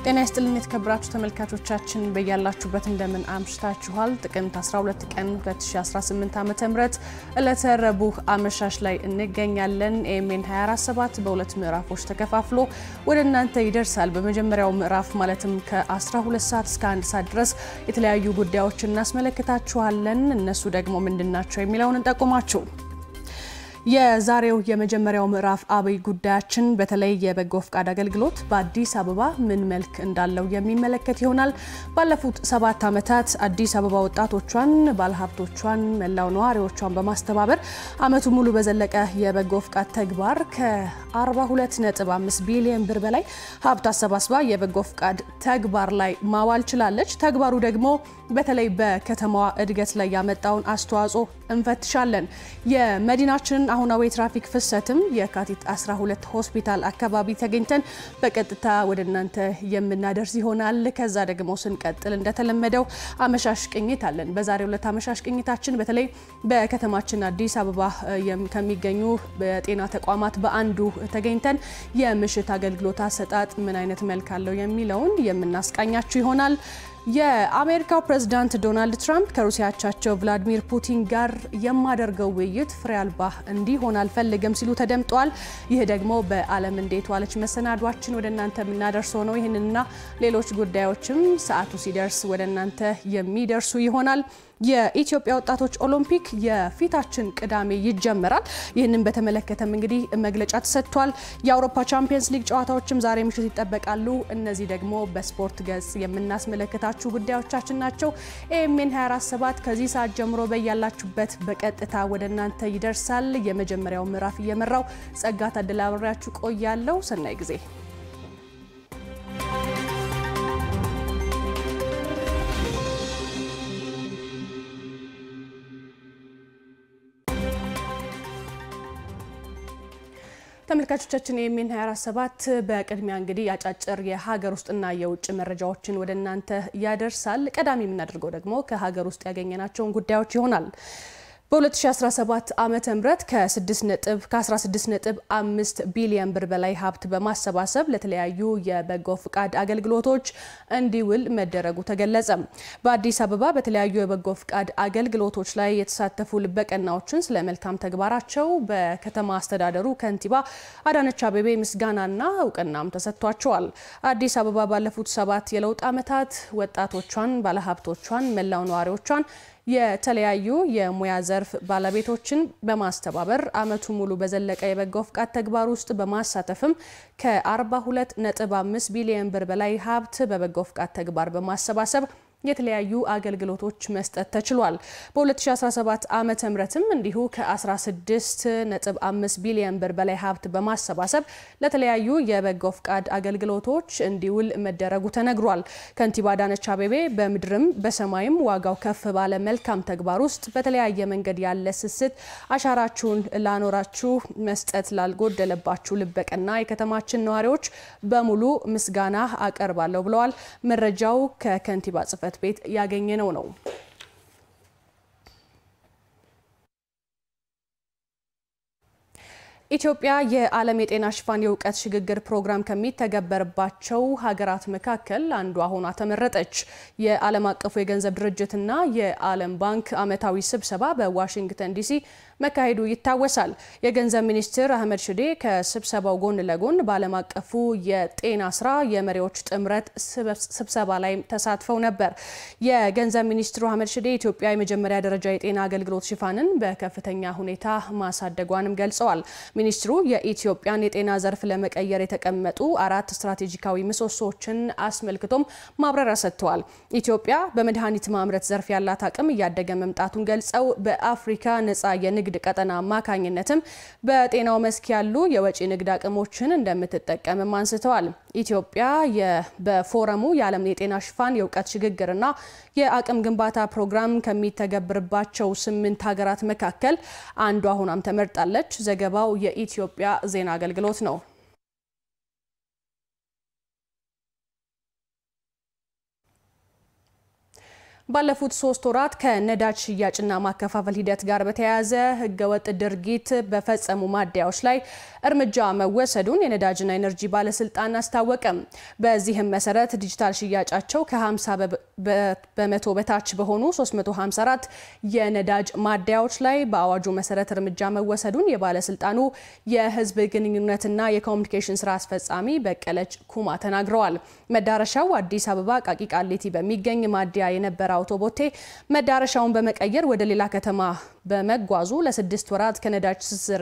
ጤና ይስጥልኝ የተከበራችሁ ተመልካቾቻችን በያላችሁበት እንደምን አምሽታችኋል። ጥቅምት 12 ቀን 2018 ዓ.ም ዕለተ ረቡዕ አመሻሽ ላይ እንገኛለን። ኤኤምኤን 24/7 በሁለት ምዕራፎች ተከፋፍሎ ወደ እናንተ ይደርሳል። በመጀመሪያው ምዕራፍ ማለትም ከ12 ሰዓት እስከ 1 ሰዓት ድረስ የተለያዩ ጉዳዮችን እናስመለክታችኋለን። እነሱ ደግሞ ምንድናቸው የሚለውን እንጠቁማችሁ። የዛሬው የመጀመሪያው ምዕራፍ አብይ ጉዳያችን በተለይ የበጎ ፍቃድ አገልግሎት በአዲስ አበባ ምን መልክ እንዳለው የሚመለከት ይሆናል። ባለፉት 7 ዓመታት አዲስ አበባ ወጣቶቿን፣ ባለሀብቶቿን፣ መላው ነዋሪዎቿን በማስተባበር አመቱ ሙሉ በዘለቀ የበጎ ፍቃድ ተግባር ከ42.5 ቢሊዮን ብር በላይ ሀብት አሰባስባ የበጎ ፍቃድ ተግባር ላይ ማዋል ችላለች። ተግባሩ ደግሞ በተለይ በከተማዋ እድገት ላይ ያመጣውን አስተዋጽኦ እንፈትሻለን። የመዲናችን አሁናዊ ትራፊክ ፍሰትም የካቲት 12 ሆስፒታል አካባቢ ተገኝተን በቀጥታ ወደ እናንተ የምናደርስ ይሆናል። ከዛ ደግሞ ስንቀጥል እንደተለመደው አመሻሽ ቅኝት አለን። በዛሬው ዕለት አመሻሽ ቅኝታችን በተለይ በከተማችን አዲስ አበባ ከሚገኙ በጤና ተቋማት በአንዱ ተገኝተን የምሽት አገልግሎት አሰጣጥ ምን አይነት መልክ አለው የሚለውን የምናስቃኛችሁ ይሆናል። የአሜሪካው ፕሬዝዳንት ዶናልድ ትራምፕ ከሩሲያ አቻቸው ቭላዲሚር ፑቲን ጋር የማደርገው ውይይት ፍሬ አልባ እንዲሆን አልፈልግም ሲሉ ተደምጠዋል። ይህ ደግሞ በዓለም እንዴት ዋለች መሰናዷችን ወደ እናንተ የምናደርሰው ነው። ይህንንና ሌሎች ጉዳዮችም ሰዓቱ ሲደርስ ወደ እናንተ የሚደርሱ ይሆናል። የኢትዮጵያ ወጣቶች ኦሎምፒክ የፊታችን ቅዳሜ ይጀምራል። ይህንን በተመለከተም እንግዲህ መግለጫ ተሰጥቷል። የአውሮፓ ቻምፒየንስ ሊግ ጨዋታዎችም ዛሬ ምሽት ይጠበቃሉ። እነዚህ ደግሞ በስፖርት ገጽ የምናስመለከታችሁ ጉዳዮቻችን ናቸው። ኤኤምኤን 24/7 ከዚህ ሰዓት ጀምሮ በያላችሁበት በቀጥታ ወደ እናንተ ይደርሳል። የመጀመሪያው ምዕራፍ እየመራው ጸጋ ታደለ አብሬያችሁ ቆያለሁ። ሰናይ ጊዜ። ተመልካቾቻችን ኤኤምኤን 24/7 በቅድሚያ እንግዲህ አጫጭር የሀገር ውስጥና የውጭ መረጃዎችን ወደ እናንተ ያደርሳል። ቀዳሚ የምናደርገው ደግሞ ከሀገር ውስጥ ያገኘናቸውን ጉዳዮች ይሆናል። በ2017 ዓመተ ምህረት ከ16.5 ቢሊዮን ብር በላይ ሀብት በማሰባሰብ ለተለያዩ የበጎ ፍቃድ አገልግሎቶች እንዲውል መደረጉ ተገለጸ። በአዲስ አበባ በተለያዩ የበጎ ፍቃድ አገልግሎቶች ላይ የተሳተፉ ልበቀናዎችን ስለ መልካም ተግባራቸው በከተማ አስተዳደሩ ከንቲባ አዳነች አቤቤ ምስጋናና እውቅናም ተሰጥቷቸዋል። አዲስ አበባ ባለፉት 7 የለውጥ ዓመታት ወጣቶቿን፣ ባለሀብቶቿን፣ መላው ነዋሪዎቿን የተለያዩ የሙያ ዘርፍ ባለቤቶችን በማስተባበር አመቱ ሙሉ በዘለቀ የበጎ ፍቃድ ተግባር ውስጥ በማሳተፍም ከ42.5 ቢሊዮን ብር በላይ ሀብት በበጎ ፍቃድ ተግባር በማሰባሰብ የተለያዩ አገልግሎቶች መስጠት ተችሏል። በ2017 ዓመተ ምህረትም እንዲሁ ከ16.5 ቢሊዮን ብር በላይ ሀብት በማሰባሰብ ለተለያዩ የበጎ ፍቃድ አገልግሎቶች እንዲውል መደረጉ ተነግሯል። ከንቲባ አዳነች አቤቤ በምድርም በሰማይም ዋጋው ከፍ ባለ መልካም ተግባር ውስጥ በተለያየ መንገድ ያለ ስስት አሻራችሁን ላኖራችሁ መስጠት ላልጎደለባችሁ ልበቀና የከተማችን ነዋሪዎች በሙሉ ምስጋና አቀርባለሁ ብለዋል። መረጃው ከከንቲባ ጽፈት ቤት ያገኘነው ነው። ኢትዮጵያ የዓለም የጤና ሽፋን የእውቀት ሽግግር ፕሮግራም ከሚተገበርባቸው ሀገራት መካከል አንዷ ሆና ተመረጠች። የዓለም አቀፉ የገንዘብ ድርጅትና የዓለም ባንክ ዓመታዊ ስብሰባ በዋሽንግተን ዲሲ መካሄዱ ይታወሳል። የገንዘብ ሚኒስትር አህመድ ሽዴ ከስብሰባው ጎን ለጎን በዓለም አቀፉ የጤና ስራ የመሪዎች ጥምረት ስብሰባ ላይ ተሳትፈው ነበር። የገንዘብ ሚኒስትሩ አህመድ ሽዴ ኢትዮጵያ የመጀመሪያ ደረጃ የጤና አገልግሎት ሽፋንን በከፍተኛ ሁኔታ ማሳደጓንም ገልጸዋል። ሚኒስትሩ የኢትዮጵያን የጤና ዘርፍ ለመቀየር የተቀመጡ 4 ስትራቴጂካዊ ምሰሶችን አስመልክቶም ማብራሪያ ሰጥተዋል። ኢትዮጵያ በመድኃኒት ማምረት ዘርፍ ያላት አቅም እያደገ መምጣቱን ገልጸው በአፍሪካ ነፃ የንግድ ቀጠና አማካኝነትም በጤናው መስክ ያሉ የወጪ ንግድ አቅሞችን እንደምትጠቀምም አንስተዋል። ኢትዮጵያ በፎረሙ የዓለም የጤና ሽፋን የእውቀት ሽግግርና የአቅም ግንባታ ፕሮግራም ከሚተገብርባቸው 8 ሀገራት መካከል አንዷ ሆናም ተመርጣለች። ዘገባው የኢትዮጵያ ዜና አገልግሎት ነው። ባለፉት 3 ወራት ከነዳጅ ሽያጭና ማከፋፈል ሂደት ጋር በተያያዘ ህገወጥ ድርጊት በፈጸሙ ማደያዎች ላይ እርምጃ መወሰዱን የነዳጅና ኢነርጂ ባለስልጣን አስታወቀ። በዚህም መሰረት ዲጂታል ሽያጫቸው ከ50 በመቶ በታች በሆኑ 354 የነዳጅ ማደያዎች ላይ በአዋጁ መሰረት እርምጃ መወሰዱን የባለስልጣኑ የህዝብ ግንኙነትና የኮሙኒኬሽን ስራ አስፈጻሚ በቀለች ኩማ ተናግረዋል። መዳረሻው አዲስ አበባ ቃቂ ቃሊቲ በሚገኝ ማደያ የነበረ አውቶቦቴ መዳረሻውን በመቀየር ወደ ሌላ ከተማ በመጓዙ ለ6 ወራት ከነዳጅ ትስስር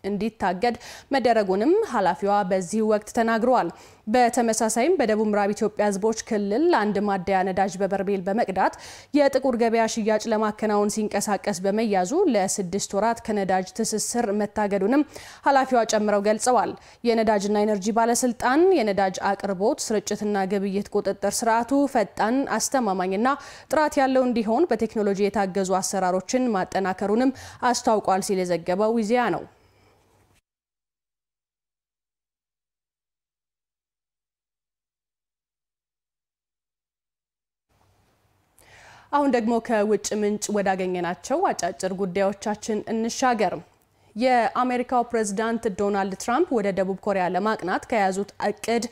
እንዲታገድ መደረጉንም ኃላፊዋ በዚህ ወቅት ተናግረዋል። በተመሳሳይም በደቡብ ምዕራብ ኢትዮጵያ ህዝቦች ክልል አንድ ማደያ ነዳጅ በበርሜል በመቅዳት የጥቁር ገበያ ሽያጭ ለማከናወን ሲንቀሳቀስ በመያዙ ለ6 ወራት ከነዳጅ ትስስር መታገዱንም ኃላፊዋ ጨምረው ገልጸዋል። የነዳጅና ኢነርጂ ባለስልጣን የነዳጅ አቅርቦት ስርጭትና ግብይት ቁጥጥር ስርዓቱ ፈጣን፣ አስተማማኝና ጥራት ያለው እንዲሆን በቴክኖሎጂ የታገዙ አሰራሮችን ማጠናከሩንም አስታውቋል ሲል የዘገበው ኢዜአ ነው። አሁን ደግሞ ከውጭ ምንጭ ወዳገኘናቸው አጫጭር ጉዳዮቻችን እንሻገር። የአሜሪካው ፕሬዝዳንት ዶናልድ ትራምፕ ወደ ደቡብ ኮሪያ ለማቅናት ከያዙት እቅድ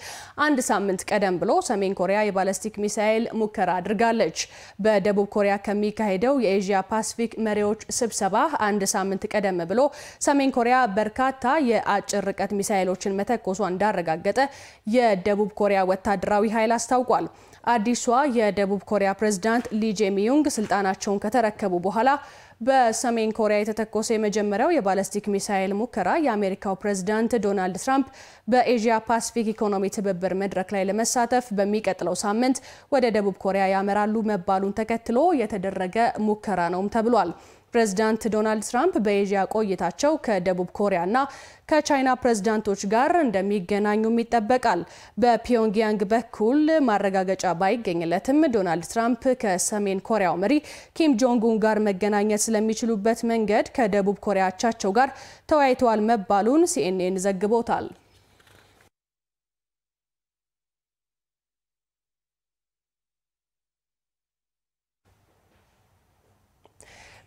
አንድ ሳምንት ቀደም ብሎ ሰሜን ኮሪያ የባላስቲክ ሚሳኤል ሙከራ አድርጋለች። በደቡብ ኮሪያ ከሚካሄደው የኤዥያ ፓሲፊክ መሪዎች ስብሰባ አንድ ሳምንት ቀደም ብሎ ሰሜን ኮሪያ በርካታ የአጭር ርቀት ሚሳኤሎችን መተኮሷን እንዳረጋገጠ የደቡብ ኮሪያ ወታደራዊ ኃይል አስታውቋል። አዲሷ የደቡብ ኮሪያ ፕሬዝዳንት ሊ ጄሚዩንግ ስልጣናቸውን ከተረከቡ በኋላ በሰሜን ኮሪያ የተተኮሰ የመጀመሪያው የባላስቲክ ሚሳኤል ሙከራ የአሜሪካው ፕሬዝዳንት ዶናልድ ትራምፕ በኤዥያ ፓሲፊክ ኢኮኖሚ ትብብር መድረክ ላይ ለመሳተፍ በሚቀጥለው ሳምንት ወደ ደቡብ ኮሪያ ያመራሉ መባሉን ተከትሎ የተደረገ ሙከራ ነውም ተብሏል። ፕሬዝዳንት ዶናልድ ትራምፕ በኤዥያ ቆይታቸው ከደቡብ ኮሪያና ከቻይና ፕሬዝዳንቶች ጋር እንደሚገናኙም ይጠበቃል። በፒዮንግያንግ በኩል ማረጋገጫ ባይገኝለትም ዶናልድ ትራምፕ ከሰሜን ኮሪያው መሪ ኪም ጆንግ ኡን ጋር መገናኘት ስለሚችሉበት መንገድ ከደቡብ ኮሪያ አቻቸው ጋር ተወያይተዋል መባሉን ሲኤንኤን ዘግቦታል።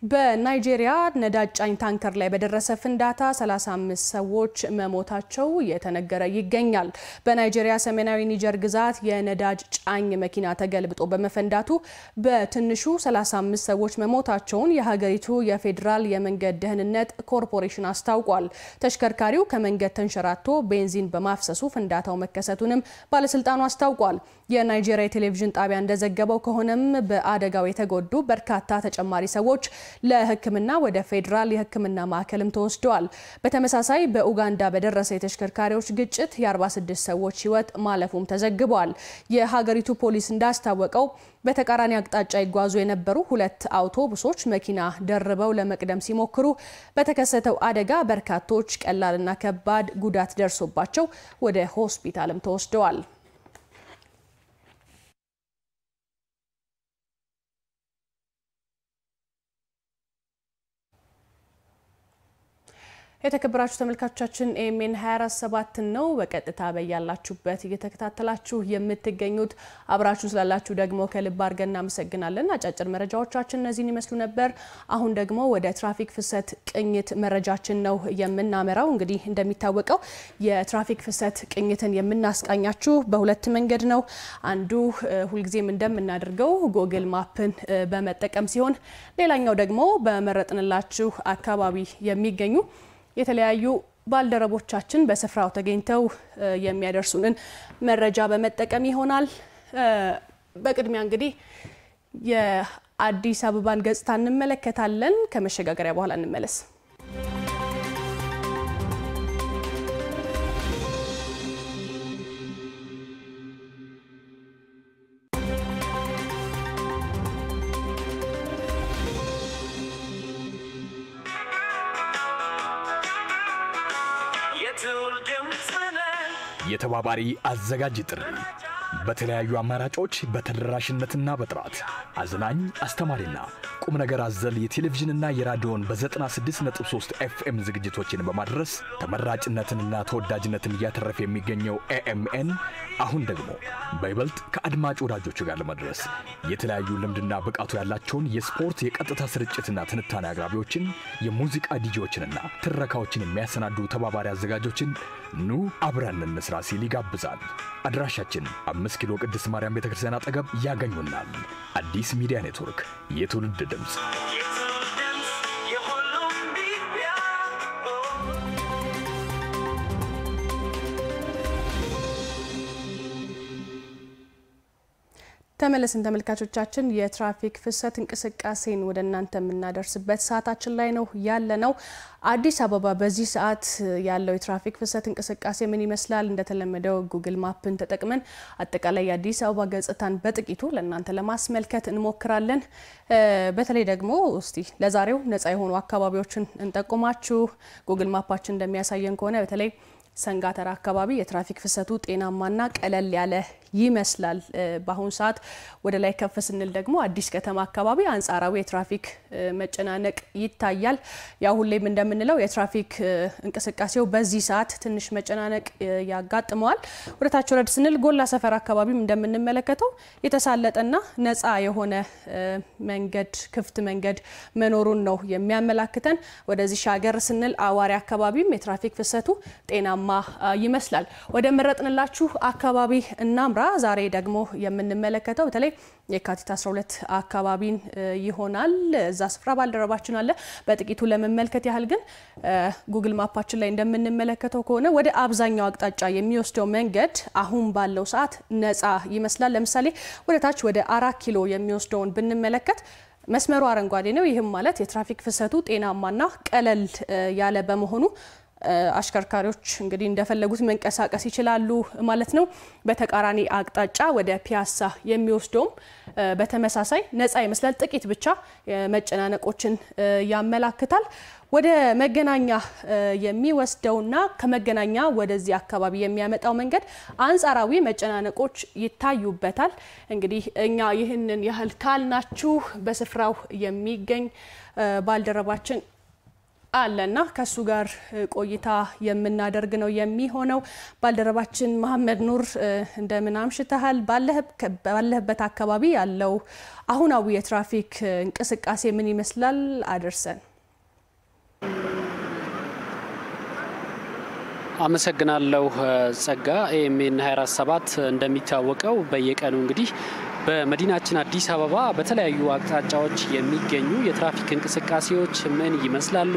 በናይጄሪያ ነዳጅ ጫኝ ታንከር ላይ በደረሰ ፍንዳታ 35 ሰዎች መሞታቸው እየተነገረ ይገኛል። በናይጄሪያ ሰሜናዊ ኒጀር ግዛት የነዳጅ ጫኝ መኪና ተገልብጦ በመፈንዳቱ በትንሹ 35 ሰዎች መሞታቸውን የሀገሪቱ የፌዴራል የመንገድ ደህንነት ኮርፖሬሽን አስታውቋል። ተሽከርካሪው ከመንገድ ተንሸራቶ ቤንዚን በማፍሰሱ ፍንዳታው መከሰቱንም ባለስልጣኑ አስታውቋል። የናይጄሪያ ቴሌቪዥን ጣቢያ እንደዘገበው ከሆነም በአደጋው የተጎዱ በርካታ ተጨማሪ ሰዎች ለሕክምና ወደ ፌዴራል የሕክምና ማዕከልም ተወስደዋል። በተመሳሳይ በኡጋንዳ በደረሰ የተሽከርካሪዎች ግጭት የ46 ሰዎች ሕይወት ማለፉም ተዘግቧል። የሀገሪቱ ፖሊስ እንዳስታወቀው በተቃራኒ አቅጣጫ ይጓዙ የነበሩ 2 አውቶቡሶች መኪና ደርበው ለመቅደም ሲሞክሩ በተከሰተው አደጋ በርካቶች ቀላልና ከባድ ጉዳት ደርሶባቸው ወደ ሆስፒታልም ተወስደዋል። የተከበራችሁ ተመልካቾቻችን ኤኤምኤን 24/7 ነው በቀጥታ በያላችሁበት እየተከታተላችሁ የምትገኙት። አብራችሁ ስላላችሁ ደግሞ ከልብ አድርገን እናመሰግናለን። አጫጭር መረጃዎቻችን እነዚህን ይመስሉ ነበር። አሁን ደግሞ ወደ ትራፊክ ፍሰት ቅኝት መረጃችን ነው የምናመራው። እንግዲህ እንደሚታወቀው የትራፊክ ፍሰት ቅኝትን የምናስቃኛችሁ በሁለት መንገድ ነው። አንዱ ሁልጊዜም እንደምናደርገው ጎግል ማፕን በመጠቀም ሲሆን ሌላኛው ደግሞ በመረጥንላችሁ አካባቢ የሚገኙ የተለያዩ ባልደረቦቻችን በስፍራው ተገኝተው የሚያደርሱንን መረጃ በመጠቀም ይሆናል። በቅድሚያ እንግዲህ የአዲስ አበባን ገጽታ እንመለከታለን። ከመሸጋገሪያ በኋላ እንመለስ። የተባባሪ አዘጋጅ ጥሪ በተለያዩ አማራጮች በተደራሽነትና በጥራት አዝናኝ አስተማሪና ቁም ነገር አዘል የቴሌቪዥንና የራዲዮን በ96.3 FM ዝግጅቶችን በማድረስ ተመራጭነትንና ተወዳጅነትን እያተረፈ የሚገኘው AMN አሁን ደግሞ በይበልጥ ከአድማጭ ወዳጆቹ ጋር ለመድረስ የተለያዩ ልምድና ብቃቱ ያላቸውን የስፖርት የቀጥታ ስርጭትና ትንታኔ አቅራቢዎችን የሙዚቃ ዲጂዎችንና ትረካዎችን የሚያሰናዱ ተባባሪ አዘጋጆችን ኑ አብረን እንስራ ሲል ይጋብዛል። አድራሻችን 5 ኪሎ ቅድስት ማርያም ቤተክርስቲያን አጠገብ ያገኙናል። አዲስ ሚዲያ ኔትወርክ የትውልድ ድምጽ። ተመለስን ተመልካቾቻችን የትራፊክ ፍሰት እንቅስቃሴን ወደ እናንተ የምናደርስበት ሰዓታችን ላይ ነው ያለነው። አዲስ አበባ በዚህ ሰዓት ያለው የትራፊክ ፍሰት እንቅስቃሴ ምን ይመስላል? እንደተለመደው ጉግል ማፕን ተጠቅመን አጠቃላይ የአዲስ አበባ ገጽታን በጥቂቱ ለእናንተ ለማስመልከት እንሞክራለን። በተለይ ደግሞ እስቲ ለዛሬው ነፃ የሆኑ አካባቢዎችን እንጠቁማችሁ። ጉግል ማፓችን እንደሚያሳየን ከሆነ በተለይ ሰንጋተራ አካባቢ የትራፊክ ፍሰቱ ጤናማና ቀለል ያለ ይመስላል። በአሁን ሰዓት ወደ ላይ ከፍ ስንል ደግሞ አዲስ ከተማ አካባቢ አንጻራዊ የትራፊክ መጨናነቅ ይታያል። ያው ሁሌም እንደምንለው የትራፊክ እንቅስቃሴው በዚህ ሰዓት ትንሽ መጨናነቅ ያጋጥመዋል። ወደ ታች ወረድ ስንል ጎላ ሰፈር አካባቢም እንደምንመለከተው የተሳለጠና ነፃ የሆነ መንገድ ክፍት መንገድ መኖሩን ነው የሚያመላክተን። ወደዚህ ሻገር ስንል አዋሪ አካባቢም የትራፊክ ፍሰቱ ጤናማ ይመስላል። ወደ መረጥንላችሁ አካባቢ እናምራ። ዛሬ ደግሞ የምንመለከተው በተለይ የካቲት 12 አካባቢን ይሆናል። እዛ ስፍራ ባልደረባችን አለ። በጥቂቱ ለመመልከት ያህል ግን ጉግል ማፓችን ላይ እንደምንመለከተው ከሆነ ወደ አብዛኛው አቅጣጫ የሚወስደው መንገድ አሁን ባለው ሰዓት ነፃ ይመስላል። ለምሳሌ ወደ ታች ወደ 4 ኪሎ የሚወስደውን ብንመለከት መስመሩ አረንጓዴ ነው። ይህም ማለት የትራፊክ ፍሰቱ ጤናማና ቀለል ያለ በመሆኑ አሽከርካሪዎች እንግዲህ እንደፈለጉት መንቀሳቀስ ይችላሉ ማለት ነው። በተቃራኒ አቅጣጫ ወደ ፒያሳ የሚወስደው በተመሳሳይ ነፃ ይመስላል። ጥቂት ብቻ መጨናነቆችን ያመላክታል። ወደ መገናኛ የሚወስደውና ከመገናኛ ወደዚህ አካባቢ የሚያመጣው መንገድ አንጻራዊ መጨናነቆች ይታዩበታል። እንግዲህ እኛ ይህንን ያህል ካልናችሁ በስፍራው የሚገኝ ባልደረባችን አለና ከሱ ጋር ቆይታ የምናደርግ ነው የሚሆነው። ባልደረባችን መሐመድ ኑር እንደምን አምሽተሃል? ባለህበት አካባቢ ያለው አሁናዊ የትራፊክ እንቅስቃሴ ምን ይመስላል? አደርሰን። አመሰግናለሁ ጸጋ። ኤኤምኤን 24/7 እንደሚታወቀው በየቀኑ እንግዲህ በመዲናችን አዲስ አበባ በተለያዩ አቅጣጫዎች የሚገኙ የትራፊክ እንቅስቃሴዎች ምን ይመስላሉ፣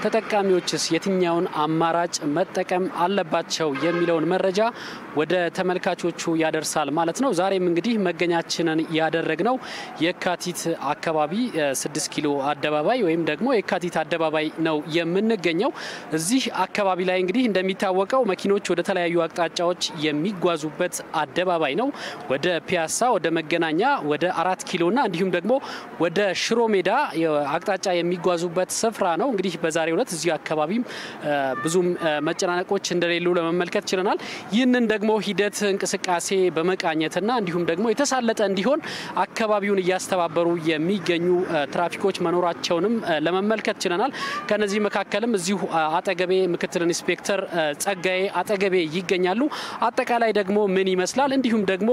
ተጠቃሚዎችስ የትኛውን አማራጭ መጠቀም አለባቸው የሚለውን መረጃ ወደ ተመልካቾቹ ያደርሳል ማለት ነው። ዛሬም እንግዲህ መገኛችንን ያደረግነው የካቲት አካባቢ 6 ኪሎ አደባባይ ወይም ደግሞ የካቲት አደባባይ ነው የምንገኘው። እዚህ አካባቢ ላይ እንግዲህ እንደሚታወቀው መኪኖች ወደ ተለያዩ አቅጣጫዎች የሚጓዙበት አደባባይ ነው። ወደ ፒያሳ፣ ወደ መገናኛ፣ ወደ 4 ኪሎና እንዲሁም ደግሞ ወደ ሽሮ ሜዳ አቅጣጫ የሚጓዙበት ስፍራ ነው። እንግዲህ በዛሬው ዕለት እዚህ አካባቢም ብዙም መጨናነቆች እንደሌሉ ለመመልከት ችለናል። ይህንን ደግሞ ሂደት እንቅስቃሴ በመቃኘትና እንዲሁም ደግሞ የተሳለጠ እንዲሆን አካባቢውን እያስተባበሩ የሚገኙ ትራፊኮች መኖራቸውንም ለመመልከት ችለናል። ከነዚህ መካከልም እዚሁ አጠገቤ ምክትል ኢንስፔክተር ጸጋዬ አጠገቤ ይገኛሉ። አጠቃላይ ደግሞ ምን ይመስላል እንዲሁም ደግሞ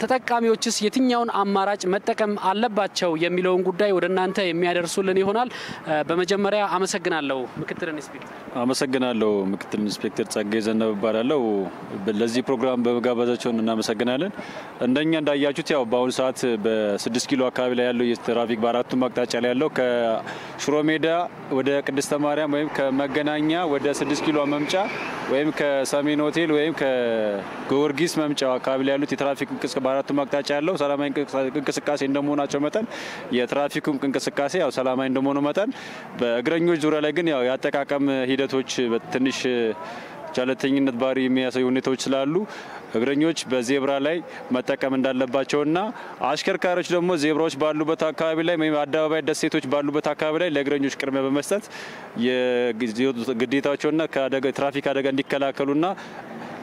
ተጠቃሚዎችስ የትኛውን አማራጭ መጠቀም አለባቸው የሚለውን ጉዳይ ወደ እናንተ የሚያደርሱልን ይሆናል። በመጀመሪያ አመሰግናለሁ ምክትል ኢንስፔክተር። አመሰግናለሁ ምክትል ኢንስፔክተር ጸጋዬ ዘነበ ባላለው ለዚህ ፕሮግራም በመጋበዛቸው እናመሰግናለን። እንደኛ እንዳያችሁት ያው በአሁኑ ሰዓት በ6 ኪሎ አካባቢ ላይ ያለው የትራፊክ በአራቱም አቅጣጫ ላይ ያለው ከሽሮ ሜዳ ወደ ቅድስተ ማርያም ወይም ከመገናኛ ወደ 6 ኪሎ መምጫ ወይም ከሰሜን ሆቴል ወይም ከጊዮርጊስ መምጫው አካባቢ ላይ ያሉት የትራፊክ እንቅስቃሴ በአራቱም አቅጣጫ ያለው ሰላማዊ እንቅስቃሴ እንደመሆናቸው መጠን የትራፊክ እንቅስቃሴ ያው ሰላማዊ እንደመሆኑ መጠን በእግረኞች ዙሪያ ላይ ግን ያው ያጠቃቀም ሂደቶች በትንሽ ቻለተኝነት ባህሪ የሚያሳዩ ሁኔታዎች ስላሉ እግረኞች በዜብራ ላይ መጠቀም እንዳለባቸውና አሽከርካሪዎች ደግሞ ዜብራዎች ባሉበት አካባቢ ላይ ወይም አደባባይ ደሴቶች ባሉበት አካባቢ ላይ ለእግረኞች ቅድሚያ በመስጠት የግዴታቸውና ከትራፊክ አደጋ እንዲከላከሉና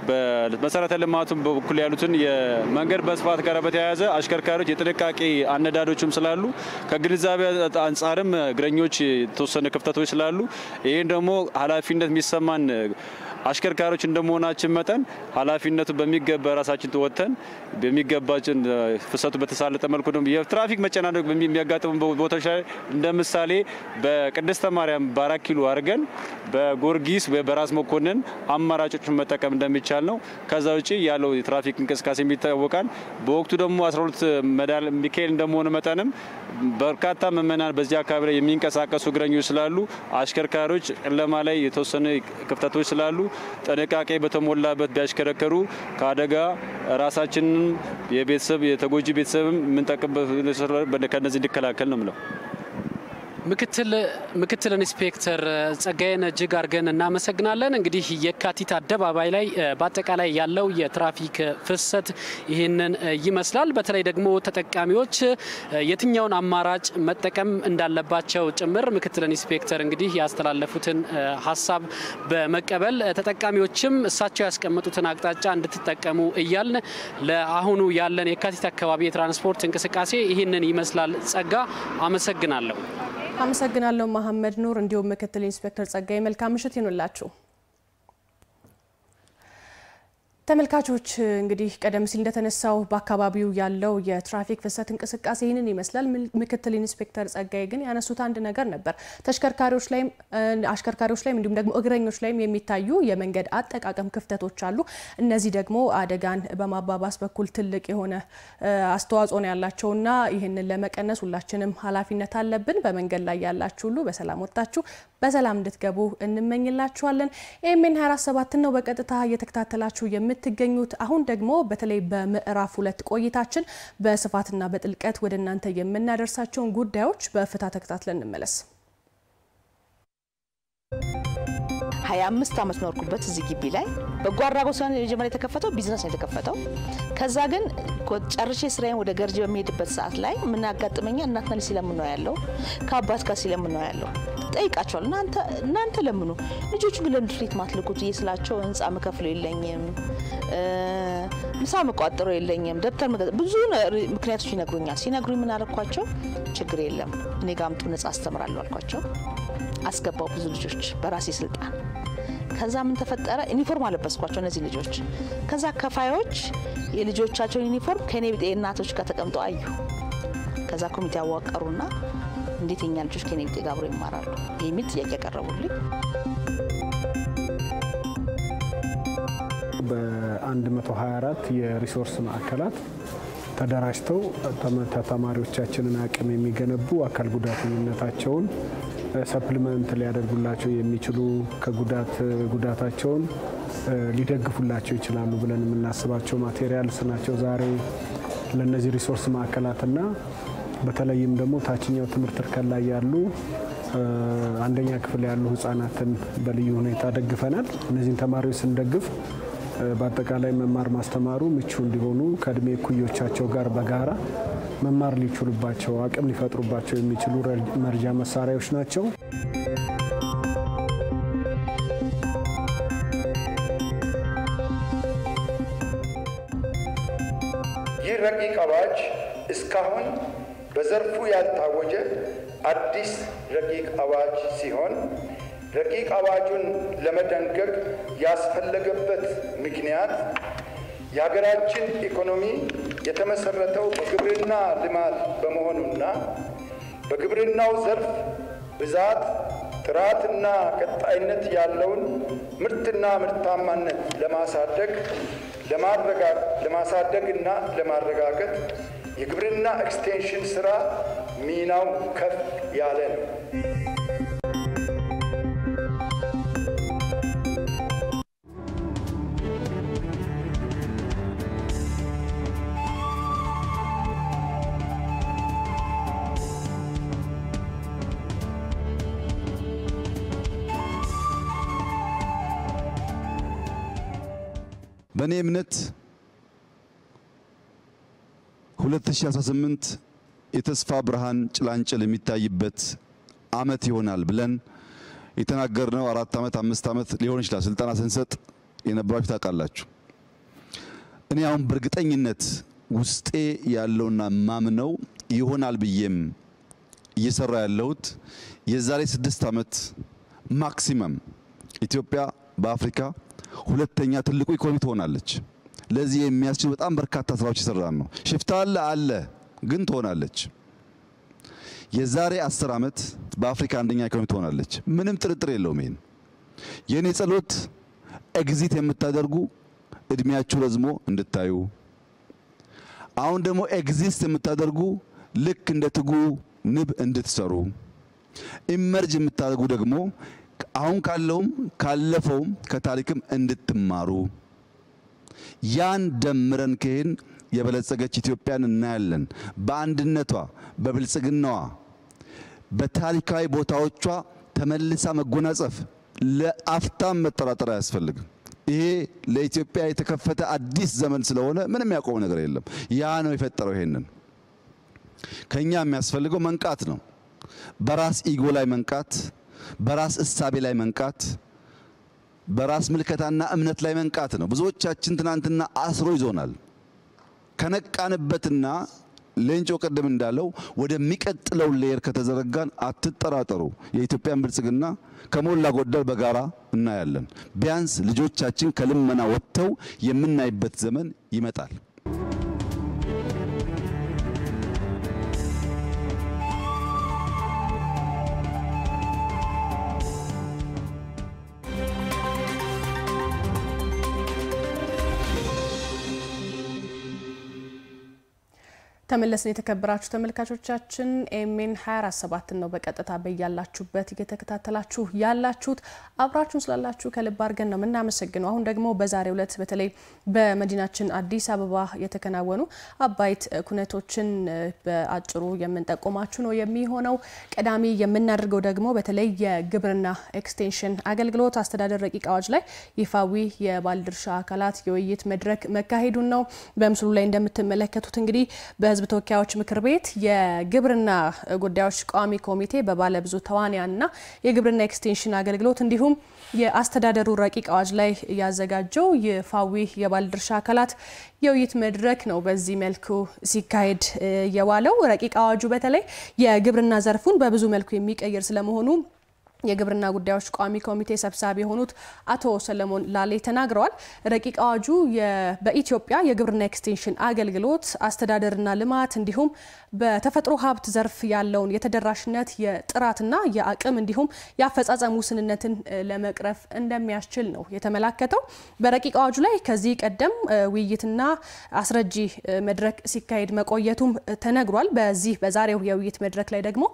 በመሰረተ ልማቱን በኩል ያሉትን የመንገድ መስፋት ጋር በተያያዘ አሽከርካሪዎች የጥንቃቄ አነዳዶችም ስላሉ ከግንዛቤ አንጻርም እግረኞች የተወሰነ ክፍተቶች ስላሉ ይሄን ደግሞ ኃላፊነት የሚሰማን አሽከርካሪዎች እንደመሆናችን መጠን ኃላፊነቱ በሚገባ ራሳችን ተወጥተን በሚገባችን ፍሰቱ በተሳለጠ መልኩ ደግሞ የትራፊክ መጨናነቅ የሚያጋጥሙ ቦታዎች ላይ እንደምሳሌ በቅድስተ ማርያም በ4 ኪሎ አድርገን በጎርጊስ በራስ መኮንን አማራጮችን መጠቀም እንደሚቻል ነው። ከዛ ውጪ ያለው የትራፊክ እንቅስቃሴ የሚታወቃል። በወቅቱ ደግሞ 12 መዳል ሚካኤል እንደመሆነ መጠንም በርካታ ምዕመናን በዚህ አካባቢ ላይ የሚንቀሳቀሱ እግረኞች ስላሉ አሽከርካሪዎች ጨለማ ላይ የተወሰነ ክፍተቶች ስላሉ ጥንቃቄ በተሞላበት ቢያሽከረከሩ ከአደጋ ራሳችንን የቤተሰብ የተጎጂ ቤተሰብም የምንጠቅምበት ከነዚህ እንዲከላከል ነው የምለው። ምክትል ኢንስፔክተር ጸጋዬን እጅግ አድርገን እናመሰግናለን። እንግዲህ የካቲት አደባባይ ላይ በአጠቃላይ ያለው የትራፊክ ፍሰት ይህንን ይመስላል። በተለይ ደግሞ ተጠቃሚዎች የትኛውን አማራጭ መጠቀም እንዳለባቸው ጭምር ምክትል ኢንስፔክተር እንግዲህ ያስተላለፉትን ሀሳብ በመቀበል ተጠቃሚዎችም እሳቸው ያስቀመጡትን አቅጣጫ እንድትጠቀሙ እያልን ለአሁኑ ያለን የካቲት አካባቢ የትራንስፖርት እንቅስቃሴ ይህንን ይመስላል። ጸጋ አመሰግናለሁ። አመሰግናለሁ መሐመድ ኑር። እንዲሁም ምክትል ኢንስፔክተር ጸጋዬ መልካም ምሽት ይሁንላችሁ። ተመልካቾች እንግዲህ ቀደም ሲል እንደተነሳው በአካባቢው ያለው የትራፊክ ፍሰት እንቅስቃሴ ይህንን ይመስላል። ምክትል ኢንስፔክተር ጸጋዬ ግን ያነሱት አንድ ነገር ነበር። አሽከርካሪዎች ላይም እንዲሁም ደግሞ እግረኞች ላይም የሚታዩ የመንገድ አጠቃቀም ክፍተቶች አሉ። እነዚህ ደግሞ አደጋን በማባባስ በኩል ትልቅ የሆነ አስተዋጽኦ ነው ያላቸውና ይህንን ለመቀነስ ሁላችንም ኃላፊነት አለብን። በመንገድ ላይ ያላችሁ ሁሉ በሰላም ወጣችሁ በሰላም እንድትገቡ እንመኝላችኋለን። ኤኤምኤን 24/7 ነው በቀጥታ እየተከታተላችሁ የምትገኙት። አሁን ደግሞ በተለይ በምዕራፍ 2 ቆይታችን በስፋትና በጥልቀት ወደ እናንተ የምናደርሳቸውን ጉዳዮች በፍታ ተከታትለን እንመለስ። 25 ዓመት ኖርኩበት እዚህ ግቢ ላይ በጎ አድራጎት ሳይሆን የመጀመሪያ የተከፈተው ቢዝነስ ነው የተከፈተው። ከዛ ግን ጨርሼ ስራዬን ወደ ገርጂ በሚሄድበት ሰዓት ላይ ምን ያጋጥመኛ እናትና ልጅ ሲለምኑ ያለው ከአባት ጋር ሲለምኑ ያለው ጠይቃቸዋል። እናንተ ለምኑ ልጆቹ ግን ለንድሪት ማትልኩት ይስላቸው ህንጻ መከፍለው የለኝም ምሳ መቋጠሮ የለኝም ደብተር ብዙ ምክንያቶች ይነግሩኛል። ሲነግሩኝ ምን አልኳቸው ችግር የለም እኔ ጋምጡ ነጻ አስተምራለሁ አልኳቸው። አስገባው ብዙ ልጆች በራሴ ስልጣን። ከዛ ምን ተፈጠረ ዩኒፎርም አለበስኳቸው እነዚህ ልጆች። ከዛ ከፋዮች የልጆቻቸው ዩኒፎርም ከኔ ቢጤ እናቶች ጋር ተቀምጠው አዩ። ከዛ ኮሚቴ አዋቀሩና እንዴት የኛ ልጆች ከኔ ቢጤ ጋር አብረው ይማራሉ የሚል ጥያቄ ያቀረቡልኝ። በ124 የሪሶርስ ማዕከላት ተደራጅተው ተማሪዎቻችንን አቅም የሚገነቡ አካል ጉዳተኝነታቸውን ሰፕሊመንት ሊያደርጉላቸው የሚችሉ ከጉዳታቸውን ሊደግፉላቸው ይችላሉ ብለን የምናስባቸው ማቴሪያልስ ናቸው። ዛሬ ለነዚህ ሪሶርስ ማዕከላትና በተለይም ደግሞ ታችኛው ትምህርት እርከን ላይ ያሉ አንደኛ ክፍል ያሉ ህፃናትን በልዩ ሁኔታ ደግፈናል። እነዚህን ተማሪዎች ስንደግፍ በአጠቃላይ መማር ማስተማሩ ምቹ እንዲሆኑ ከእድሜ እኩዮቻቸው ጋር በጋራ መማር ሊችሉባቸው አቅም ሊፈጥሩባቸው የሚችሉ መርጃ መሳሪያዎች ናቸው። ይህ ረቂቅ አዋጅ እስካሁን በዘርፉ ያልታወጀ አዲስ ረቂቅ አዋጅ ሲሆን ረቂቅ አዋጁን ለመደንገግ ያስፈለገበት ምክንያት የሀገራችን ኢኮኖሚ የተመሰረተው በግብርና ልማት በመሆኑና በግብርናው ዘርፍ ብዛት ጥራትና ቀጣይነት ያለውን ምርትና ምርታማነት ለማሳደግና ለማረጋገጥ የግብርና ኤክስቴንሽን ስራ ሚናው ከፍ ያለ ነው። በእኔ እምነት 2018 የተስፋ ብርሃን ጭላንጭል የሚታይበት አመት ይሆናል ብለን የተናገርነው 4 አመት 5 አመት ሊሆን ይችላል። ስልጣና ስንሰጥ የነበራችሁ ታውቃላችሁ። እኔ አሁን በእርግጠኝነት ውስጤ ያለውና ማምነው ይሆናል ብዬም እየሰራ ያለሁት የዛሬ 6 ዓመት ማክሲመም ኢትዮጵያ በአፍሪካ ሁለተኛ ትልቁ ኢኮኖሚ ትሆናለች። ለዚህ የሚያስችሉ በጣም በርካታ ስራዎች ይሰራል ነው። ሽፍታ አለ ግን ትሆናለች። የዛሬ 10 ዓመት በአፍሪካ አንደኛ ኢኮኖሚ ትሆናለች። ምንም ጥርጥር የለውም። ይሄን የኔ ጸሎት ኤግዚት የምታደርጉ እድሜያችሁ ረዝሞ እንድታዩ፣ አሁን ደግሞ ኤግዚስት የምታደርጉ ልክ እንደ ትጉ ንብ እንድትሰሩ፣ ኢመርጅ የምታደርጉ ደግሞ አሁን ካለውም ካለፈውም ከታሪክም እንድትማሩ፣ ያን ደምረን ከሄን የበለጸገች ኢትዮጵያን እናያለን። በአንድነቷ በብልጽግናዋ በታሪካዊ ቦታዎቿ ተመልሳ መጎናጸፍ ለአፍታም መጠራጠር አያስፈልግም። ይሄ ለኢትዮጵያ የተከፈተ አዲስ ዘመን ስለሆነ ምንም ያቆመው ነገር የለም። ያ ነው የፈጠረው። ይሄንን ከኛ የሚያስፈልገው መንቃት ነው። በራስ ኢጎ ላይ መንቃት፣ በራስ እሳቤ ላይ መንቃት፣ በራስ ምልከታና እምነት ላይ መንቃት ነው። ብዙዎቻችን ትናንትና አስሮ ይዞናል። ከነቃንበትና ሌንጮ ቀደም እንዳለው ወደሚቀጥለው ሌየር ከተዘረጋን አትጠራጠሩ፣ የኢትዮጵያን ብልጽግና ከሞላ ጎደል በጋራ እናያለን። ቢያንስ ልጆቻችን ከልመና ወጥተው የምናይበት ዘመን ይመጣል። ተመለስን። የተከበራችሁ ተመልካቾቻችን ኤምኤን 24/7 ነው በቀጥታ በያላችሁበት እየተከታተላችሁ ያላችሁት። አብራችሁን ስላላችሁ ከልብ አድርገን ነው የምናመሰግነው። አሁን ደግሞ በዛሬው ዕለት በተለይ በመዲናችን አዲስ አበባ የተከናወኑ አባይት ኩነቶችን በአጭሩ የምንጠቆማችሁ ነው የሚሆነው። ቀዳሚ የምናደርገው ደግሞ በተለይ የግብርና ኤክስቴንሽን አገልግሎት አስተዳደር ረቂቅ አዋጅ ላይ ይፋዊ የባለድርሻ አካላት የውይይት መድረክ መካሄዱን ነው። በምስሉ ላይ እንደምትመለከቱት እንግዲህ በህዝብ ተወካዮች ምክር ቤት የግብርና ጉዳዮች ቋሚ ኮሚቴ በባለብዙ ተዋንያንና የግብርና ኤክስቴንሽን አገልግሎት እንዲሁም የአስተዳደሩ ረቂቅ አዋጅ ላይ ያዘጋጀው ይፋዊ የባለድርሻ አካላት የውይይት መድረክ ነው በዚህ መልኩ ሲካሄድ የዋለው። ረቂቅ አዋጁ በተለይ የግብርና ዘርፉን በብዙ መልኩ የሚቀይር ስለመሆኑ የግብርና ጉዳዮች ቋሚ ኮሚቴ ሰብሳቢ የሆኑት አቶ ሰለሞን ላሌ ተናግረዋል። ረቂቅ አዋጁ በኢትዮጵያ የግብርና ኤክስቴንሽን አገልግሎት አስተዳደርና ልማት እንዲሁም በተፈጥሮ ሀብት ዘርፍ ያለውን የተደራሽነት የጥራትና የአቅም እንዲሁም የአፈጻጸም ውስንነትን ለመቅረፍ እንደሚያስችል ነው የተመላከተው። በረቂቅ አዋጁ ላይ ከዚህ ቀደም ውይይትና አስረጂ መድረክ ሲካሄድ መቆየቱም ተነግሯል። በዛሬው የውይይት መድረክ ላይ ደግሞ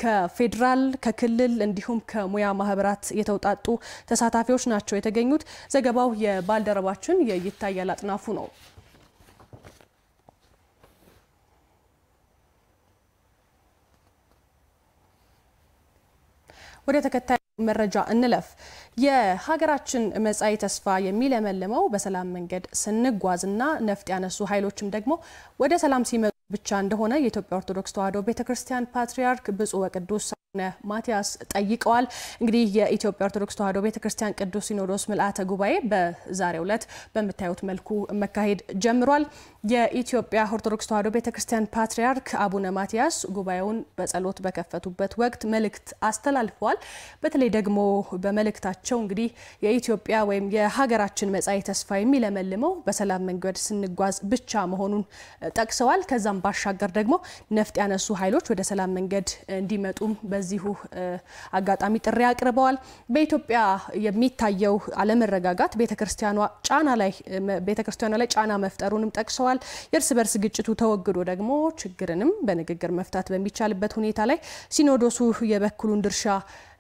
ከፌዴራል ከክልል እንዲሁም ከሙያ ማህበራት የተውጣጡ ተሳታፊዎች ናቸው የተገኙት። ዘገባው የባልደረባችን የይታያል አጥናፉ ነው። ወደ ተከታይ መረጃ እንለፍ። የሀገራችን መጻኢ ተስፋ የሚለመልመው በሰላም መንገድ ስንጓዝና ነፍጥ ያነሱ ኃይሎችም ደግሞ ወደ ሰላም ሲመጡ ብቻ እንደሆነ የኢትዮጵያ ኦርቶዶክስ ተዋሕዶ ቤተክርስቲያን ፓትርያርክ ብፁዕ ወቅዱስ ማቲያስ ጠይቀዋል። እንግዲህ የኢትዮጵያ ኦርቶዶክስ ተዋሕዶ ቤተክርስቲያን ቅዱስ ሲኖዶስ ምልአተ ጉባኤ በዛሬው ዕለት በመታየት መልኩ መካሄድ ጀምሯል። የኢትዮጵያ ኦርቶዶክስ ተዋሕዶ ቤተክርስቲያን ፓትርያርክ አቡነ ማቲያስ ጉባኤውን በጸሎት በከፈቱበት ወቅት መልእክት አስተላልፈዋል። በተለይ ደግሞ በመልእክታቸው እንግዲህ የኢትዮጵያ ወይም የሀገራችን መጻኢ ተስፋ የሚለመልመው በሰላም መንገድ ስንጓዝ ብቻ መሆኑን ጠቅሰዋል። ከዛም ባሻገር ደግሞ ነፍጥ ያነሱ ኃይሎች ወደ ሰላም መንገድ እንዲመጡም በዚሁ አጋጣሚ ጥሪ አቅርበዋል። በኢትዮጵያ የሚታየው አለመረጋጋት ቤተክርስቲያኗ ላይ ጫና መፍጠሩንም ጠቅሰዋል። የእርስ በርስ ግጭቱ ተወግዶ ደግሞ ችግርንም በንግግር መፍታት በሚቻልበት ሁኔታ ላይ ሲኖዶሱ የበኩሉን ድርሻ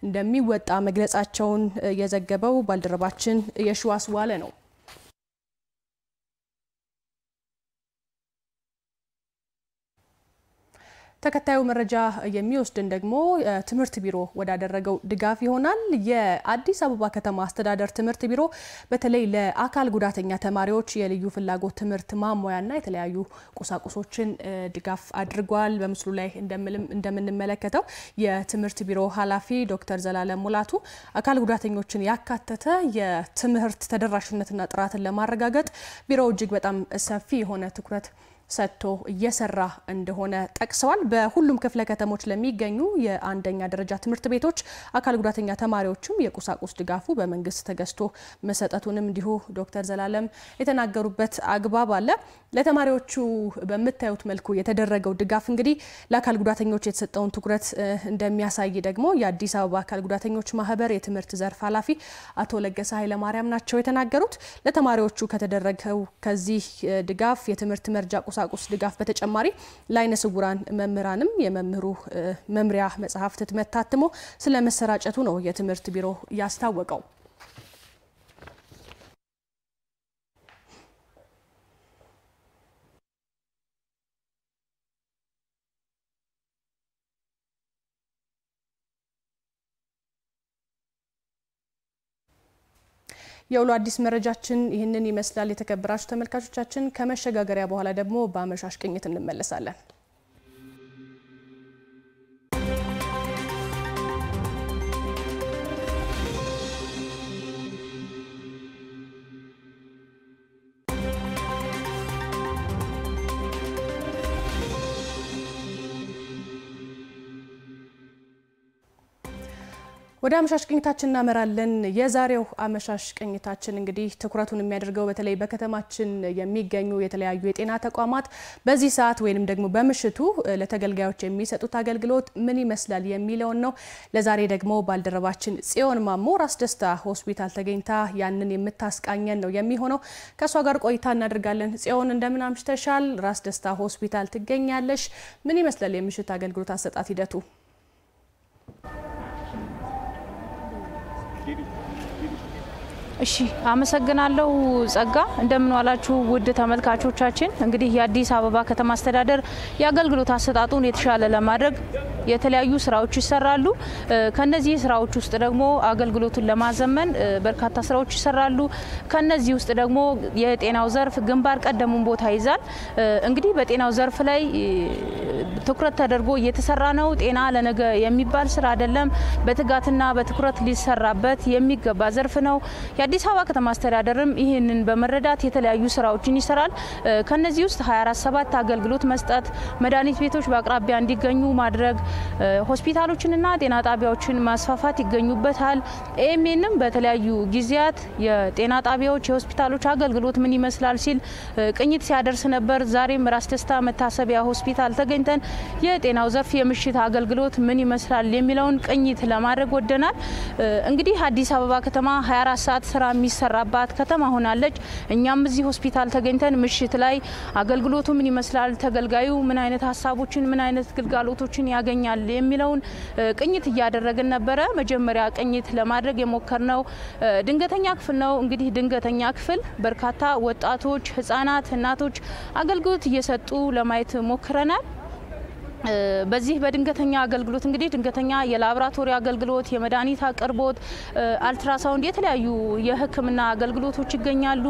እንደሚወጣ መግለጻቸውን የዘገበው ባልደረባችን የሽዋስ ዋለ ነው። ተከታዩ መረጃ የሚወስድን ደግሞ ትምህርት ቢሮ ወዳደረገው ድጋፍ ይሆናል። የአዲስ አበባ ከተማ አስተዳደር ትምህርት ቢሮ በተለይ ለአካል ጉዳተኛ ተማሪዎች የልዩ ፍላጎት ትምህርት ማሟያና የተለያዩ ቁሳቁሶችን ድጋፍ አድርጓል። በምስሉ ላይ እንደምንመለከተው የትምህርት ቢሮ ኃላፊ ዶክተር ዘላለም ሙላቱ አካል ጉዳተኞችን ያካተተ የትምህርት ተደራሽነትና ጥራትን ለማረጋገጥ ቢሮው እጅግ በጣም ሰፊ የሆነ ትኩረት ሰጥቶ እየሰራ እንደሆነ ጠቅሰዋል። በሁሉም ክፍለ ከተሞች ለሚገኙ የአንደኛ ደረጃ ትምህርት ቤቶች አካል ጉዳተኛ ተማሪዎችም የቁሳቁስ ድጋፉ በመንግስት ተገዝቶ መሰጠቱንም እንዲሁ ዶክተር ዘላለም የተናገሩበት አግባብ አለ። ለተማሪዎቹ በመታዩት መልኩ የተደረገው ድጋፍ እንግዲህ ለአካል ጉዳተኞች የተሰጠውን ትኩረት እንደሚያሳይ ደግሞ የአዲስ አበባ አካል ጉዳተኞች ማህበር የትምህርት ዘርፍ ኃላፊ አቶ ለገሰ ኃይለማርያም ናቸው የተናገሩት። ለተማሪዎቹ ከተደረገው ከዚህ ድጋፍ የትምህርት መርጃ ቁሳቁስ ድጋፍ በተጨማሪ ለዓይነ ስውራን መምህራንም የመምህሩ መምሪያ መጽሐፍት ህትመት ታትሞ ስለመሰራጨቱ ነው የትምህርት ቢሮ ያስታወቀው። የውሎ አዲስ መረጃችን ይህንን ይመስላል። የተከበራችሁ ተመልካቾቻችን ከመሸጋገሪያ በኋላ ደግሞ በአመሻሽ ቅኝት እንመለሳለን። ወደ አመሻሽ ቅኝታችን እናመራለን። የዛሬው አመሻሽ ቅኝታችን እንግዲህ ትኩረቱን የሚያደርገው በተለይ በከተማችን የሚገኙ የተለያዩ የጤና ተቋማት በዚህ ሰዓት ወይንም ደግሞ በምሽቱ ለተገልጋዮች የሚሰጡት አገልግሎት ምን ይመስላል የሚለውን ነው። ለዛሬ ደግሞ ባልደረባችን ጽዮን ማሞ ራስ ደስታ ሆስፒታል ተገኝታ ያንን የምታስቃኘን ነው የሚሆነው። ከሷ ጋር ቆይታ እናደርጋለን። ጽዮን እንደምን አምሽተሻል? ራስ ደስታ ሆስፒታል ትገኛለሽ። ምን ይመስላል የምሽት አገልግሎት አሰጣጥ ሂደቱ? እሺ አመሰግናለሁ ጸጋ። እንደምን ዋላችሁ ውድ ተመልካቾቻችን። እንግዲህ የአዲስ አበባ ከተማ አስተዳደር የአገልግሎት አሰጣጡን የተሻለ ለማድረግ የተለያዩ ስራዎች ይሰራሉ። ከነዚህ ስራዎች ውስጥ ደግሞ አገልግሎቱን ለማዘመን በርካታ ስራዎች ይሰራሉ። ከነዚህ ውስጥ ደግሞ የጤናው ዘርፍ ግንባር ቀደሙን ቦታ ይዛል። እንግዲህ በጤናው ዘርፍ ላይ ትኩረት ተደርጎ እየተሰራ ነው። ጤና ለነገ የሚባል ስራ አይደለም። በትጋትና በትኩረት ሊሰራበት የሚገባ ዘርፍ ነው። የአዲስ አበባ ከተማ አስተዳደርም ይህንን በመረዳት የተለያዩ ስራዎችን ይሰራል። ከነዚህ ውስጥ 24/7 አገልግሎት መስጠት፣ መድኃኒት ቤቶች በአቅራቢያ እንዲገኙ ማድረግ፣ ሆስፒታሎችንና ጤና ጣቢያዎችን ማስፋፋት ይገኙበታል። ኤኤምኤንም በተለያዩ ጊዜያት የጤና ጣቢያዎች የሆስፒታሎች አገልግሎት ምን ይመስላል ሲል ቅኝት ሲያደርስ ነበር። ዛሬም ራስ ደስታ መታሰቢያ ሆስፒታል ተገኝተን የጤናው ዘርፍ የምሽት አገልግሎት ምን ይመስላል የሚለውን ቅኝት ለማድረግ ወደናል። እንግዲህ አዲስ አበባ ከተማ 24 ሰዓት ስራ የሚሰራባት ከተማ ሆናለች። እኛም እዚህ ሆስፒታል ተገኝተን ምሽት ላይ አገልግሎቱ ምን ይመስላል፣ ተገልጋዩ ምን አይነት ሀሳቦችን ምን አይነት ግልጋሎቶችን ያገኛል የሚለውን ቅኝት እያደረግን ነበረ። መጀመሪያ ቅኝት ለማድረግ የሞከርነው ድንገተኛ ክፍል ነው። እንግዲህ ድንገተኛ ክፍል በርካታ ወጣቶች፣ ህፃናት፣ እናቶች አገልግሎት እየሰጡ ለማየት ሞክረናል። በዚህ በድንገተኛ አገልግሎት እንግዲህ ድንገተኛ የላብራቶሪ አገልግሎት፣ የመድኃኒት አቅርቦት፣ አልትራሳውንድ፣ የተለያዩ የህክምና አገልግሎቶች ይገኛሉ።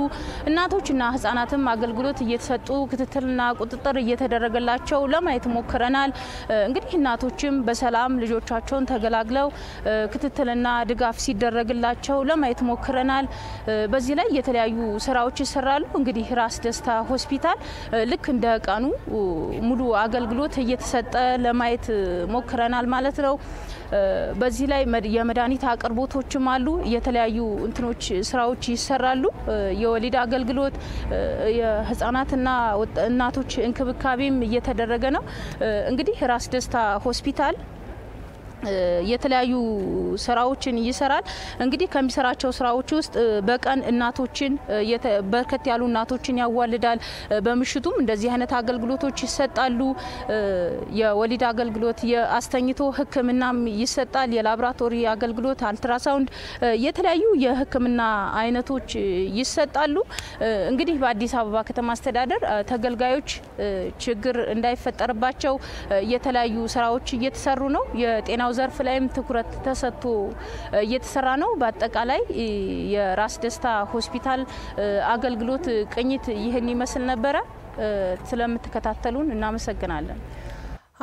እናቶችና ህፃናትም አገልግሎት እየተሰጡ ክትትልና ቁጥጥር እየተደረገላቸው ለማየት ሞክረናል። እንግዲህ እናቶችም በሰላም ልጆቻቸውን ተገላግለው ክትትልና ድጋፍ ሲደረግላቸው ለማየት ሞክረናል። በዚህ ላይ የተለያዩ ስራዎች ይሰራሉ። እንግዲህ ራስ ደስታ ሆስፒታል ልክ እንደ ቀኑ ሙሉ አገልግሎት እየተሰጠ ለማየት ሞክረናል ማለት ነው። በዚህ ላይ የመድኃኒት አቅርቦቶችም አሉ። የተለያዩ ስራዎች ይሰራሉ። የወሊድ አገልግሎት፣ የህፃናትና እናቶች እንክብካቤም እየተደረገ ነው። እንግዲህ ራስ ደስታ ሆስፒታል የተለያዩ ስራዎችን ይሰራል እንግዲህ ከሚሰራቸው ስራዎች ውስጥ በቀን እናቶችን በርከት ያሉ እናቶችን ያዋልዳል በምሽቱም እንደዚህ አይነት አገልግሎቶች ይሰጣሉ የወሊድ አገልግሎት የአስተኝቶ ህክምናም ይሰጣል የላብራቶሪ አገልግሎት አልትራሳውንድ የተለያዩ የህክምና አይነቶች ይሰጣሉ እንግዲህ በአዲስ አበባ ከተማ አስተዳደር ተገልጋዮች ችግር እንዳይፈጠርባቸው የተለያዩ ስራዎች እየተሰሩ ነው የጤናው ዘርፍ ላይም ትኩረት ተሰጥቶ እየተሰራ ነው በአጠቃላይ የራስ ደስታ ሆስፒታል አገልግሎት ቅኝት ይሄን ይመስል ነበር ስለምትከታተሉን እናመሰግናለን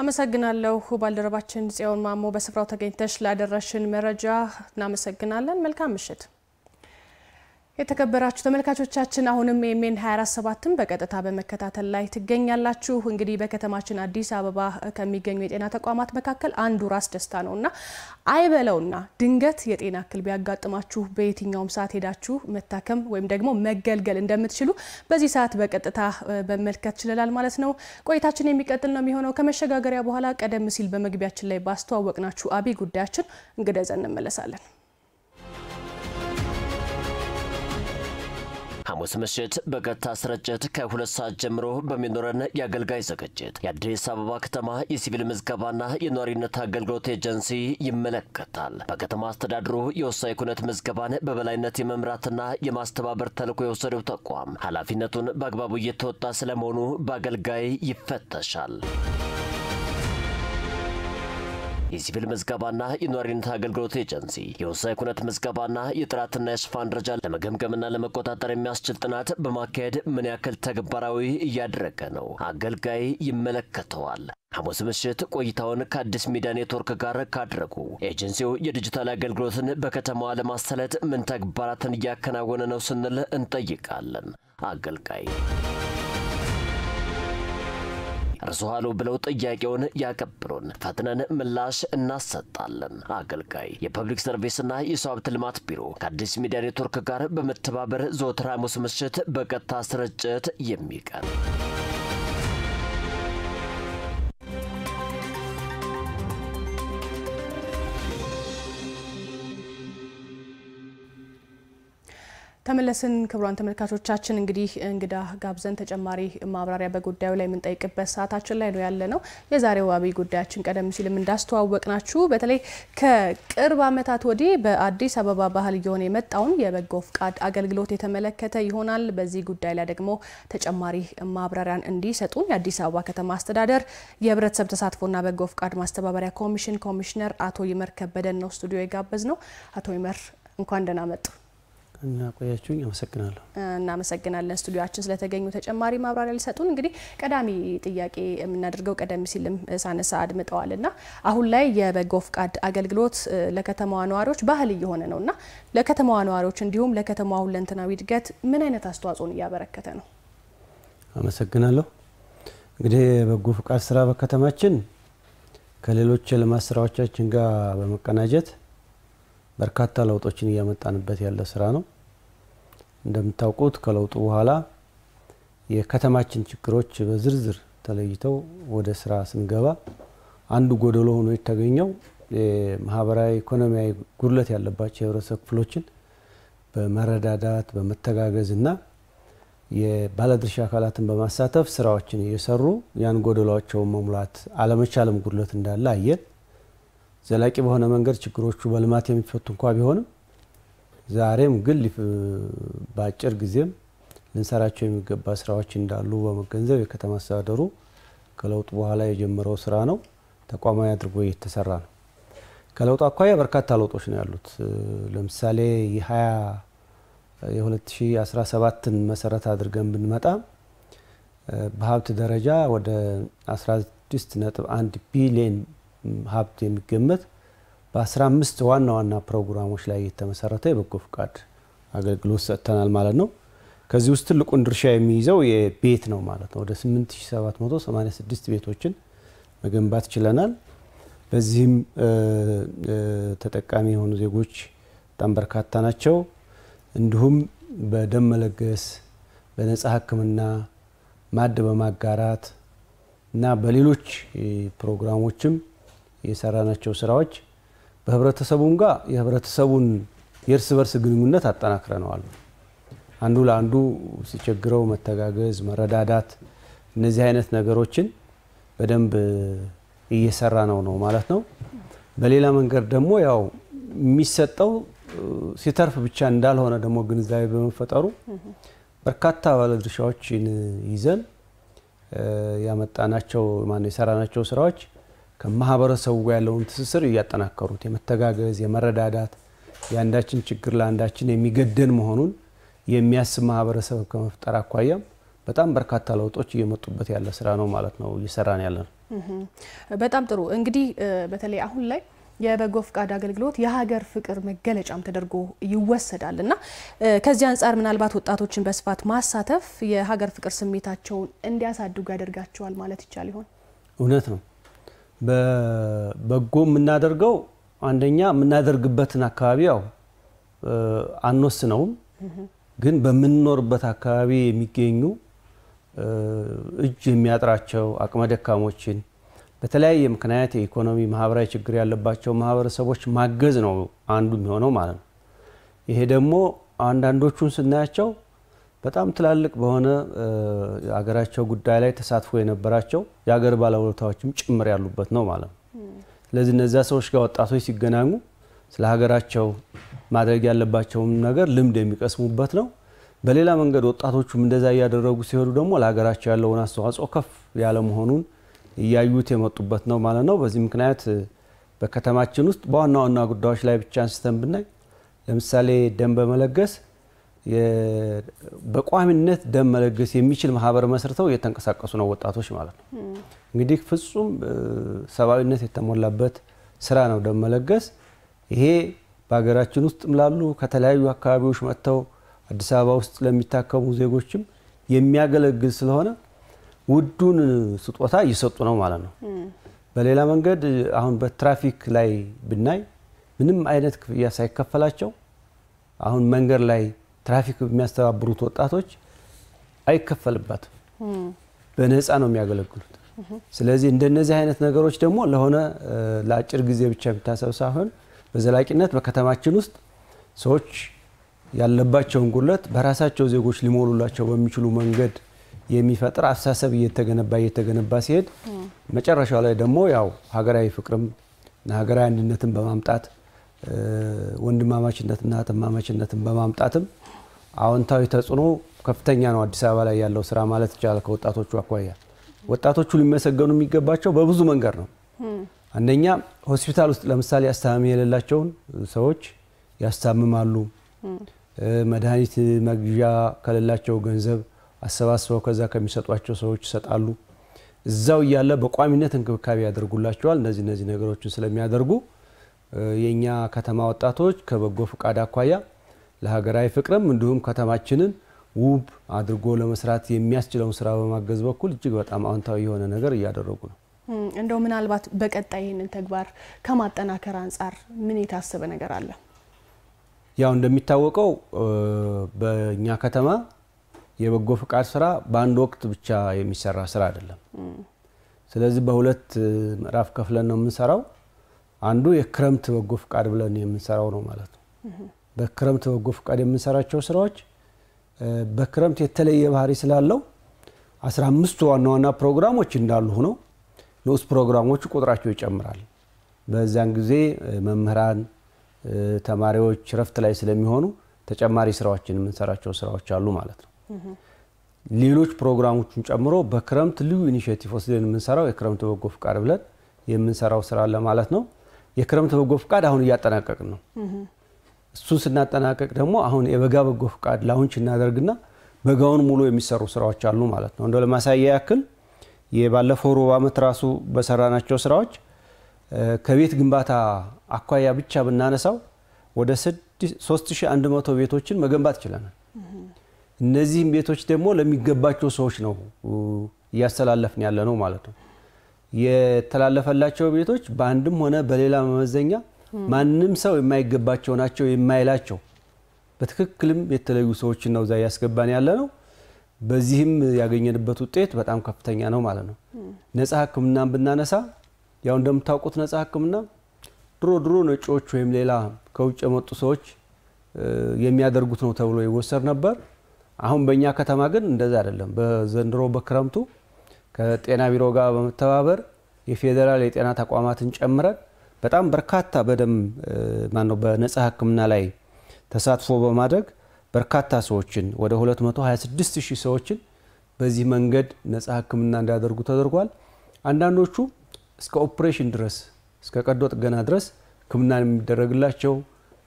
አመሰግናለሁ ባልደረባችን ጽዮን ማሞ በስፍራው ተገኝተሽ ላደረሽን መረጃ እናመሰግናለን መልካም ምሽት የተከበራችሁ ተመልካቾቻችን አሁንም ኤኤምኤን 24/7ን በቀጥታ በመከታተል ላይ ትገኛላችሁ እንግዲህ በከተማችን አዲስ አበባ ከሚገኙ የጤና ተቋማት መካከል አንዱ ራስ ደስታ ነውና አይበለውና ድንገት የጤና እክል ቢያጋጥማችሁ በየትኛውም ሰዓት ሄዳችሁ መታከም ወይም ደግሞ መገልገል እንደምትችሉ በዚህ ሰዓት በቀጥታ በመልከት ይችላል ማለት ነው ቆይታችን የሚቀጥል ነው የሚሆነው ከመሸጋገሪያ በኋላ ቀደም ሲል በመግቢያችን ላይ ባስተዋወቅናችሁ አቢ ጉዳያችን እንግዲህ እንመለሳለን ሐሙስ ምሽት በቀጥታ ስርጭት ከ2 ሰዓት ጀምሮ በሚኖረን የአገልጋይ ዝግጅት የአዲስ አበባ ከተማ የሲቪል ምዝገባና የኗሪነት አገልግሎት ኤጀንሲ ይመለከታል። በከተማ አስተዳደሩ የወሳኝ ኩነት ምዝገባን በበላይነት የመምራትና የማስተባበር ተልዕኮ የወሰደው ተቋም ኃላፊነቱን በአግባቡ እየተወጣ ስለመሆኑ በአገልጋይ ይፈተሻል። የሲቪል ምዝገባና የኗሪነት አገልግሎት ኤጀንሲ የወሳኝ ኩነት ምዝገባና የጥራትና የሽፋን ደረጃ ለመገምገምና ለመቆጣጠር የሚያስችል ጥናት በማካሄድ ምን ያክል ተግባራዊ እያደረገ ነው አገልጋይ ይመለከተዋል። ሐሙስ ምሽት ቆይታውን ከአዲስ ሚዲያ ኔትወርክ ጋር ካደረጉ ኤጀንሲው የዲጂታል አገልግሎትን በከተማዋ ለማሰለት ምን ተግባራትን እያከናወነ ነው ስንል እንጠይቃለን። አገልጋይ እርሷሉ ብለው ጥያቄውን ያቀብሉን ፈጥነን ምላሽ እናሰጣለን። አገልጋይ የፐብሊክ ሰርቪስና የሰው ሀብት ልማት ቢሮ ከአዲስ ሚዲያ ኔትወርክ ጋር በመተባበር ዘወትር ሐሙስ ምሽት በቀጥታ ስርጭት የሚቀርብ ተመለስን ክብሯን ተመልካቾቻችን እንግዲህ እንግዳ ጋብዘን ተጨማሪ ማብራሪያ በጉዳዩ ላይ ምን ጠይቅበት ሰዓታችን ላይ ነው ያለነው የዛሬው አብይ ጉዳያችን ቀደም ሲልም እንዳስተዋወቅናችሁ በተለይ ከቅርብ አመታት ወዲህ በአዲስ አበባ ባህል የሆነ የመጣውን የበጎ ፍቃድ አገልግሎት የተመለከተ ይሆናል በዚህ ጉዳይ ላይ ደግሞ ተጨማሪ ማብራሪያን እንዲሰጡን የአዲስ አበባ ከተማ አስተዳደር የህብረተሰብ ተሳትፎና በጎ ፍቃድ ማስተባበሪያ ኮሚሽን ኮሚሽነር አቶ ይመር ከበደን ነው ስቱዲዮ የጋበዝነው አቶ ይመር እንኳን ደህና መጡ እና ቆያችሁኝ አመሰግናለሁ እናመሰግናለን ስቱዲዮአችን ስለተገኙ ተጨማሪ ማብራሪያ ሊሰጡን እንግዲህ ቀዳሚ ጥያቄ የምናደርገው ቀደም ሲልም ሳነሳ አድምጠዋልና አሁን ላይ የበጎ ፍቃድ አገልግሎት ለከተማዋ ነዋሪዎች ባህል እየሆነ ነውና ለከተማዋ ነዋሪዎች እንዲሁም ለከተማዋ ሁለንተናዊ እድገት ምን አይነት አስተዋጽኦን ያበረከተ ነው አመሰግናለሁ እንግዲህ በጎ ፍቃድ ስራ በከተማችን ከሌሎች የልማት ስራዎቻችን ጋር በመቀናጀት በርካታ ለውጦችን ያመጣንበት ያለ ስራ ነው እንደምታውቁት ከለውጡ በኋላ የከተማችን ችግሮች በዝርዝር ተለይተው ወደ ስራ ስንገባ አንዱ ጎደሎ ሆኖ የተገኘው የማህበራዊ ኢኮኖሚያዊ ጉድለት ያለባቸው የህብረተሰብ ክፍሎችን በመረዳዳት በመተጋገዝና የባለድርሻ አካላትን በማሳተፍ ስራዎችን እየሰሩ ያን ጎደሎአቸውን መሙላት አለመቻልም ጉድለት እንዳለ አየን ዘላቂ በሆነ መንገድ ችግሮቹ በልማት የሚፈቱ እንኳን ቢሆንም ዛሬም ግን በአጭር ጊዜም ልንሰራቸው የሚገባ ስራዎች እንዳሉ በመገንዘብ የከተማ አስተዳደሩ ከለውጡ በኋላ የጀመረው ስራ ነው ተቋማዊ አድርጎ እየተሰራ ነው ከለውጡ አኳያ በርካታ ለውጦች ነው ያሉት ለምሳሌ የ2017ን መሰረት አድርገን ብንመጣ በሀብት ደረጃ ወደ 16.1 ቢሊዮን ሀብት የሚገመት በ15 ዋና ዋና ፕሮግራሞች ላይ የተመሰረተ የበጎ ፍቃድ አገልግሎት ሰጥተናል ማለት ነው ከዚህ ውስጥ ትልቁን ድርሻ የሚይዘው የቤት ነው ማለት ነው ወደ 8786 ቤቶችን መገንባት ችለናል በዚህም ተጠቃሚ የሆኑ ዜጎች በጣም በርካታ ናቸው እንዲሁም በደም መለገስ በነፃ ህክምና ማድ በማጋራት እና በሌሎች ፕሮግራሞችም የሰራናቸው ስራዎች በህብረተሰቡም ጋር የህብረተሰቡን የእርስ በርስ ግንኙነት አጠናክረናል። አንዱ ለአንዱ ሲቸግረው መተጋገዝ፣ መረዳዳት እነዚህ አይነት ነገሮችን በደንብ እየሰራ ነው ማለት ነው። በሌላ መንገድ ደግሞ ያው የሚሰጠው ሲተርፍ ብቻ እንዳልሆነ ደግሞ ግንዛቤ በመፈጠሩ በርካታ ባለድርሻዎችን ይዘን ያመጣናቸው የሰራናቸው ስራዎች ከማህበረሰቡ ጋር ያለውን ትስስር እያጠናከሩት የመተጋገዝ የመረዳዳት የአንዳችን ችግር ለአንዳችን የሚገደን መሆኑን የሚያስብ ማህበረሰብ ከመፍጠር አኳያ በጣም በርካታ ለውጦች እየመጡበት ያለ ስራ ነው ማለት ነው እየሰራን ያለነው። በጣም ጥሩ። እንግዲህ በተለይ አሁን ላይ የበጎ ፍቃድ አገልግሎት የሀገር ፍቅር መገለጫም ተደርጎ ይወሰዳልና ከዚህ አንፃር ምናልባት ወጣቶችን በስፋት ማሳተፍ የሀገር ፍቅር ስሜታቸውን እንዲያሳድጉ ያደርጋቸዋል ማለት ይቻል ይሆን? እውነት ነው። በበጎ የምናደርገው አንደኛ የምናደርግበትን አካባቢ ያው አንወስነውም፣ ግን በምንኖርበት አካባቢ የሚገኙ እጅ የሚያጥራቸው አቅመ ደካሞችን በተለያየ ምክንያት የኢኮኖሚ ማህበራዊ ችግር ያለባቸው ማህበረሰቦች ማገዝ ነው አንዱ የሚሆነው ማለት ነው። ይሄ ደግሞ አንዳንዶቹን ስናያቸው በጣም ትላልቅ በሆነ አገራቸው ጉዳይ ላይ ተሳትፎ የነበራቸው የሀገር ባለውለታዎችም ጭምር ያሉበት ነው ማለት ነው። ስለዚህ እነዛ ሰዎች ጋር ወጣቶች ሲገናኙ ስለ ሀገራቸው ማድረግ ያለባቸውን ነገር ልምድ የሚቀስሙበት ነው። በሌላ መንገድ ወጣቶቹም እንደዛ ያደረጉ ሲሄዱ ደግሞ ለሀገራቸው ያለውን አስተዋጽኦ ከፍ ያለ መሆኑን እያዩት የመጡበት ነው ማለት ነው። በዚህ ምክንያት በከተማችን ውስጥ በዋና ዋና ጉዳዮች ላይ ብቻ አንስተን ብናይ ለምሳሌ ደም በመለገስ በቋሚነት ደም መለገስ የሚችል ማህበር መስርተው እየተንቀሳቀሱ ነው ወጣቶች ማለት ነው። እንግዲህ ፍጹም ሰብአዊነት የተሞላበት ስራ ነው ደም መለገስ። ይሄ በሀገራችን ውስጥ ምላሉ ከተለያዩ አካባቢዎች መጥተው አዲስ አበባ ውስጥ ለሚታከሙ ዜጎችም የሚያገለግል ስለሆነ ውዱን ስጦታ እየሰጡ ነው ማለት ነው። በሌላ መንገድ አሁን በትራፊክ ላይ ብናይ ምንም አይነት ክፍያ ሳይከፈላቸው አሁን መንገድ ላይ ትራፊክ የሚያስተባብሩት ወጣቶች አይከፈልባትም፣ በነፃ ነው የሚያገለግሉት። ስለዚህ እንደነዚህ አይነት ነገሮች ደግሞ ለሆነ ለአጭር ጊዜ ብቻ የሚታሰብ ሳይሆን በዘላቂነት በከተማችን ውስጥ ሰዎች ያለባቸውን ጉድለት በራሳቸው ዜጎች ሊሞሉላቸው በሚችሉ መንገድ የሚፈጥር አስተሳሰብ እየተገነባ ሲሄድ መጨረሻው ላይ ደግሞ ያው ሀገራዊ ፍቅርም እና ሀገራዊ አንድነትን በማምጣት ወንድማማችነትና ተማማችነትን በማምጣትም አዎንታዊ ተጽዕኖ ከፍተኛ ነው አዲስ አበባ ላይ ያለው ስራ ማለት ይቻላል። ከወጣቶቹ አኳያ ወጣቶቹ ሊመሰገኑ የሚገባቸው በብዙ መንገድ ነው። አንደኛ ሆስፒታል ውስጥ ለምሳሌ አስተማሚ የሌላቸውን ሰዎች ያስታምማሉ። መድኃኒት መግዣ ከሌላቸው ገንዘብ አሰባስበው ከዛ ከሚሰጧቸው ሰዎች ይሰጣሉ። እዛው ያለ በቋሚነት እንክብካቤ ያደርጉላቸዋል። እነዚህ ነገሮችን ስለሚያደርጉ የኛ ከተማ ወጣቶች ከበጎ ፍቃድ አኳያ ለሀገራዊ ፍቅርም እንዲሁም ከተማችንን ውብ አድርጎ ለመስራት የሚያስችለውን ስራ በማገዝ በኩል እጅግ በጣም አዎንታዊ የሆነ ነገር እያደረጉ ነው። እንደው ምናልባት በቀጣይ ይህንን ተግባር ከማጠናከር አንፃር ምን የታሰበ ነገር አለ? ያው እንደሚታወቀው በእኛ ከተማ የበጎ ፍቃድ ስራ በአንድ ወቅት ብቻ የሚሰራ ስራ አይደለም። ስለዚህ በሁለት ምዕራፍ ከፍለን ነው የምንሰራው። አንዱ የክረምት በጎ ፍቃድ ብለን የምንሰራው ነው ማለት ነው። በክረምት በጎ ፍቃድ የምንሰራቸው ስራዎች በክረምት የተለየ ባህሪ ስላለው 15 ዋና ዋና ፕሮግራሞች እንዳሉ ሆነው ንዑስ ፕሮግራሞቹ ቁጥራቸው ይጨምራል። በዛን ጊዜ መምህራን ተማሪዎች ረፍት ላይ ስለሚሆኑ ተጨማሪ ስራዎችን የምንሰራቸው ስራዎች አሉ ማለት ነው። ሌሎች ፕሮግራሞችን ጨምሮ በክረምት ልዩ ኢኒሺዬቲቭ ወስደን የምንሰራው የክረምት በጎ ፍቃድ ብለን የምንሰራው ስራ አለ ማለት ነው። የክረምት በጎ ፍቃድ አሁን እያጠናቀቅን ነው። እሱን ስናጠናቀቅ ደግሞ አሁን የበጋ በጎ ፍቃድ ላውንች እናደርግና በጋውን ሙሉ የሚሰሩ ስራዎች አሉ ማለት ነው። እንደው ለማሳያ ያክል የባለፈው ሩብ ዓመት ራሱ በሰራናቸው ስራዎች ከቤት ግንባታ አኳያ ብቻ ብናነሳው ወደ 3100 ቤቶችን መገንባት ይችላልናል። እነዚህም ቤቶች ደግሞ ለሚገባቸው ሰዎች ነው እያስተላለፍን ያለ ነው ማለት ነው። የተላለፈላቸው ቤቶች በአንድም ሆነ በሌላ መመዘኛ ማንም ሰው የማይገባቸው ናቸው የማይላቸው በትክክልም የተለዩ ሰዎች ነው እዛ ያስገባን ያለ ነው። በዚህም ያገኘንበት ውጤት በጣም ከፍተኛ ነው ማለት ነው። ነፃ ሕክምናን ብናነሳ ያው እንደምታውቁት ነፃ ሕክምና ድሮ ነጮች ወይም ሌላ ከውጭ የመጡ ሰዎች የሚያደርጉት ነው ተብሎ ይወሰድ ነበር። አሁን በእኛ ከተማ ግን እንደዛ አይደለም። በዘንድሮ በክረምቱ ከጤና ቢሮ ጋር በመተባበር የፌደራል የጤና ተቋማትን ጨምረን በጣም በርካታ በነጻ ሕክምና ላይ ተሳትፎ በማድረግ በርካታ ሰዎችን ወደ 226000 ሰዎችን በዚህ መንገድ ነጻ ሕክምና እንዲያደርጉ ተደርጓል። አንዳንዶቹ እስከ ኦፕሬሽን ድረስ እስከ ቀዶ ጥገና ድረስ ሕክምና የሚደረግላቸው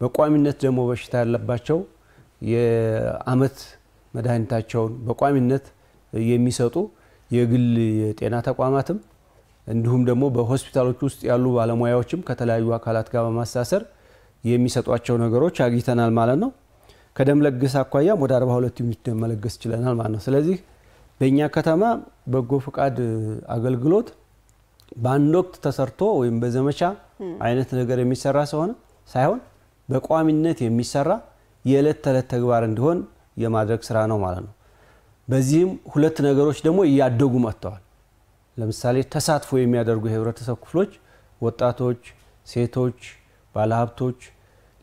በቋሚነት ደግሞ በሽታ ያለባቸው የአመት መድኃኒታቸውን በቋሚነት የሚሰጡ የግል የጤና ተቋማትም እንዲሁም ደግሞ በሆስፒታሎች ውስጥ ያሉ ባለሙያዎችም ከተለያዩ አካላት ጋር በማስተሳሰር የሚሰጧቸው ነገሮች አግኝተናል ማለት ነው። ከደም ለገስ አኳያም ወደ 42 ዩኒት ደም መለገስ ይችላል ማለት ነው። ስለዚህ በእኛ ከተማ በጎ ፍቃድ አገልግሎት በአንድ ወቅት ተሰርቶ ወይም በዘመቻ አይነት ነገር የሚሰራ ሳይሆን በቋሚነት የሚሰራ የዕለት ተዕለት ተግባር እንዲሆን የማድረግ ስራ ነው ማለት ነው። በዚህም ሁለት ነገሮች ደግሞ እያደጉ መጥተዋል። ለምሳሌ ተሳትፎ የሚያደርጉ የህብረተሰብ ክፍሎች ወጣቶች፣ ሴቶች፣ ባለሀብቶች፣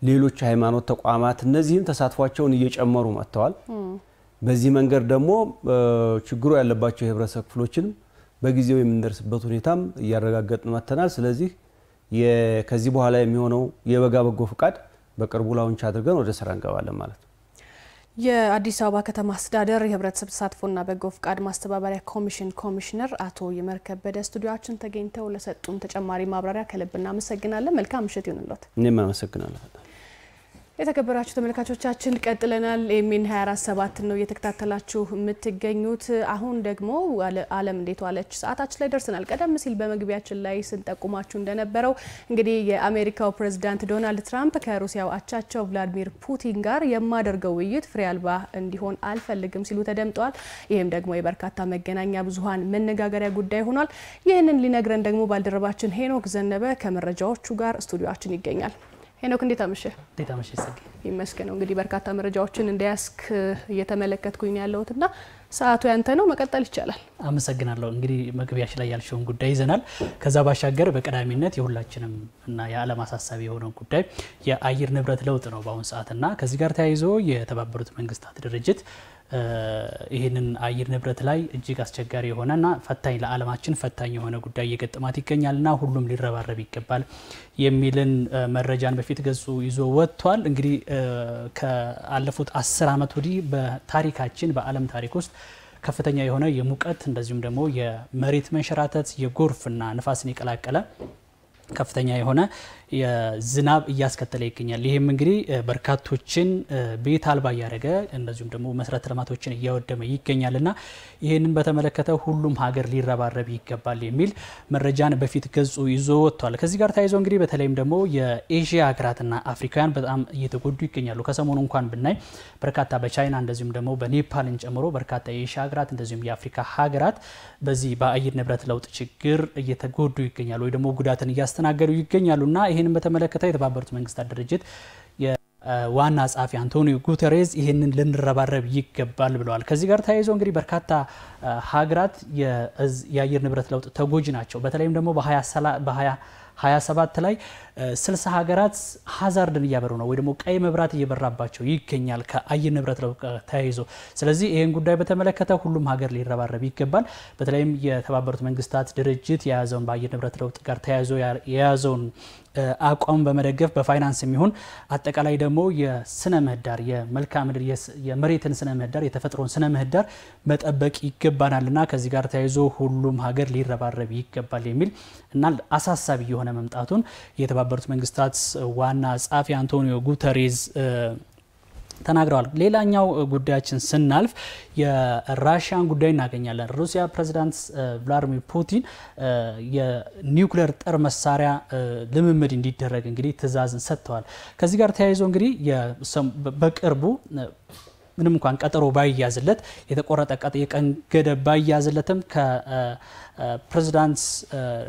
ሌሎች ሃይማኖት ተቋማት እነዚህም ተሳትፏቸውን እየጨመሩ መጥተዋል። በዚህ መንገድ ደግሞ ችግሩ ያለባቸው የህብረተሰብ ክፍሎችን በጊዜው የምንደርስበት ሁኔታም እያረጋገጥን መጥተናል። ስለዚህ ከዚህ በኋላ የሚሆነው የበጋ በጎ ፍቃድ በቅርቡ ላውንች አድርገን ወደ ስራ እንገባለን ማለት ነው። የአዲስ አበባ ከተማ አስተዳደር የህብረተሰብ ተሳትፎና በጎ ፍቃድ ማስተባበሪያ ኮሚሽን ኮሚሽነር አቶ ይመር ከበደ ስቱዲዮአችን ተገኝተው ለሰጡን ተጨማሪ ማብራሪያ ከልብ እናመሰግናለን። መልካም ምሽት ይሁንልዎት። እኔም አመሰግናለሁ። የተከበራችሁ ተመልካቾቻችን ቀጥለናል። ኤሚን 24/7 ነው እየተከታተላችሁ የምትገኙት። አሁን ደግሞ ዓለም እንዴት ዋለች ሰዓታችን ላይ ደርሰናል። ቀደም ሲል በመግቢያችን ላይ ስንጠቁማችሁ እንደነበረው እንግዲህ የአሜሪካው ፕሬዝዳንት ዶናልድ ትራምፕ ከሩሲያው አቻቸው ቭላዲሚር ፑቲን ጋር የማደርገው ውይይት ፍሬ አልባ እንዲሆን አልፈልግም ሲሉ ተደምጠዋል። ይህም ደግሞ የበርካታ መገናኛ ብዙሃን መነጋገሪያ ጉዳይ ሆኗል። ይህንን ሊነግረን ደግሞ ባልደረባችን ሄኖክ ዘነበ ከመረጃዎቹ ጋር ስቱዲዮአችን ይገኛል። ሄኖክ እንዴት አመሸህ? እንዴት አመሸህ ጽጌ? ይመስገን። እንግዲህ በርካታ መረጃዎችን እንደያስክ እየተመለከትኩኝ ያለሁትና ሰዓቱ ያንተ ነው፣ መቀጠል ይቻላል። አመሰግናለሁ። እንግዲህ መግቢያችን ላይ ያልሽውን ጉዳይ ይዘናል። ከዛ ባሻገር በቀዳሚነት የሁላችንም እና የዓለም አሳሳቢ የሆነው ጉዳይ የአየር ንብረት ለውጥ ነው በአሁን ሰዓትና ከዚህ ጋር ተያይዞ የተባበሩት መንግስታት ድርጅት ይህንን አየር ንብረት ላይ እጅግ አስቸጋሪ የሆነና ፈታኝ ለዓለማችን ፈታኝ የሆነ ጉዳይ እየገጠማት ይገኛልና ሁሉም ሊረባረብ ይገባል የሚልን መረጃን በፊት ገጹ ይዞ ወጥቷል። እንግዲህ ከአለፉት 10 ዓመት ወዲህ በታሪካችን በዓለም ታሪክ ውስጥ ከፍተኛ የሆነ የሙቀት እንደዚሁም ደግሞ የመሬት መንሸራተት የጎርፍና ንፋስን የቀላቀለ ከፍተኛ የሆነ የዝናብ እያስከተለ ይገኛል። ይሄም እንግዲህ በርካቶችን ቤት አልባ ያደረገ እንደዚሁም ደግሞ መሰረተ ልማቶችን እያወደመ ይገኛልና ይሄንን በተመለከተ ሁሉም ሀገር ሊረባረብ ይገባል የሚል መረጃን በፊት ገጹ ይዞ ወጥቷል። ከዚህ ጋር ተያይዞ እንግዲህ በተለይም ደግሞ የኤዥያ ሀገራትና አፍሪካውያን በጣም እየተጎዱ ይገኛሉ። ከሰሞኑ እንኳን ብናይ በርካታ በቻይና እንደዚሁም ደግሞ በኔፓልን ጨምሮ በርካታ የኤዥያ ሀገራት እንደዚሁም የአፍሪካ ሀገራት በዚህ በአየር ንብረት ለውጥ ችግር እየተጎዱ ይገኛሉ ወይ ደግሞ ጉዳትን እያስተናገዱ ይገኛሉና ይሄንን በተመለከተ የተባበሩት መንግስታት ድርጅት የዋና ጸሐፊ አንቶኒዮ ጉተሬዝ ይሄንን ልንረባረብ ይገባል ብለዋል። ከዚህ ጋር ተያይዞ እንግዲህ በርካታ ሀገራት የአየር ንብረት ለውጥ ተጎጂ ናቸው። በተለይም ደግሞ በ2027 ላይ 60 ሀገራት ሀዛርድን እያበሩ ነው ወይ ደግሞ ቀይ መብራት እየበራባቸው ይገኛል ከአየር ንብረት ለውጥ ተያይዞ። ስለዚህ ይሄን ጉዳይ በተመለከተ ሁሉም ሀገር ሊረባረብ ይገባል። በተለይም የተባበሩት መንግስታት ድርጅት የያዘውን በአየር ንብረት ለውጥ ጋር ተያይዞ የያዘውን አቋም በመደገፍ በፋይናንስ የሚሆን አጠቃላይ ደግሞ የስነ ምህዳር የመልክዓ ምድር የመሬትን ስነ ምህዳር የተፈጥሮን ስነ ምህዳር መጠበቅ ይገባናልና ከዚህ ጋር ተያይዞ ሁሉም ሀገር ሊረባረብ ይገባል የሚል እና አሳሳቢ የሆነ መምጣቱን የተባበሩት መንግስታት ዋና ጸሐፊ አንቶኒዮ ጉተሬዝ ተናግረዋል። ሌላኛው ጉዳያችን ስናልፍ የራሽያን ጉዳይ እናገኛለን። ሩሲያ ፕሬዝዳንት ቭላዲሚር ፑቲን የኒውክሌር ጦር መሳሪያ ልምምድ እንዲደረግ እንግዲህ ትዕዛዝን ሰጥተዋል። ከዚህ ጋር ተያይዞ እንግዲህ በቅርቡ ምንም እንኳን ቀጠሮ ባይያዝለት የተቆረጠ የቀን ገደብ ባይያዝለትም ፕሬዝዳንት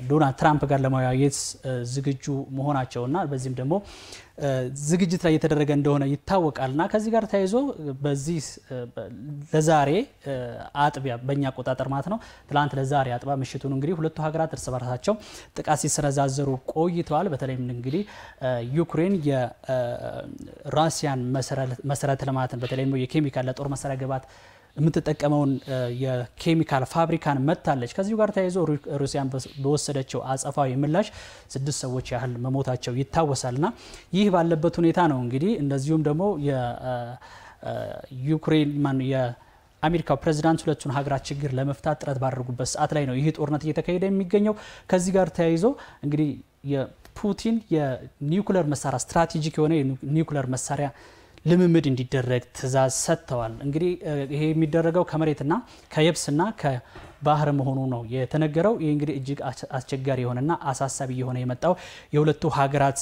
ዶናልድ ትራምፕ ጋር ለመወያየት ዝግጁ መሆናቸውና በዚህም ደግሞ ዝግጅት ላይ የተደረገ እንደሆነ ይታወቃልና ከዚህ ጋር ተያይዞ በዚህ ለዛሬ አጥቢያ በእኛ አቆጣጠር ማለት ነው ትላንት ለዛሬ አጥቢያ ምሽቱን እንግዲህ ሁለቱ ሀገራት እርስ በርሳቸው ጥቃት ሲሰነዛዘሩ ቆይተዋል። በተለይም እንግዲህ ዩክሬን የራሲያን መሰረተ ልማትን በተለይም የኬሚካል ለጦር መሳሪያ ግብዓት የምትጠቀመውን የኬሚካል ፋብሪካን መታለች። ከዚሁ ጋር ተያይዞ ሩሲያን በወሰደችው አጸፋዊ ምላሽ 6 ሰዎች ያህል መሞታቸው ይታወሳልና ይህ ባለበት ሁኔታ ነው እንግዲህ እንደዚሁም ደግሞ የዩክሬን የአሜሪካው ፕሬዝዳንት ሁለቱን ሀገራት ችግር ለመፍታት ጥረት ባደረጉበት ሰዓት ላይ ነው ይህ ጦርነት እየተካሄደ የሚገኘው። ከዚህ ጋር ተያይዞ እንግዲህ የፑቲን የኒውክሌር መሳሪያ ስትራቴጂክ የሆነ የኒውክሌር መሳሪያ ልምምድ እንዲደረግ ትዕዛዝ ሰጥተዋል። እንግዲህ ይሄ የሚደረገው ከመሬትና ከየብስና ከባህር መሆኑ ነው የተነገረው። ይህ እንግዲህ እጅግ አስቸጋሪ የሆነና አሳሳቢ የሆነ የመጣው የሁለቱ ሀገራት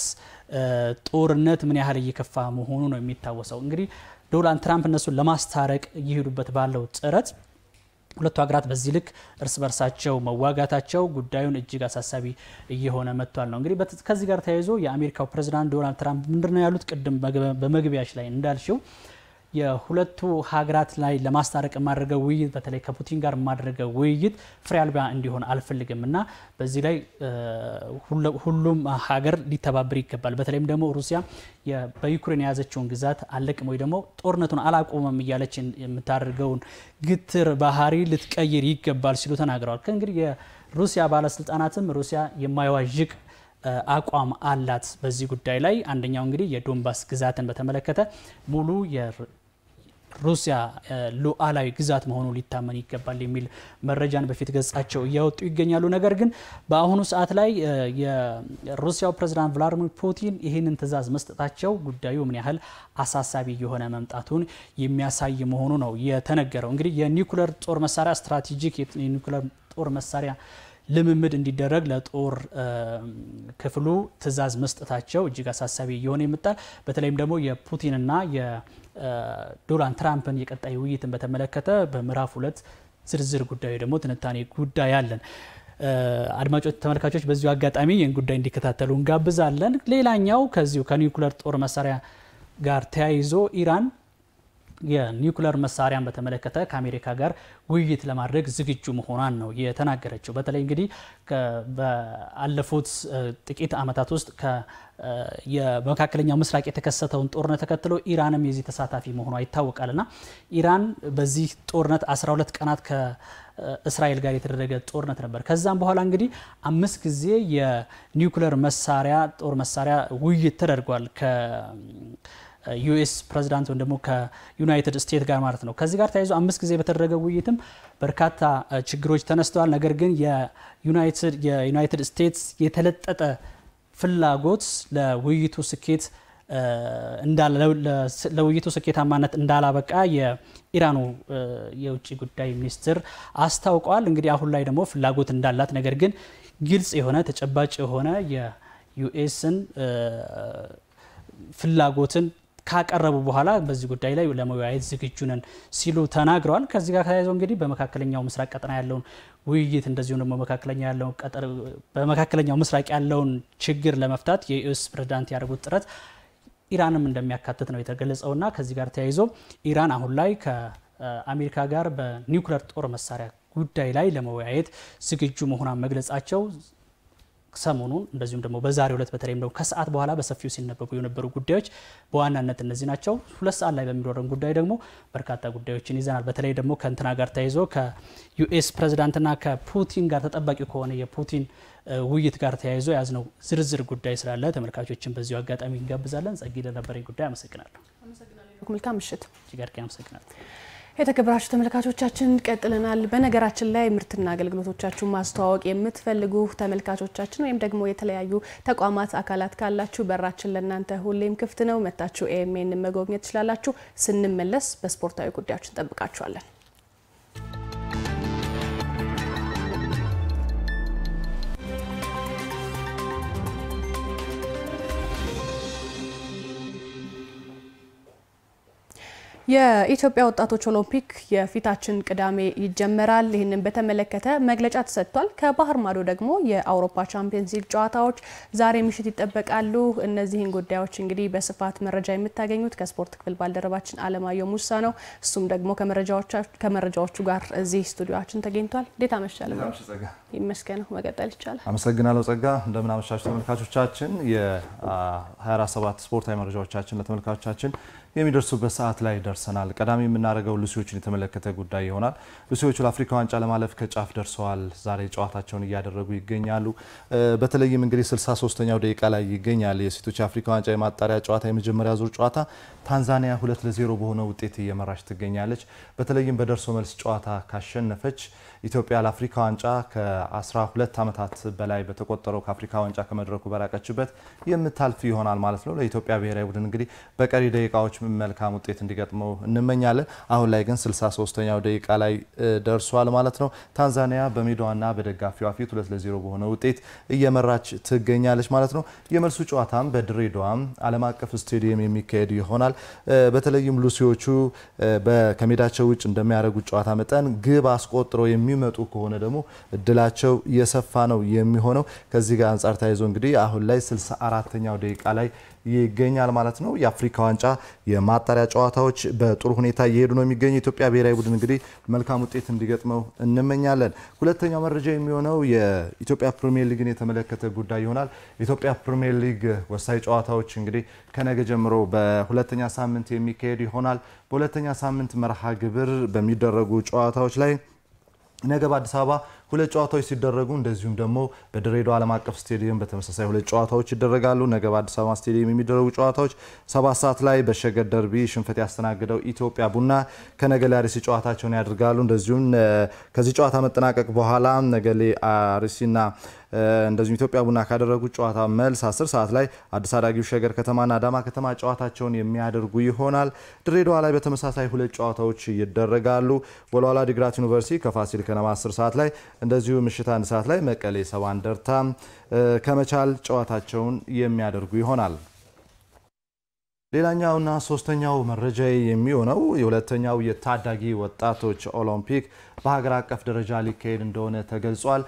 ጦርነት ምን ያህል እየከፋ መሆኑ ነው የሚታወሰው። እንግዲህ ዶናልድ ትራምፕ እነሱን ለማስታረቅ እየሄዱበት ባለው ጥረት ሁለቱ ሀገራት በዚህ ልክ እርስ በርሳቸው መዋጋታቸው ጉዳዩን እጅግ አሳሳቢ እየሆነ መጥቷል ነው። እንግዲህ ከዚህ ጋር ተያይዞ የአሜሪካው ፕሬዝዳንት ዶናልድ ትራምፕ ምንድነው ያሉት? ቅድም በመግቢያሽ ላይ እንዳልሽው የሁለቱ ሀገራት ላይ ለማስታረቅ ማድረገው ውይይት በተለይ ከፑቲን ጋር ማድረገው ውይይት ፍሬ አልባ እንዲሆን አልፈልግምና በዚህ ላይ ሁሉም ሀገር ሊተባበር ይገባል። በተለይም ደግሞ ሩሲያ በዩክሬን የያዘችውን ግዛት አለቅም ወይ ደግሞ ጦርነቱን አላቆመም እያለች የምታደርገውን ግትር ባህሪ ልትቀይር ይገባል ሲሉ ተናግረዋል። ከእንግዲህ የሩሲያ ባለስልጣናትም ሩሲያ የማይዋዥቅ አቋም አላት በዚህ ጉዳይ ላይ። አንደኛው እንግዲህ የዶንባስ ግዛትን በተመለከተ ሙሉ የሩሲያ ሉዓላዊ ግዛት መሆኑ ሊታመን ይገባል የሚል መረጃን በፊት ገጻቸው እያወጡ ይገኛሉ። ነገር ግን በአሁኑ ሰዓት ላይ የሩሲያው ፕሬዝዳንት ቭላዲሚር ፑቲን ይህንን ትዕዛዝ መስጠታቸው ጉዳዩ ምን ያህል አሳሳቢ የሆነ መምጣቱን የሚያሳይ መሆኑ ነው የተነገረው። እንግዲህ የኒውክሌር ጦር መሳሪያ ስትራቴጂክ የኒውክሌር ጦር መሳሪያ ልምምድ እንዲደረግ ለጦር ክፍሉ ትዕዛዝ መስጠታቸው እጅግ አሳሳቢ እየሆነ ይመጣል። በተለይም ደግሞ የፑቲንና የዶናልድ ትራምፕን የቀጣይ ውይይትን በተመለከተ በምዕራፍ 2 ዝርዝር ጉዳዩ ደግሞ ትንታኔ ጉዳይ አለን። አድማጮች ተመልካቾች በዚሁ አጋጣሚ ይህን ጉዳይ እንዲከታተሉ እንጋብዛለን። ሌላኛው ከዚሁ ከኒውክሌር ጦር መሳሪያ ጋር ተያይዞ ኢራን የኒውክሌር መሳሪያን በተመለከተ ከአሜሪካ ጋር ውይይት ለማድረግ ዝግጁ መሆኗን ነው የተናገረችው። በተለይ እንግዲህ በአለፉት ጥቂት ዓመታት ውስጥ የመካከለኛው ምስራቅ የተከሰተውን ጦርነት ተከትሎ ኢራንም የዚህ ተሳታፊ መሆኗ ይታወቃልና ኢራን በዚህ ጦርነት 12 ቀናት ከእስራኤል ጋር የተደረገ ጦርነት ነበር። ከዛም በኋላ እንግዲህ 5 ጊዜ የኒውክሌር መሳሪያ ጦር መሳሪያ ውይይት ተደርጓል ዩኤስ ፕሬዝዳንት ወይም ደግሞ ከዩናይትድ ስቴትስ ጋር ማለት ነው። ከዚህ ጋር ተያይዞ 5 ጊዜ በተደረገ ውይይትም በርካታ ችግሮች ተነስተዋል። ነገር ግን የዩናይትድ ስቴትስ የተለጠጠ ፍላጎት ለውይይቱ ስኬት ለውይይቱ ስኬታማነት እንዳላበቃ የኢራኑ የውጭ ጉዳይ ሚኒስትር አስታውቋል። እንግዲህ አሁን ላይ ደግሞ ፍላጎት እንዳላት ነገር ግን ግልጽ የሆነ ተጨባጭ የሆነ የዩኤስን ፍላጎትን ካቀረቡ በኋላ በዚህ ጉዳይ ላይ ለመወያየት ዝግጁ ነን ሲሉ ተናግረዋል። ከዚህ ጋር ተያይዞ እንግዲህ በመካከለኛው ምስራቅ ቀጠና ያለውን ውይይት እንደዚሁ ደግሞ በመካከለኛው ምስራቅ ያለውን ችግር ለመፍታት የዩኤስ ፕሬዝዳንት ያደረጉት ጥረት ኢራንም እንደሚያካትት ነው የተገለጸውና ከዚህ ጋር ተያይዞ ኢራን አሁን ላይ ከአሜሪካ ጋር በኒውክሌር ጦር መሳሪያ ጉዳይ ላይ ለመወያየት ዝግጁ መሆኗን መግለጻቸው ሰሞኑን እንደዚሁም ደግሞ በዛሬው ዕለት በተለይም ደግሞ ከሰዓት በኋላ በሰፊው ሲነበቡ የነበሩ ጉዳዮች በዋናነት እነዚህ ናቸው። 2 ሰዓት ላይ በሚኖረን ጉዳይ ደግሞ በርካታ ጉዳዮችን ይዘናል። በተለይ ደግሞ ከእንትና ጋር ተያይዞ ከዩኤስ ፕሬዝዳንትና ከፑቲን ጋር ተጠባቂ ከሆነ የፑቲን ውይይት ጋር ተያይዞ ያዝነው ዝርዝር ጉዳይ ስላለ ተመልካቾችን በዚሁ አጋጣሚ እንጋብዛለን። ጸጊ ለነበረኝ ጉዳይ አመሰግናለሁ። መልካም ምሽት። ጅጋርኪ አመሰግናለሁ። የተከበራችሁ ተመልካቾቻችን ቀጥለናል። በነገራችን ላይ ምርትና አገልግሎቶቻችሁን ማስተዋወቅ የምትፈልጉ ተመልካቾቻችን ወይም ደግሞ የተለያዩ ተቋማት አካላት ካላችሁ በራችን ለእናንተ ሁሌም ክፍት ነው። መታችሁ ኤኤምኤን መጎብኘት ትችላላችሁ። ስንመለስ በስፖርታዊ ጉዳዮች እንጠብቃችኋለን። የኢትዮጵያ ወጣቶች ኦሎምፒክ የፊታችን ቅዳሜ ይጀመራል። ይህንን በተመለከተ መግለጫ ተሰጥቷል። ከባህር ማዶ ደግሞ የአውሮፓ ቻምፒየንስ ሊግ ጨዋታዎች ዛሬ ምሽት ይጠበቃሉ። እነዚህን ጉዳዮች እንግዲህ በስፋት መረጃ የምታገኙት ከስፖርት ክፍል ባልደረባችን አለማየሁ ሙሳ ነው። እሱም ደግሞ ከመረጃዎቹ ጋር እዚህ ስቱዲዮአችን ተገኝቷል። እንዴት አመሻለሁ? ይመስገነው መቀጠል ይቻላል። አመሰግናለሁ ጸጋ። እንደምን አመሻችሁ ተመልካቾቻችን። የ24/7 ስፖርታዊ መረጃዎቻችን ለተመልካቾቻችን የሚደርሱበት ሰዓት ላይ ደርሰናል። ቀዳሚ የምናደርገው ሉሲዎችን የተመለከተ ጉዳይ ይሆናል። ሉሲዎቹ ለአፍሪካ ዋንጫ ለማለፍ ከጫፍ ደርሰዋል። ዛሬ ጨዋታቸውን እያደረጉ ይገኛሉ። በተለይም እንግዲህ 63ኛው ደቂቃ ላይ ይገኛል። የሴቶች አፍሪካ ዋንጫ የማጣሪያ ጨዋታ የመጀመሪያ ዙር ጨዋታ ታንዛኒያ 2-0 በሆነ ውጤት እየመራች ትገኛለች። በተለይም በደርሶ መልስ ጨዋታ ካሸነፈች ኢትዮጵያ ለአፍሪካ ዋንጫ ከ12 ዓመታት በላይ በተቆጠረው ከአፍሪካ ዋንጫ ከመድረኩ በራቀችበት የምታልፍ ይሆናል ማለት ነው። ለኢትዮጵያ ብሔራዊ ቡድን እንግዲህ በቀሪ ደቂቃዎች መልካም ውጤት እንዲገጥመው እንመኛለን። አሁን ላይ ግን 63ኛው ደቂቃ ላይ ደርሷል ማለት ነው። ታንዛኒያ በሜዳዋና በደጋፊዋ ፊት 2-0 በሆነ ውጤት እየመራች ትገኛለች ማለት ነው። የመልሱ ጨዋታም በድሬዳዋ ዓለም አቀፍ ስቴዲየም የሚካሄድ ይሆናል። በተለይም ሉሲዎቹ ከሜዳቸው ውጭ እንደሚያደርጉት ጨዋታ መጠን ግብ አስቆጥረው የሚመጡ ከሆነ ደግሞ እድላቸው የሰፋ ነው የሚሆነው። ከዚህ ጋር አንጻር ተያይዞ እንግዲህ አሁን ላይ 64ኛው ደቂቃ ላይ ይገኛል ማለት ነው። የአፍሪካ ዋንጫ የማጣሪያ ጨዋታዎች በጥሩ ሁኔታ እየሄዱ ነው የሚገኘው። ኢትዮጵያ ብሔራዊ ቡድን እንግዲህ መልካም ውጤት እንዲገጥመው እንመኛለን። ሁለተኛው መረጃ የሚሆነው የኢትዮጵያ ፕሪሚየር ሊግን የተመለከተ ጉዳይ ይሆናል። ኢትዮጵያ ፕሪሚየር ሊግ ወሳኝ ጨዋታዎች እንግዲህ ከነገ ጀምሮ በሁለተኛ ሳምንት የሚካሄድ ይሆናል። በሁለተኛ ሳምንት መርሃ ግብር በሚደረጉ ጨዋታዎች ላይ ነገ በአዲስ አበባ ሁለት ጨዋታዎች ሲደረጉ እንደዚሁም ደግሞ በድሬዳዋ ዓለም አቀፍ ስቴዲየም በተመሳሳይ ሁለት ጨዋታዎች ይደረጋሉ። ነገ በአዲስ አበባ ስቴዲየም የሚደረጉ ጨዋታዎች 7 ሰዓት ላይ በሸገር ደርቢ ሽንፈት ያስተናገደው ኢትዮጵያ ቡና ከነገሌ አርሲ ጨዋታቸውን ያደርጋሉ። እንደዚሁም ከዚህ ጨዋታ መጠናቀቅ በኋላ ነገሌ አርሲና እንደዚሁም ኢትዮጵያ ቡና ካደረጉት ጨዋታ መልስ 10 ሰዓት ላይ አዲስ አዳጊው ሸገር ከተማና አዳማ ከተማ ጨዋታቸውን የሚያደርጉ ይሆናል። ድሬዳዋ ላይ በተመሳሳይ ሁለት ጨዋታዎች ይደረጋሉ። ወልዋሎ ዓዲግራት ዩኒቨርሲቲ ከፋሲል ከነማ 10 ሰዓት ላይ እንደዚሁ ምሽት 1 ሰዓት ላይ መቀሌ ሰባ እንደርታ ከመቻል ጨዋታቸውን የሚያደርጉ ይሆናል። ሌላኛውና ሶስተኛው መረጃ የሚሆነው የሁለተኛው የታዳጊ ወጣቶች ኦሎምፒክ በሀገር አቀፍ ደረጃ ሊካሄድ እንደሆነ ተገልጿል።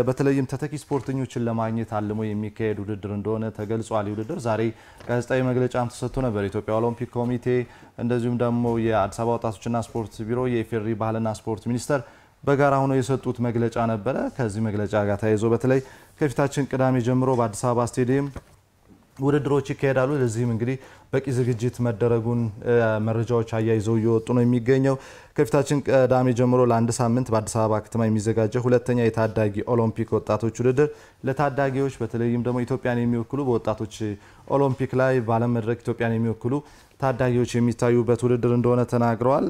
በተለይም ተተኪ ስፖርተኞችን ለማግኘት አልሞ የሚካሄድ ውድድር እንደሆነ ተገልጿል። ውድድር ዛሬ ጋዜጣዊ መግለጫም ተሰጥቶ ነበር። የኢትዮጵያ ኦሎምፒክ ኮሚቴ እንደዚሁም ደግሞ የአዲስ አበባ ወጣቶችና ስፖርት ቢሮ የኢፌዴሪ ባህልና ስፖርት ሚኒስቴር በጋራ ሆነው የሰጡት መግለጫ ነበረ። ከዚህ መግለጫ ጋር ተያይዞ በተለይ ከፊታችን ቅዳሜ ጀምሮ በአዲስ አበባ ስቴዲየም ውድድሮች ይካሄዳሉ። ለዚህም እንግዲህ በቂ ዝግጅት መደረጉን መረጃዎች አያይዘው እየወጡ ነው የሚገኘው። ከፊታችን ቅዳሜ ጀምሮ ለአንድ ሳምንት በአዲስ አበባ ከተማ የሚዘጋጀው ሁለተኛ የታዳጊ ኦሎምፒክ ወጣቶች ውድድር ለታዳጊዎች በተለይም ደግሞ ኢትዮጵያን የሚወክሉ በወጣቶች ኦሎምፒክ ላይ በዓለም መድረክ ኢትዮጵያን የሚወክሉ ታዳጊዎች የሚታዩበት ውድድር እንደሆነ ተናግረዋል።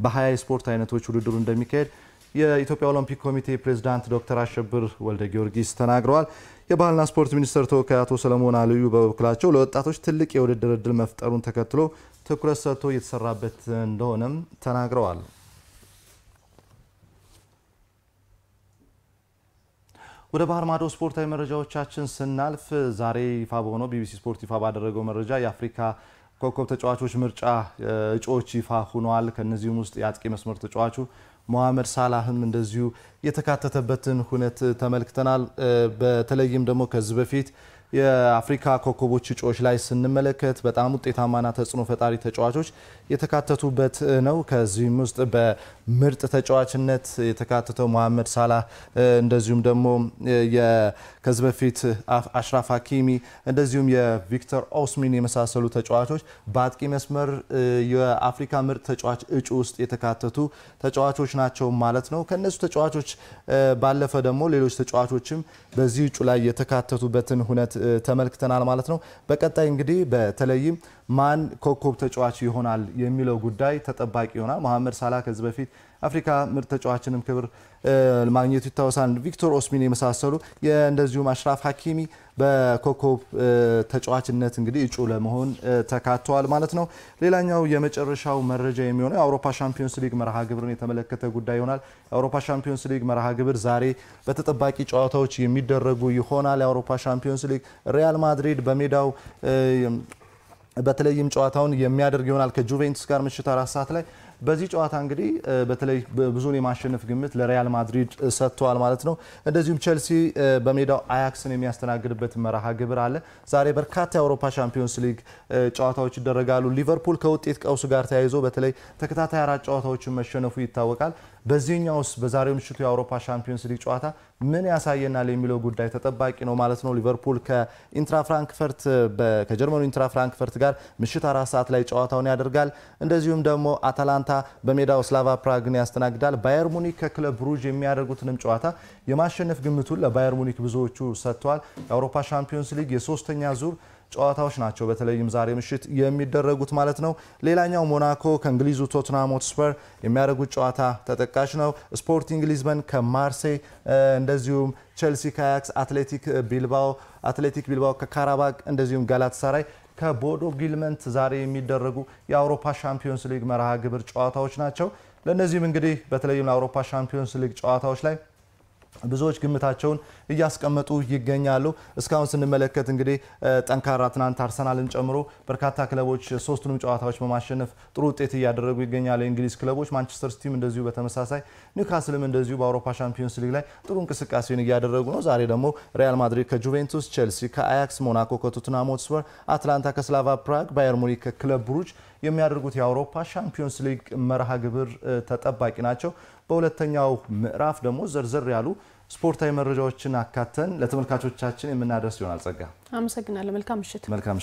በ20 ስፖርት አይነቶች ውድድሩ እንደሚካሄድ የኢትዮጵያ ኦሎምፒክ ኮሚቴ ፕሬዝዳንት ዶክተር አሸብር ወልደ ጊዮርጊስ ተናግረዋል። የባህልና ስፖርት ሚኒስትር ተወካይ አቶ ሰለሞን አልዩ በበኩላቸው ለወጣቶች ትልቅ የውድድር እድል መፍጠሩን ተከትሎ ትኩረት ሰጥቶ እየተሰራበት እንደሆነም ተናግረዋል። ወደ ባህር ማዶ ስፖርታዊ መረጃዎቻችን ስናልፍ ዛሬ ይፋ በሆነው ቢቢሲ ስፖርት ይፋ ባደረገው መረጃ የአፍሪካ ኮከብ ተጫዋቾች ምርጫ እጩዎች ይፋ ሆነዋል። ከነዚህም ውስጥ የአጥቂ መስመር ተጫዋቹ መሐመድ ሳላህም እንደዚሁ የተካተተበትን ሁነት ተመልክተናል። በተለይም ደግሞ ከዚህ በፊት የአፍሪካ ኮከቦች እጩዎች ላይ ስንመለከት በጣም ውጤታማና ተጽዕኖ ፈጣሪ ተጫዋቾች የተካተቱበት ነው። ከዚህም ውስጥ በምርጥ ተጫዋችነት የተካተተው መሐመድ ሳላህ እንደዚሁም ደግሞ ከዚህ በፊት አሽራፍ ሀኪሚ እንደዚሁም የቪክተር ኦስሚን የመሳሰሉ ተጫዋቾች በአጥቂ መስመር የአፍሪካ ምርጥ ተጫዋች እጩ ውስጥ የተካተቱ ተጫዋቾች ናቸው ማለት ነው። ከነሱ ተጫዋቾች ባለፈ ደግሞ ሌሎች ተጫዋቾችም በዚህ እጩ ላይ የተካተቱበትን ሁነት ተመልክተናል ማለት ነው። በቀጣይ እንግዲህ በተለይም ማን ኮከብ ተጫዋች ይሆናል የሚለው ጉዳይ ተጠባቂ ይሆናል። መሐመድ ሳላህ ከዚህ በፊት አፍሪካ ምርጥ ተጫዋችንም ክብር ማግኘቱ ይታወሳል። ቪክተር ኦስሚን የመሳሰሉ እንደዚሁም አሽራፍ ሀኪሚ በኮከብ ተጫዋችነት እንግዲህ እጩ ለመሆን ተካተዋል ማለት ነው። ሌላኛው የመጨረሻው መረጃ የሚሆነው የአውሮፓ ሻምፒዮንስ ሊግ መርሃ ግብርን የተመለከተ ጉዳይ ይሆናል። የአውሮፓ ሻምፒዮንስ ሊግ መርሃ ግብር ዛሬ በተጠባቂ ጨዋታዎች የሚደረጉ ይሆናል። የአውሮፓ ሻምፒዮንስ ሊግ ሪያል ማድሪድ በሜዳው በተለይም ጨዋታውን የሚያደርግ ይሆናል ከጁቬንቱስ ጋር ምሽት 4 ሰዓት ላይ። በዚህ ጨዋታ እንግዲህ በተለይ ብዙውን የማሸነፍ ግምት ለሪያል ማድሪድ ሰጥቷል ማለት ነው። እንደዚሁም ቼልሲ በሜዳው አያክስን የሚያስተናግድበት መርሃ ግብር አለ። ዛሬ በርካታ የአውሮፓ ቻምፒዮንስ ሊግ ጨዋታዎች ይደረጋሉ። ሊቨርፑል ከውጤት ቀውስ ጋር ተያይዞ በተለይ ተከታታይ 4 ጨዋታዎችን መሸነፉ ይታወቃል። በዚህኛውስ በዛሬው ምሽቱ የአውሮፓ ቻምፒዮንስ ሊግ ጨዋታ ምን ያሳየናል የሚለው ጉዳይ ተጠባቂ ነው ማለት ነው። ሊቨርፑል ከጀርመኑ ኢንትራ ፍራንክፈርት ጋር ምሽት 4 ሰዓት ላይ ጨዋታውን ያደርጋል። እንደዚሁም ደግሞ አታላንታ በሜዳው ስላቫ ፕራግን ያስተናግዳል። ባየር ሙኒክ ከክለብ ብሩጅ የሚያደርጉትንም ጨዋታ የማሸነፍ ግምቱን ለባየር ሙኒክ ብዙዎቹ ሰጥተዋል። የአውሮፓ ቻምፒዮንስ ሊግ የሶስተኛ ዙር ጨዋታዎች ናቸው በተለይም ዛሬ ምሽት የሚደረጉት ማለት ነው። ሌላኛው ሞናኮ ከእንግሊዙ ቶትናም ሆትስፐር የሚያደርጉት ጨዋታ ተጠቃሽ ነው። ስፖርቲንግ ሊዝበን ከማርሴይ እንደዚሁም ቼልሲ ከአያክስ፣ አትሌቲክ ቢልባኦ ከካራባግ እንደዚሁም ጋላታሳራይ ከቦዶ ግሊምት ዛሬ የሚደረጉ የአውሮፓ ቻምፒዮንስ ሊግ መርሃ ግብር ጨዋታዎች ናቸው። ለነዚህም እንግዲህ በተለይም ለአውሮፓ ቻምፒዮንስ ሊግ ጨዋታዎች ላይ ብዙዎች ግምታቸውን እያስቀመጡ ይገኛሉ። እስካሁን ስንመለከት እንግዲህ ጠንካራ ትናንት አርሰናልን ጨምሮ በርካታ ክለቦች ሶስቱንም ጨዋታዎች በማሸነፍ ጥሩ ውጤት እያደረጉ ይገኛሉ። የእንግሊዝ ክለቦች ማንቸስተር ሲቲም እንደዚሁ በተመሳሳይ ኒውካስልም እንደዚሁ በአውሮፓ ቻምፒዮንስ ሊግ ላይ ጥሩ እንቅስቃሴን እያደረጉ ነው። ዛሬ ደግሞ ሪያል ማድሪድ ከጁቬንቱስ፣ ቼልሲ ከአያክስ፣ ሞናኮ ከቶትናም ሆትስፐር፣ አትላንታ ከስላቫ ፕራግ፣ ባየር ሙኒክ ከክለብ ብሩጅ የሚያደርጉት የአውሮፓ ቻምፒዮንስ ሊግ መርሃ ግብር ተጠባቂ ናቸው። በሁለተኛው ምዕራፍ ደግሞ ዘርዘር ያሉ ስፖርታዊ መረጃዎችን አካተን ለተመልካቾቻችን የምናደርስ ይሆናል። ጸጋ አመሰግናለሁ። መልካም ምሽት። መልካም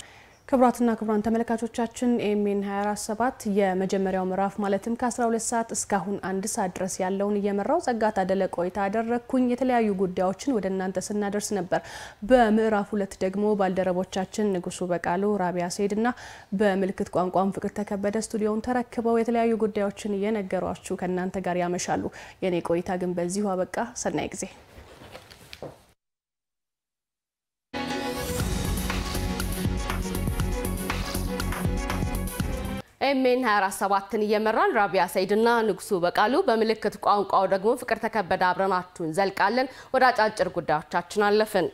ክቡራትና ክቡራን ተመልካቾቻችን ኤኤምኤን 24/7 የመጀመሪያው ምዕራፍ ማለትም ከ12 ሰዓት እስካሁን 1 ሰዓት ድረስ ያለውን እየመራው ጸጋ ታደለ ቆይታ አደረኩኝ። የተለያዩ ጉዳዮችን ወደ እናንተ ስናደርስ ነበር። በምዕራፍ 2 ደግሞ ባልደረቦቻችን ንጉሱ በቃሉ፣ ራቢያ ሰይድና በምልክት ቋንቋም ፍቅር ተከበደ ስቱዲዮውን ተረክበው የተለያዩ ጉዳዮችን እየነገሯችሁ ከእናንተ ጋር ያመሻሉ። የኔ ቆይታ ግን በዚሁ አበቃ። ሰናይ ጊዜ። ኤኤምኤን 24/7ን እየመራን ራቢያ ሰይድና ንጉሱ በቃሉ በምልክት ቋንቋው ደግሞ ፍቅር ተከበደ አብረናችሁን ዘልቃለን። ወደ አጫጭር ጉዳዮቻችን አለፍን።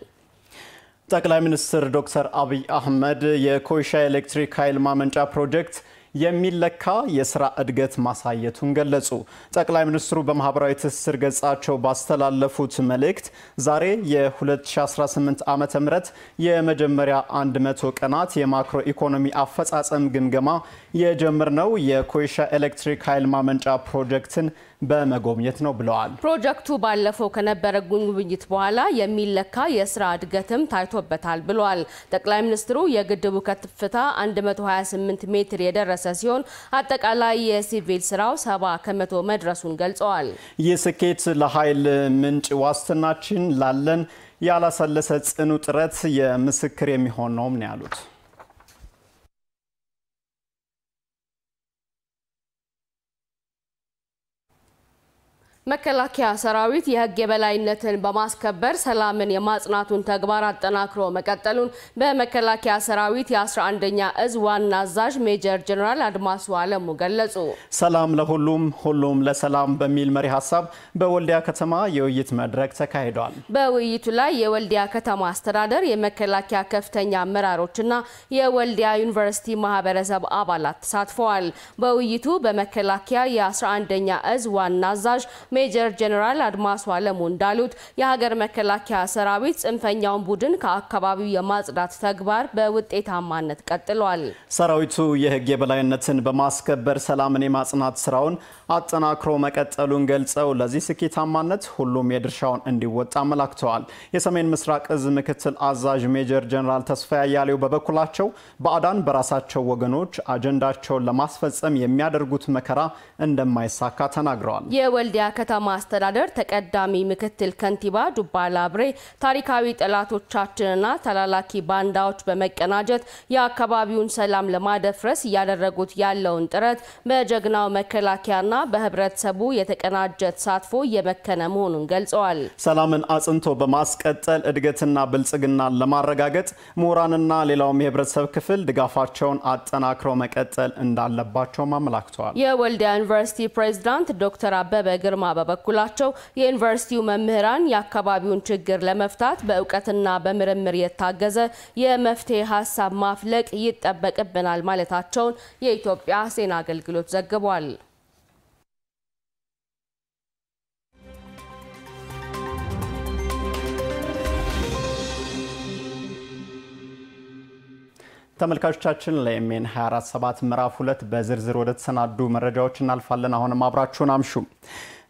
ጠቅላይ ሚኒስትር ዶክተር አብይ አህመድ የኮይሻ ኤሌክትሪክ ኃይል ማመንጫ ፕሮጀክት የሚለካ የስራ እድገት ማሳየቱን ገለጹ። ጠቅላይ ሚኒስትሩ በማህበራዊ ትስስር ገጻቸው ባስተላለፉት መልእክት ዛሬ የ2018 ዓመተ ምህረት የመጀመሪያ 100 ቀናት የማክሮ ኢኮኖሚ አፈጻጸም ግምገማ የጀመርነው የኮይሻ ኤሌክትሪክ ኃይል ማመንጫ ፕሮጀክትን በመጎብኘት ነው ብለዋል። ፕሮጀክቱ ባለፈው ከነበረ ጉብኝት በኋላ የሚለካ የስራ እድገትም ታይቶበታል ብለዋል። ጠቅላይ ሚኒስትሩ የግድቡ ከፍታ 128 ሜትር የደረሰ ሲሆን አጠቃላይ የሲቪል ስራው 70% መድረሱን ገልጸዋል። ይህ ስኬት ለኃይል ምንጭ ዋስትናችን ላለን ያላሰለሰ ጽኑ ጥረት የምስክር የሚሆን ነው ያሉት። መከላከያ ሰራዊት የህግ የበላይነትን በማስከበር ሰላምን የማጽናቱን ተግባር አጠናክሮ መቀጠሉን በመከላከያ ሰራዊት የ11ኛ እዝ ዋና አዛዥ ሜጀር ጀነራል አድማሱ አለሙ ገለጹ። ሰላም ለሁሉም ሁሉም ለሰላም በሚል መሪ ሐሳብ በወልዲያ ከተማ የውይይት መድረክ ተካሂዷል። በውይይቱ ላይ የወልዲያ ከተማ አስተዳደር የመከላከያ ከፍተኛ አመራሮችና የወልዲያ ዩኒቨርሲቲ ማህበረሰብ አባላት ተሳትፈዋል። በውይይቱ በመከላከያ የ11ኛ እዝ ዋና አዛዥ ሜጀር ጀነራል አድማሱ አለሙ እንዳሉት የሀገር መከላከያ ሰራዊት ጽንፈኛውን ቡድን ከአካባቢው የማጽዳት ተግባር በውጤታማነት ቀጥሏል። ሰራዊቱ የህግ የበላይነትን በማስከበር ሰላምን የማጽናት ስራውን አጠናክሮ መቀጠሉን ገልጸው ለዚህ ስኬታማነት ሁሉም የድርሻውን እንዲወጣ አመላክተዋል። የሰሜን ምስራቅ እዝ ምክትል አዛዥ ሜጀር ጀነራል ተስፋዬ አያሌው በበኩላቸው ባዕዳን በራሳቸው ወገኖች አጀንዳቸውን ለማስፈጸም የሚያደርጉት መከራ እንደማይሳካ ተናግረዋል። የወልዲያ ከተማ አስተዳደር ተቀዳሚ ምክትል ከንቲባ ዱባላ አብሬ ታሪካዊ ጠላቶቻችንና ተላላኪ ባንዳዎች በመቀናጀት የአካባቢውን ሰላም ለማደፍረስ ያደረጉት ያለውን ጥረት በጀግናው መከላከያና በህብረተሰቡ የተቀናጀ ተሳትፎ የመከነ መሆኑን ገልጸዋል። ሰላምን አጽንቶ በማስቀጠል እድገትና ብልጽግናን ለማረጋገጥ ምሁራንና ሌላውም የህብረተሰብ ክፍል ድጋፋቸውን አጠናክረው መቀጠል እንዳለባቸው አመላክተዋል። የወልዲያ ዩኒቨርሲቲ ፕሬዝዳንት ዶክተር አበበ ግርማ በበኩላቸው የዩኒቨርሲቲው መምህራን የአካባቢውን ችግር ለመፍታት በእውቀትና በምርምር የታገዘ የመፍትሄ ሀሳብ ማፍለቅ ይጠበቅብናል ማለታቸውን የኢትዮጵያ ዜና አገልግሎት ዘግቧል። ተመልካቾቻችን ለኤምኤን 24/7 ምዕራፍ 2 በዝርዝር ወደ ተሰናዱ መረጃዎች እናልፋለን። አሁንም አብራችሁን አምሹ።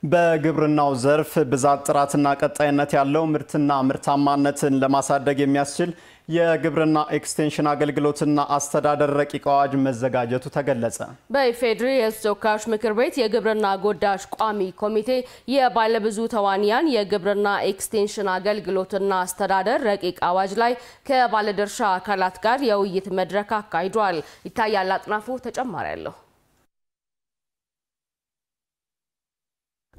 በግብርናው ዘርፍ ብዛት ጥራትና ቀጣይነት ያለው ምርትና ምርታማነትን ለማሳደግ የሚያስችል የግብርና ኤክስቴንሽን አገልግሎትና አስተዳደር ረቂቅ አዋጅ መዘጋጀቱ ተገለጸ። በኢፌዴሪ የሕዝብ ተወካዮች ምክር ቤት የግብርና ጉዳዮች ቋሚ ኮሚቴ የባለብዙ ተዋንያን የግብርና ኤክስቴንሽን አገልግሎትና አስተዳደር ረቂቅ አዋጅ ላይ ከባለድርሻ አካላት ጋር የውይይት መድረክ አካሂዷል። ይታያል አጥናፉ ተጨማሪ ያለው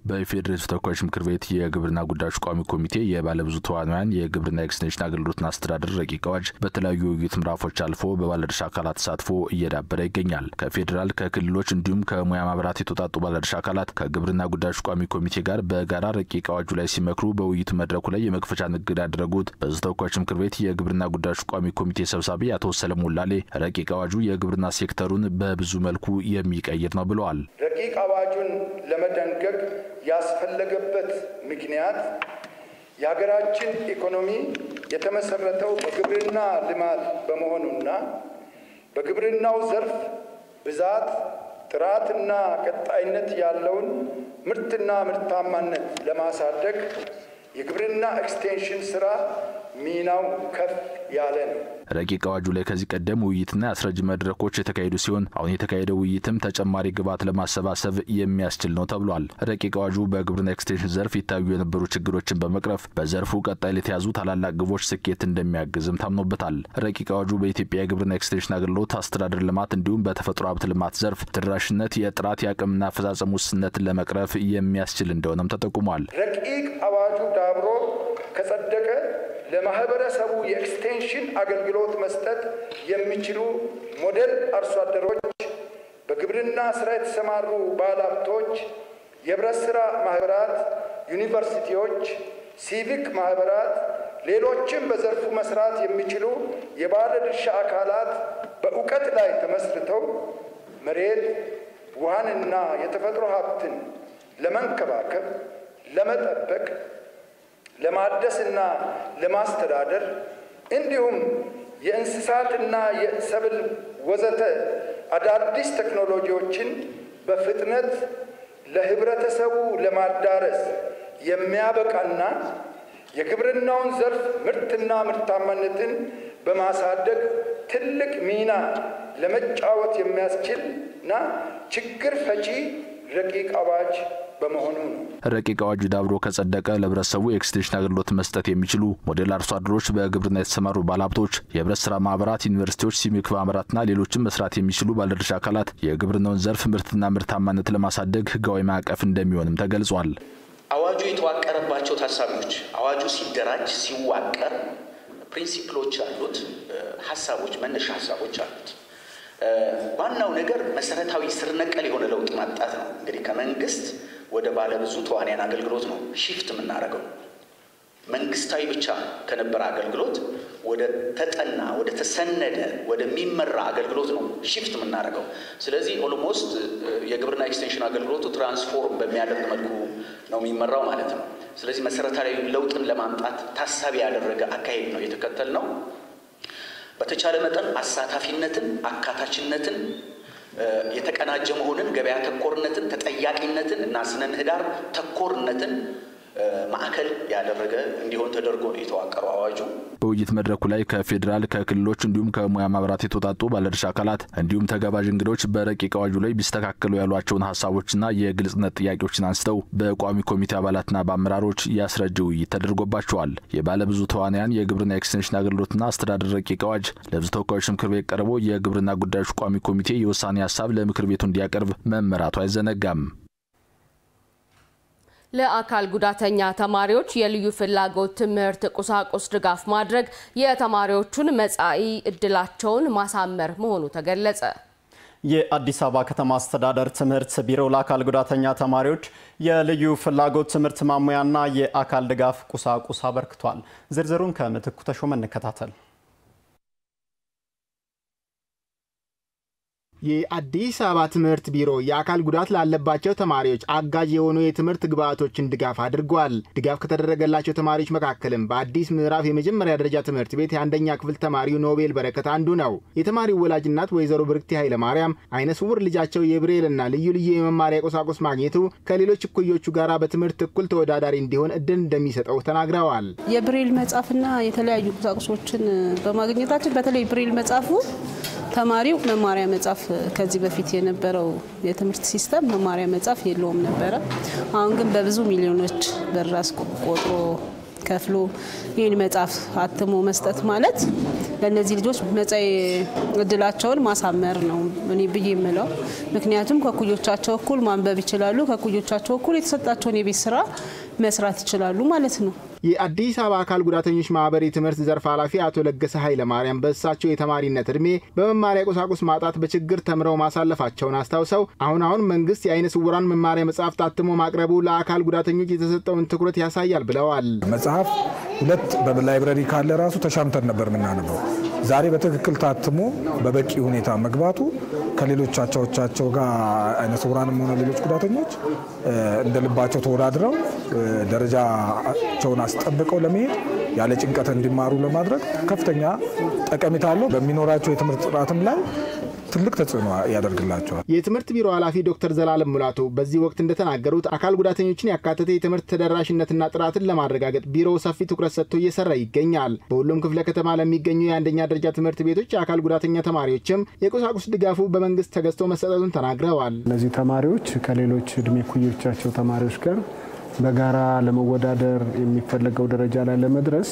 በኢፌዴሪ ተወካዮች ምክር ቤት የግብርና ጉዳዮች ቋሚ ኮሚቴ የባለብዙ ተዋንያን የግብርና ኤክስቴንሽን አገልግሎትና አስተዳደር ረቂቅ አዋጅ በተለያዩ ውይይት ምዕራፎች አልፎ በባለድርሻ አካላት ተሳትፎ እየዳበረ ይገኛል። ከፌዴራል ከክልሎች እንዲሁም ከሙያ ማህበራት የተውጣጡ ባለድርሻ አካላት ከግብርና ጉዳዮች ቋሚ ኮሚቴ ጋር በጋራ ረቂቅ አዋጁ ላይ ሲመክሩ በውይይት መድረኩ ላይ የመክፈቻ ንግግር ያደረጉት በሕዝብ ተወካዮች ምክር ቤት የግብርና ጉዳዮች ቋሚ ኮሚቴ ሰብሳቢ አቶ ሰለሞን ላሌ ረቂቅ አዋጁ የግብርና ሴክተሩን በብዙ መልኩ የሚቀይር ነው ብለዋል። ረቂቅ አዋጁን ለመደንገግ ያስፈለገበት ምክንያት የሀገራችን ኢኮኖሚ የተመሰረተው በግብርና ልማት በመሆኑና በግብርናው ዘርፍ ብዛት ጥራትና ቀጣይነት ያለውን ምርትና ምርታማነት ለማሳደግ የግብርና ኤክስቴንሽን ስራ ሚናው ከፍ ያለ ነው። ረቂቅ አዋጁ ላይ ከዚህ ቀደም ውይይትና አስረጅ መድረኮች የተካሄዱ ሲሆን አሁን የተካሄደው ውይይትም ተጨማሪ ግብዓት ለማሰባሰብ የሚያስችል ነው ተብሏል። ረቂቅ አዋጁ በግብርና ኤክስቴንሽን ዘርፍ ይታዩ የነበሩ ችግሮችን በመቅረፍ በዘርፉ ቀጣይ ለተያዙ ታላላቅ ግቦች ስኬት እንደሚያግዝም ታምኖበታል። ረቂቅ አዋጁ በኢትዮጵያ የግብርና ኤክስቴንሽን አገልግሎት አስተዳደር ልማት እንዲሁም በተፈጥሮ ሀብት ልማት ዘርፍ ተደራሽነት፣ የጥራት የአቅምና አፈጻጸም ውስንነትን ለመቅረፍ የሚያስችል እንደሆነም ተጠቁሟል። ረቂቅ አዋጁ ዳብሮ ከጸደቀ ለማህበረሰቡ የኤክስቴንሽን አገልግሎት መስጠት የሚችሉ ሞዴል አርሶ አደሮች፣ በግብርና ስራ የተሰማሩ ባለሀብቶች፣ የህብረት ስራ ማህበራት፣ ዩኒቨርሲቲዎች፣ ሲቪክ ማህበራት፣ ሌሎችም በዘርፉ መስራት የሚችሉ የባለድርሻ አካላት በእውቀት ላይ ተመስርተው መሬት፣ ውሃንና የተፈጥሮ ሀብትን ለመንከባከብ፣ ለመጠበቅ፣ ለማደስና ለማስተዳደር እንዲሁም የእንስሳትና የሰብል ወዘተ አዳዲስ ቴክኖሎጂዎችን በፍጥነት ለህብረተሰቡ ለማዳረስ የሚያበቃና የግብርናውን ዘርፍ ምርትና ምርታማነትን በማሳደግ ትልቅ ሚና ለመጫወት የሚያስችልና ችግር ፈቺ ረቂቅ አዋጅ በመሆኑ ነው። ረቂቅ አዋጁ ዳብሮ ከጸደቀ ለህብረተሰቡ ኤክስቴንሽን አገልግሎት መስጠት የሚችሉ ሞዴል አርሶ አደሮች፣ በግብርና የተሰማሩ ባለሀብቶች፣ የህብረት ስራ ማህበራት፣ ዩኒቨርሲቲዎች፣ ሲቪክ ማህበራትና ሌሎችም መስራት የሚችሉ ባለድርሻ አካላት የግብርናውን ዘርፍ ምርትና ምርታማነት ለማሳደግ ህጋዊ ማዕቀፍ እንደሚሆንም ተገልጿል። አዋጁ የተዋቀረባቸው ታሳቢዎች አዋጁ ሲደራጅ ሲዋቀር ፕሪንሲፕሎች አሉት፣ ሀሳቦች መነሻ ሀሳቦች አሉት። ዋናው ነገር መሰረታዊ ስር ነቀል የሆነ ለውጥ ማጣት ነው። እንግዲህ ከመንግስት ወደ ባለብዙ ተዋንያን አገልግሎት ነው ሺፍት የምናደርገው። መንግስታዊ ብቻ ከነበረ አገልግሎት ወደ ተጠና ወደ ተሰነደ ወደሚመራ አገልግሎት ነው ሺፍት የምናደርገው። ስለዚህ ኦልሞስት የግብርና ኤክስቴንሽን አገልግሎቱ ትራንስፎርም በሚያደርግ መልኩ ነው የሚመራው ማለት ነው። ስለዚህ መሰረታዊ ለውጥን ለማምጣት ታሳቢ ያደረገ አካሄድ ነው የተከተልነው። በተቻለ መጠን አሳታፊነትን፣ አካታችነትን፣ የተቀናጀ መሆንን፣ ገበያ ተኮርነትን፣ ተጠያቂነትን እና ስነ ምህዳር ተኮርነትን ማዕከል ያደረገ እንዲሆን ተደርጎ ነው የተዋቀረው አዋጁ። በውይይት መድረኩ ላይ ከፌዴራል ከክልሎች እንዲሁም ከሙያ ማህበራት የተውጣጡ ባለድርሻ አካላት እንዲሁም ተጋባዥ እንግዶች በረቂቅ አዋጁ ላይ ቢስተካከሉ ያሏቸውን ሀሳቦችና የግልጽነት ጥያቄዎችን አንስተው በቋሚ ኮሚቴ አባላትና በአመራሮች ያስረጀ ውይይት ተደርጎባቸዋል። የባለብዙ ተዋንያን የግብርና ኤክስቴንሽን አገልግሎትና አስተዳደር ረቂቅ አዋጅ ለሕዝብ ተወካዮች ምክር ቤት ቀርቦ የግብርና ጉዳዮች ቋሚ ኮሚቴ የውሳኔ ሀሳብ ለምክር ቤቱ እንዲያቀርብ መመራቱ አይዘነጋም። ለአካል ጉዳተኛ ተማሪዎች የልዩ ፍላጎት ትምህርት ቁሳቁስ ድጋፍ ማድረግ የተማሪዎቹን መጻኢ እድላቸውን ማሳመር መሆኑ ተገለጸ። የአዲስ አበባ ከተማ አስተዳደር ትምህርት ቢሮ ለአካል ጉዳተኛ ተማሪዎች የልዩ ፍላጎት ትምህርት ማሟያና የአካል ድጋፍ ቁሳቁስ አበርክቷል። ዝርዝሩን ከምትኩ ተሾመ እንከታተል። የአዲስ አበባ ትምህርት ቢሮ የአካል ጉዳት ላለባቸው ተማሪዎች አጋዥ የሆኑ የትምህርት ግብዓቶችን ድጋፍ አድርጓል። ድጋፍ ከተደረገላቸው ተማሪዎች መካከልም በአዲስ ምዕራፍ የመጀመሪያ ደረጃ ትምህርት ቤት የአንደኛ ክፍል ተማሪው ኖቤል በረከት አንዱ ነው። የተማሪው ወላጅ እናት ወይዘሮ ብርክቲ ኃይለ ማርያም አይነ ስውር ልጃቸው የብሬልና ልዩ ልዩ የመማሪያ ቁሳቁስ ማግኘቱ ከሌሎች እኩዮቹ ጋራ በትምህርት እኩል ተወዳዳሪ እንዲሆን እድል እንደሚሰጠው ተናግረዋል። የብሬል መጻፍና የተለያዩ ቁሳቁሶችን በማግኘታችን በተለይ ብሬል መጻፉ ተማሪው መማሪያ መጻፍ ከዚህ በፊት የነበረው የትምህርት ሲስተም መማሪያ መጻፍ የለውም ነበር። አሁን ግን በብዙ ሚሊዮኖች ብር አስቆጥሮ ከፍሎ ይህን መጻፍ አትሞ መስጠት ማለት ለነዚህ ልጆች መጻኢ እድላቸውን ማሳመር ነው እኔ ብዬ የምለው። ምክንያቱም ከኩዮቻቸው እኩል ማንበብ ይችላሉ፣ ከኩዮቻቸው እኩል የተሰጣቸውን የቤት ስራ መስራት ይችላሉ ማለት ነው። የአዲስ አበባ አካል ጉዳተኞች ማህበር የትምህርት ዘርፍ ኃላፊ አቶ ለገሰ ኃይለ ማርያም በእሳቸው የተማሪነት እድሜ በመማሪያ ቁሳቁስ ማጣት በችግር ተምረው ማሳለፋቸውን አስታውሰው አሁን መንግስት የአይነ ስውራን መማሪያ መጽሐፍ ታትሞ ማቅረቡ ለአካል ጉዳተኞች የተሰጠውን ትኩረት ያሳያል ብለዋል። መጽሐፍ ሁለት በላይብረሪ ካለ ራሱ ተሻምተን ነበር ምናነበው። ዛሬ በትክክል ታትሞ በበቂ ሁኔታ መግባቱ ከሌሎች አቻዎቻቸው ጋር አይነ ስውራንም ሆነ ሌሎች ጉዳተኞች እንደልባቸው ተወዳድረው ደረጃቸውን አስጠብቀው ለመሄድ ያለ ጭንቀት እንዲማሩ ለማድረግ ከፍተኛ ጠቀሜታ አለው። በሚኖራቸው የትምህርት ጥራትም ላይ ትልቅ ተጽዕኖ ያደርግላቸዋል። የትምህርት ቢሮ ኃላፊ ዶክተር ዘላለም ሙላቱ በዚህ ወቅት እንደተናገሩት አካል ጉዳተኞችን ያካተተ የትምህርት ተደራሽነትና ጥራትን ለማረጋገጥ ቢሮው ሰፊ ትኩረት ሰጥቶ እየሰራ ይገኛል። በሁሉም ክፍለ ከተማ ለሚገኙ የአንደኛ ደረጃ ትምህርት ቤቶች የአካል ጉዳተኛ ተማሪዎችም የቁሳቁስ ድጋፉ በመንግስት ተገዝቶ መሰጠቱን ተናግረዋል። እነዚህ ተማሪዎች ከሌሎች እድሜ ኩዮቻቸው ተማሪዎች ጋር በጋራ ለመወዳደር የሚፈለገው ደረጃ ላይ ለመድረስ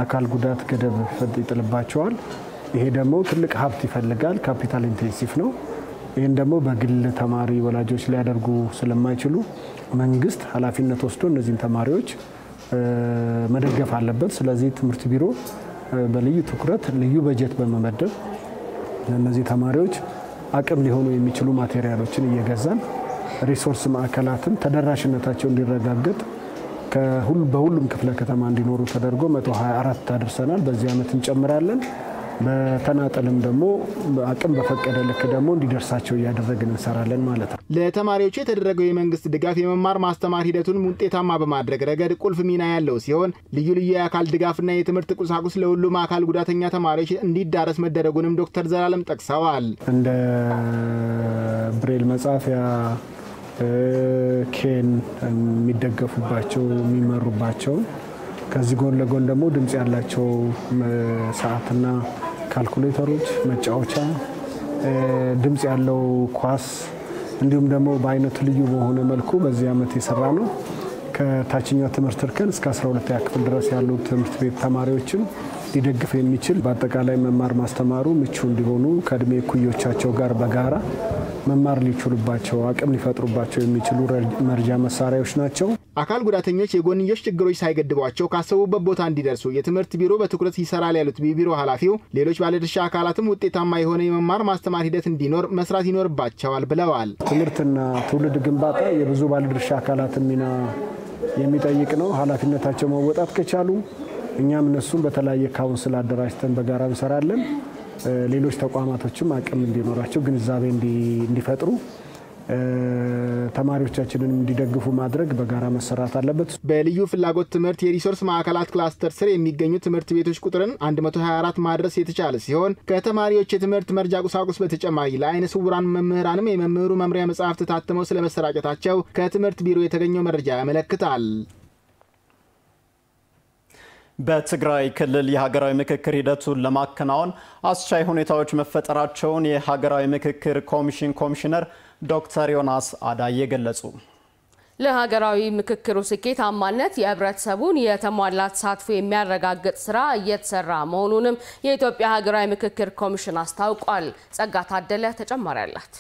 አካል ጉዳት ገደብ ይጥልባቸዋል። ይሄ ደግሞ ትልቅ ሀብት ይፈልጋል፣ ካፒታል ኢንቴንሲቭ ነው። ይሄን ደግሞ በግል ተማሪ ወላጆች ሊያደርጉ ስለማይችሉ መንግስት ኃላፊነት ወስዶ እነዚህን ተማሪዎች መደገፍ አለበት። ስለዚህ ትምህርት ቢሮ በልዩ ትኩረት ልዩ በጀት በመመደብ ለእነዚህ ተማሪዎች አቅም ሊሆኑ የሚችሉ ማቴሪያሎችን እየገዛን ሪሶርስ ማዕከላትን ተደራሽነታቸው እንዲረጋገጥ በሁሉም ክፍለ ከተማ እንዲኖሩ ተደርጎ 124 አድርሰናል። በዚህ ዓመት እንጨምራለን። በተናጠልም ደግሞ አቅም በፈቀደ ልክ ደግሞ እንዲደርሳቸው እያደረግን እንሰራለን ማለት ነው። ለተማሪዎቹ የተደረገው የመንግስት ድጋፍ የመማር ማስተማር ሂደቱን ውጤታማ በማድረግ ረገድ ቁልፍ ሚና ያለው ሲሆን ልዩ ልዩ የአካል ድጋፍና የትምህርት ቁሳቁስ ለሁሉም አካል ጉዳተኛ ተማሪዎች እንዲዳረስ መደረጉንም ዶክተር ዘላለም ጠቅሰዋል። እንደ ብሬል መጻፊያ ኬን የሚደገፉባቸው የሚመሩባቸው ከዚህ ጎን ለጎን ደግሞ ድምጽ ያላቸው ሰዓትና ካልኩሌተሮች፣ መጫወቻ፣ ድምጽ ያለው ኳስ እንዲሁም ደግሞ በአይነቱ ልዩ በሆነ መልኩ በዚህ ዓመት የሰራ ነው። ከታችኛው ትምህርት እርከን እስከ 12ኛ ክፍል ድረስ ያሉ ትምህርት ቤት ተማሪዎችን ሊደግፍ የሚችል በአጠቃላይ መማር ማስተማሩ ምቹ እንዲሆኑ ከእድሜ እኩዮቻቸው ጋር በጋራ መማር ሊችሉባቸው አቅም ሊፈጥሩባቸው የሚችሉ መርጃ መሳሪያዎች ናቸው። አካል ጉዳተኞች የጎንዮሽ ችግሮች ሳይገድቧቸው ካሰቡበት ቦታ እንዲደርሱ የትምህርት ቢሮ በትኩረት ይሰራል ያሉት ቢሮ ኃላፊው ሌሎች ባለድርሻ አካላትም ውጤታማ የሆነ የመማር ማስተማር ሂደት እንዲኖር መስራት ይኖርባቸዋል ብለዋል። ትምህርትና ትውልድ ግንባታ የብዙ ባለድርሻ አካላት ሚና የሚጠይቅ ነው። ኃላፊነታቸው መወጣት ከቻሉ እኛም እነሱም በተለያየ ካውንስል አደራጅተን በጋራ እንሰራለን። ሌሎች ተቋማቶችም አቅም እንዲኖራቸው ግንዛቤ እንዲፈጥሩ ተማሪዎቻችንን እንዲደግፉ ማድረግ በጋራ መሰራት አለበት። በልዩ ፍላጎት ትምህርት የሪሶርስ ማዕከላት ክላስተር ስር የሚገኙ ትምህርት ቤቶች ቁጥርን 124 ማድረስ የተቻለ ሲሆን ከተማሪዎች የትምህርት መርጃ ቁሳቁስ በተጨማሪ ለአይነ ስውራን መምህራንም የመምህሩ መምሪያ መጽሐፍት ታትመው ስለመሰራጨታቸው ከትምህርት ቢሮ የተገኘው መረጃ ያመለክታል። በትግራይ ክልል የሀገራዊ ምክክር ሂደቱን ለማከናወን አስቻይ ሁኔታዎች መፈጠራቸውን የሀገራዊ ምክክር ኮሚሽን ኮሚሽነር ዶክተር ዮናስ አዳዬ ገለጹ። ለሀገራዊ ምክክሩ ስኬታማነት የህብረተሰቡን የተሟላ ተሳትፎ የሚያረጋግጥ ስራ እየተሰራ መሆኑንም የኢትዮጵያ ሀገራዊ ምክክር ኮሚሽን አስታውቋል። ጸጋ ታደለ ተጨማሪ አላት።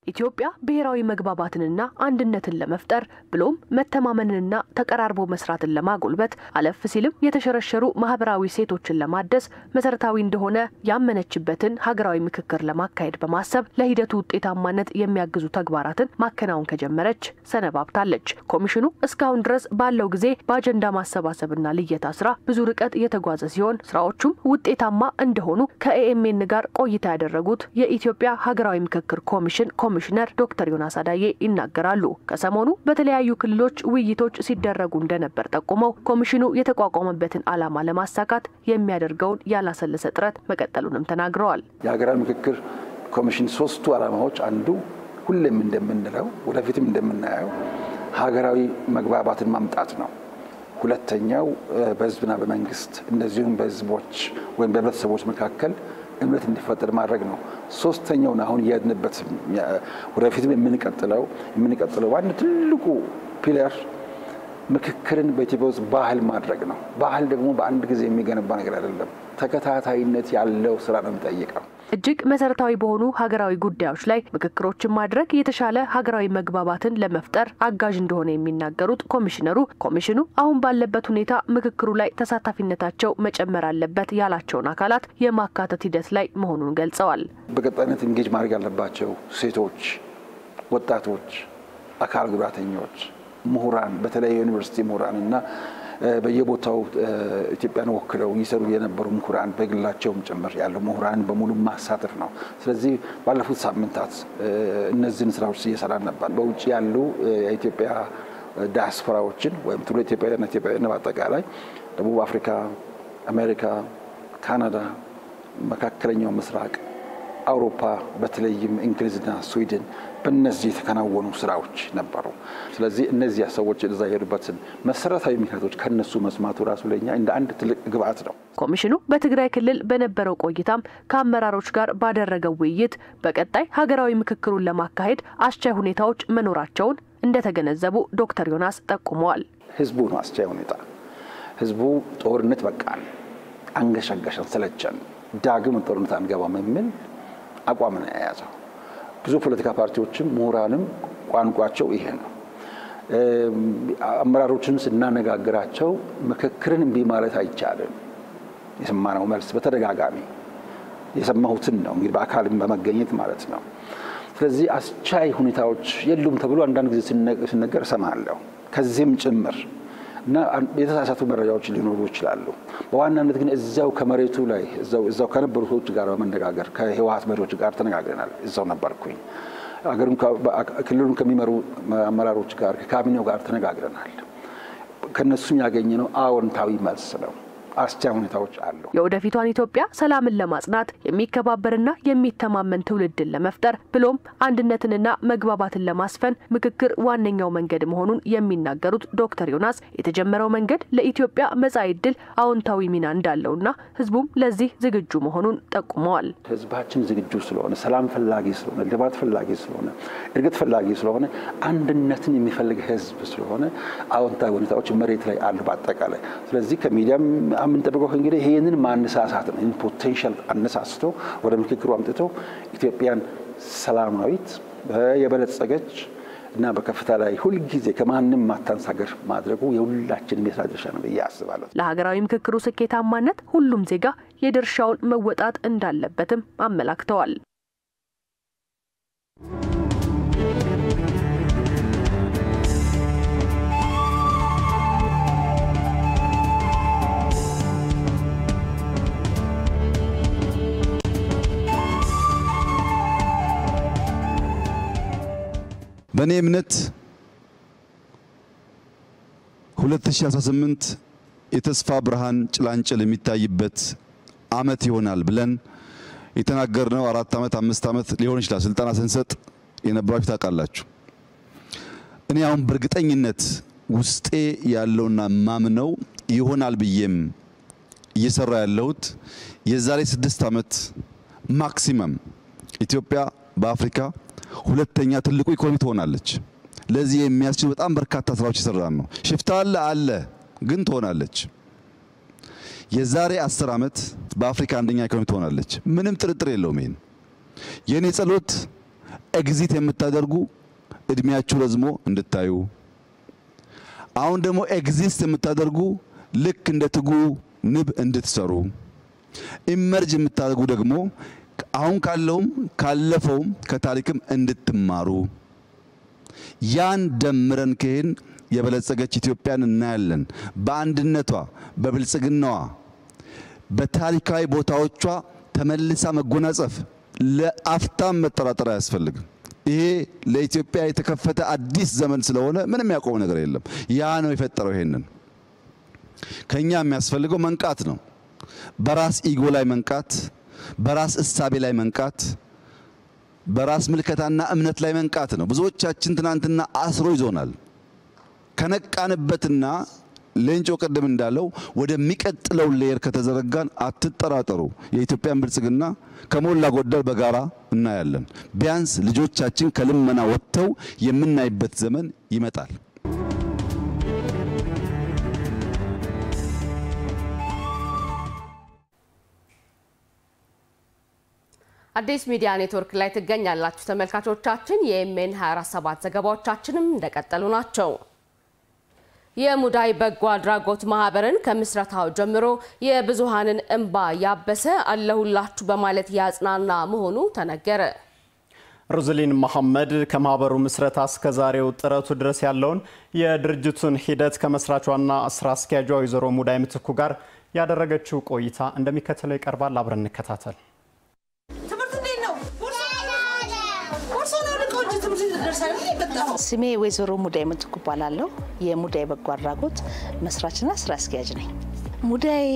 ኢትዮጵያ ብሔራዊ መግባባትንና አንድነትን ለመፍጠር ብሎም መተማመንንና ተቀራርቦ መስራትን ለማጎልበት አለፍ ሲልም የተሸረሸሩ ማህበራዊ ሴቶችን ለማደስ መሰረታዊ እንደሆነ ያመነችበትን ሀገራዊ ምክክር ለማካሄድ በማሰብ ለሂደቱ ውጤታማነት የሚያግዙ ተግባራትን ማከናወን ከጀመረች ሰነባብታለች። ኮሚሽኑ እስካሁን ድረስ ባለው ጊዜ በአጀንዳ ማሰባሰብና ልየታ ስራ ብዙ ርቀት የተጓዘ ሲሆን ስራዎቹም ውጤታማ እንደሆኑ ከኤኤምኤን ጋር ቆይታ ያደረጉት የኢትዮጵያ ሀገራዊ ምክክር ኮሚሽን ኮሚሽነር ዶክተር ዮናስ አዳዬ ይናገራሉ። ከሰሞኑ በተለያዩ ክልሎች ውይይቶች ሲደረጉ እንደነበር ጠቁመው ኮሚሽኑ የተቋቋመበትን ዓላማ ለማሳካት የሚያደርገውን ያላሰለሰ ጥረት መቀጠሉንም ተናግረዋል። የሀገራዊ ምክክር ኮሚሽን ሶስቱ ዓላማዎች አንዱ ሁሌም እንደምንለው ወደፊትም እንደምናየው ሀገራዊ መግባባትን ማምጣት ነው። ሁለተኛው በህዝብና በመንግስት እንደዚሁም በህዝቦች ወይም በህብረተሰቦች መካከል እምነት እንዲፈጠር ማድረግ ነው። ሶስተኛው አሁን ያድንበት ወደፊትም የምንቀጥለው ዋና ትልቁ ፒለር ምክክርን በኢትዮጵያ ውስጥ ባህል ማድረግ ነው። ባህል ደግሞ በአንድ ጊዜ የሚገነባ ነገር አይደለም። ተከታታይነት ያለው ስራ ነው የሚጠይቀው። እጅግ መሰረታዊ በሆኑ ሀገራዊ ጉዳዮች ላይ ምክክሮችን ማድረግ የተሻለ ሀገራዊ መግባባትን ለመፍጠር አጋዥ እንደሆነ የሚናገሩት ኮሚሽነሩ ኮሚሽኑ አሁን ባለበት ሁኔታ ምክክሩ ላይ ተሳታፊነታቸው መጨመር አለበት ያላቸውን አካላት የማካተት ሂደት ላይ መሆኑን ገልጸዋል። በቀጣይነት እንጌጅ ማድረግ ያለባቸው ሴቶች፣ ወጣቶች፣ አካል ጉዳተኞች፣ ምሁራን በተለይ ዩኒቨርሲቲ ምሁራንና በየቦታው ኢትዮጵያን ወክለው ይሰሩ የነበሩ ምሁራን በግላቸውም ጭምር ያለው ምሁራን በሙሉ ማሳተፍ ነው። ስለዚህ ባለፉት ሳምንታት እነዚህን ስራዎች እየሰራን ነበር። በውጭ ያሉ የኢትዮጵያ ዲያስፖራዎችን ወይም ትውልደ ኢትዮጵያውያን በአጠቃላይ ደቡብ አፍሪካ፣ አሜሪካ፣ ካናዳ፣ መካከለኛው ምስራቅ፣ አውሮፓ በተለይም እንግሊዝና ስዊድን በእነዚህ የተከናወኑ ስራዎች ነበሩ። ስለዚህ እነዚህ ሰዎች እዛ የሄዱበትን መሰረታዊ ምክንያቶች ከነሱ መስማቱ ራሱ ለኛ እንደ አንድ ትልቅ ግብአት ነው። ኮሚሽኑ በትግራይ ክልል በነበረው ቆይታም ከአመራሮች ጋር ባደረገው ውይይት በቀጣይ ሀገራዊ ምክክሩን ለማካሄድ አስቻይ ሁኔታዎች መኖራቸውን እንደተገነዘቡ ዶክተር ዮናስ ጠቁመዋል። ህዝቡ ነው አስቻይ ሁኔታ። ህዝቡ ጦርነት በቃን፣ አንገሸገሸን፣ ሰለቸን፣ ዳግም ጦርነት አንገባም የሚል አቋም ነው የያዘው። ብዙ ፖለቲካ ፓርቲዎችም ምሁራንም ቋንቋቸው ይሄ ነው። አመራሮችን ስናነጋግራቸው ምክክርን እምቢ ማለት አይቻልም። የሰማነው መልስ በተደጋጋሚ የሰማሁትን ነው እንግዲህ በአካልም በመገኘት ማለት ነው። ስለዚህ አስቻይ ሁኔታዎች የሉም ተብሎ አንዳንድ ጊዜ ሲነገር እሰማለሁ። ከዚህም ጭምር እና የተሳሳቱ መረጃዎች ሊኖሩ ይችላሉ። በዋናነት ግን እዛው ከመሬቱ ላይ እዛው ከነበሩ ሰዎች ጋር በመነጋገር ከህወሓት መሪዎች ጋር ተነጋግረናል። እዛው ነበርኩኝ። ክልሉን ከሚመሩ አመራሮች ጋር ከካቢኔው ጋር ተነጋግረናል። ከነሱም ያገኘነው አዎንታዊ መልስ ነው። አስቻይ ሁኔታዎች አሉ። የወደፊቷን ኢትዮጵያ ሰላምን ለማጽናት የሚከባበርና የሚተማመን ትውልድን ለመፍጠር ብሎም አንድነትንና መግባባትን ለማስፈን ምክክር ዋነኛው መንገድ መሆኑን የሚናገሩት ዶክተር ዮናስ የተጀመረው መንገድ ለኢትዮጵያ መጻኢ ዕድል አዎንታዊ ሚና እንዳለውና ህዝቡም ለዚህ ዝግጁ መሆኑን ጠቁመዋል። ህዝባችን ዝግጁ ስለሆነ፣ ሰላም ፈላጊ ስለሆነ፣ ልማት ፈላጊ ስለሆነ፣ እድገት ፈላጊ ስለሆነ፣ አንድነትን የሚፈልግ ህዝብ ስለሆነ አዎንታዊ ሁኔታዎች መሬት ላይ አሉ በአጠቃላይ። ስለዚህ ከሚዲያም የምንጠብቀው እንግዲህ ይሄንን ማነሳሳት ነው። ፖቴንሻል አነሳስቶ ወደ ምክክሩ አምጥቶ ኢትዮጵያን ሰላማዊት የበለጸገች እና በከፍታ ላይ ሁሉ ጊዜ ከማንም ማታንስ ሀገር ማድረጉ የሁላችንም የስራ ድርሻ ነው ብዬ አስባለሁ። ለሀገራዊ ምክክሩ ስኬታማነት ሁሉም ዜጋ የድርሻውን መወጣት እንዳለበትም አመላክተዋል። በእኔ እምነት 2018 የተስፋ ብርሃን ጭላንጭል የሚታይበት አመት ይሆናል ብለን የተናገርነው 4 አመት 5 አመት ሊሆን ይችላል ስልጣና ስንሰጥ የነበራችሁ ታውቃላችሁ። እኔ አሁን በእርግጠኝነት ውስጤ ያለውና ማምነው ይሆናል ብዬም እየሰራ ያለሁት የዛሬ 6 አመት ማክሲመም ኢትዮጵያ በአፍሪካ ሁለተኛ ትልቁ ኢኮኖሚ ትሆናለች። ለዚህ የሚያስችሉ በጣም በርካታ ስራዎች ይሰራሉ ነው። ሽፍታ አለ ግን ትሆናለች። የዛሬ 10 አመት በአፍሪካ አንደኛ ኢኮኖሚ ትሆናለች። ምንም ጥርጥር የለውም። የኔ ጸሎት ኤግዚት የምታደርጉ እድሜያችሁ ረዝሞ እንድታዩ አሁን ደግሞ ኤግዚስት የምታደርጉ ልክ እንደ ትጉ ንብ እንድትሰሩ ኢመርጅ የምታደርጉ ደግሞ አሁን ካለውም ካለፈውም ከታሪክም እንድትማሩ ያን ደምረን ከሄን የበለጸገች ኢትዮጵያን እናያለን በአንድነቷ በብልጽግናዋ በታሪካዊ ቦታዎቿ ተመልሳ መጎናጸፍ ለአፍታም መጠራጠር አያስፈልግም ይሄ ለኢትዮጵያ የተከፈተ አዲስ ዘመን ስለሆነ ምንም ያቆመው ነገር የለም ያ ነው የፈጠረው ይሄንን ከኛ የሚያስፈልገው መንቃት ነው በራስ ኢጎ ላይ መንቃት በራስ እሳቤ ላይ መንቃት በራስ ምልከታና እምነት ላይ መንቃት ነው ብዙዎቻችን ትናንትና አስሮ ይዞናል ከነቃንበትና ሌንጮ ቀደም እንዳለው ወደሚቀጥለው ሌየር ከተዘረጋን አትጠራጠሩ የኢትዮጵያን ብልጽግና ከሞላ ጎደል በጋራ እናያለን ቢያንስ ልጆቻችን ከልመና ወጥተው የምናይበት ዘመን ይመጣል አዲስ ሚዲያ ኔትወርክ ላይ ትገኛላችሁ ተመልካቾቻችን የኤምኤን 24/7 ዘገባዎቻችንም እንደቀጠሉ ናቸው የሙዳይ በጎ አድራጎት ማህበርን ከምስረታው ጀምሮ የብዙሃንን እንባ ያበሰ አለሁላችሁ በማለት ያጽናና መሆኑ ተነገረ ሮዝሊን መሐመድ ከማህበሩ ምስረታ እስከ ዛሬው ጥረቱ ድረስ ያለውን የድርጅቱን ሂደት ከመስራቿና ስራ አስኪያጇ ወይዘሮ ሙዳይ ምትኩ ጋር ያደረገችው ቆይታ እንደሚከተለው ይቀርባል አብረን እንከታተል ስሜ ወይዘሮ ሙዳይ ምትኩ ባላለው የሙዳይ በጎ አድራጎት መስራችና ስራ አስኪያጅ ነኝ ሙዳይ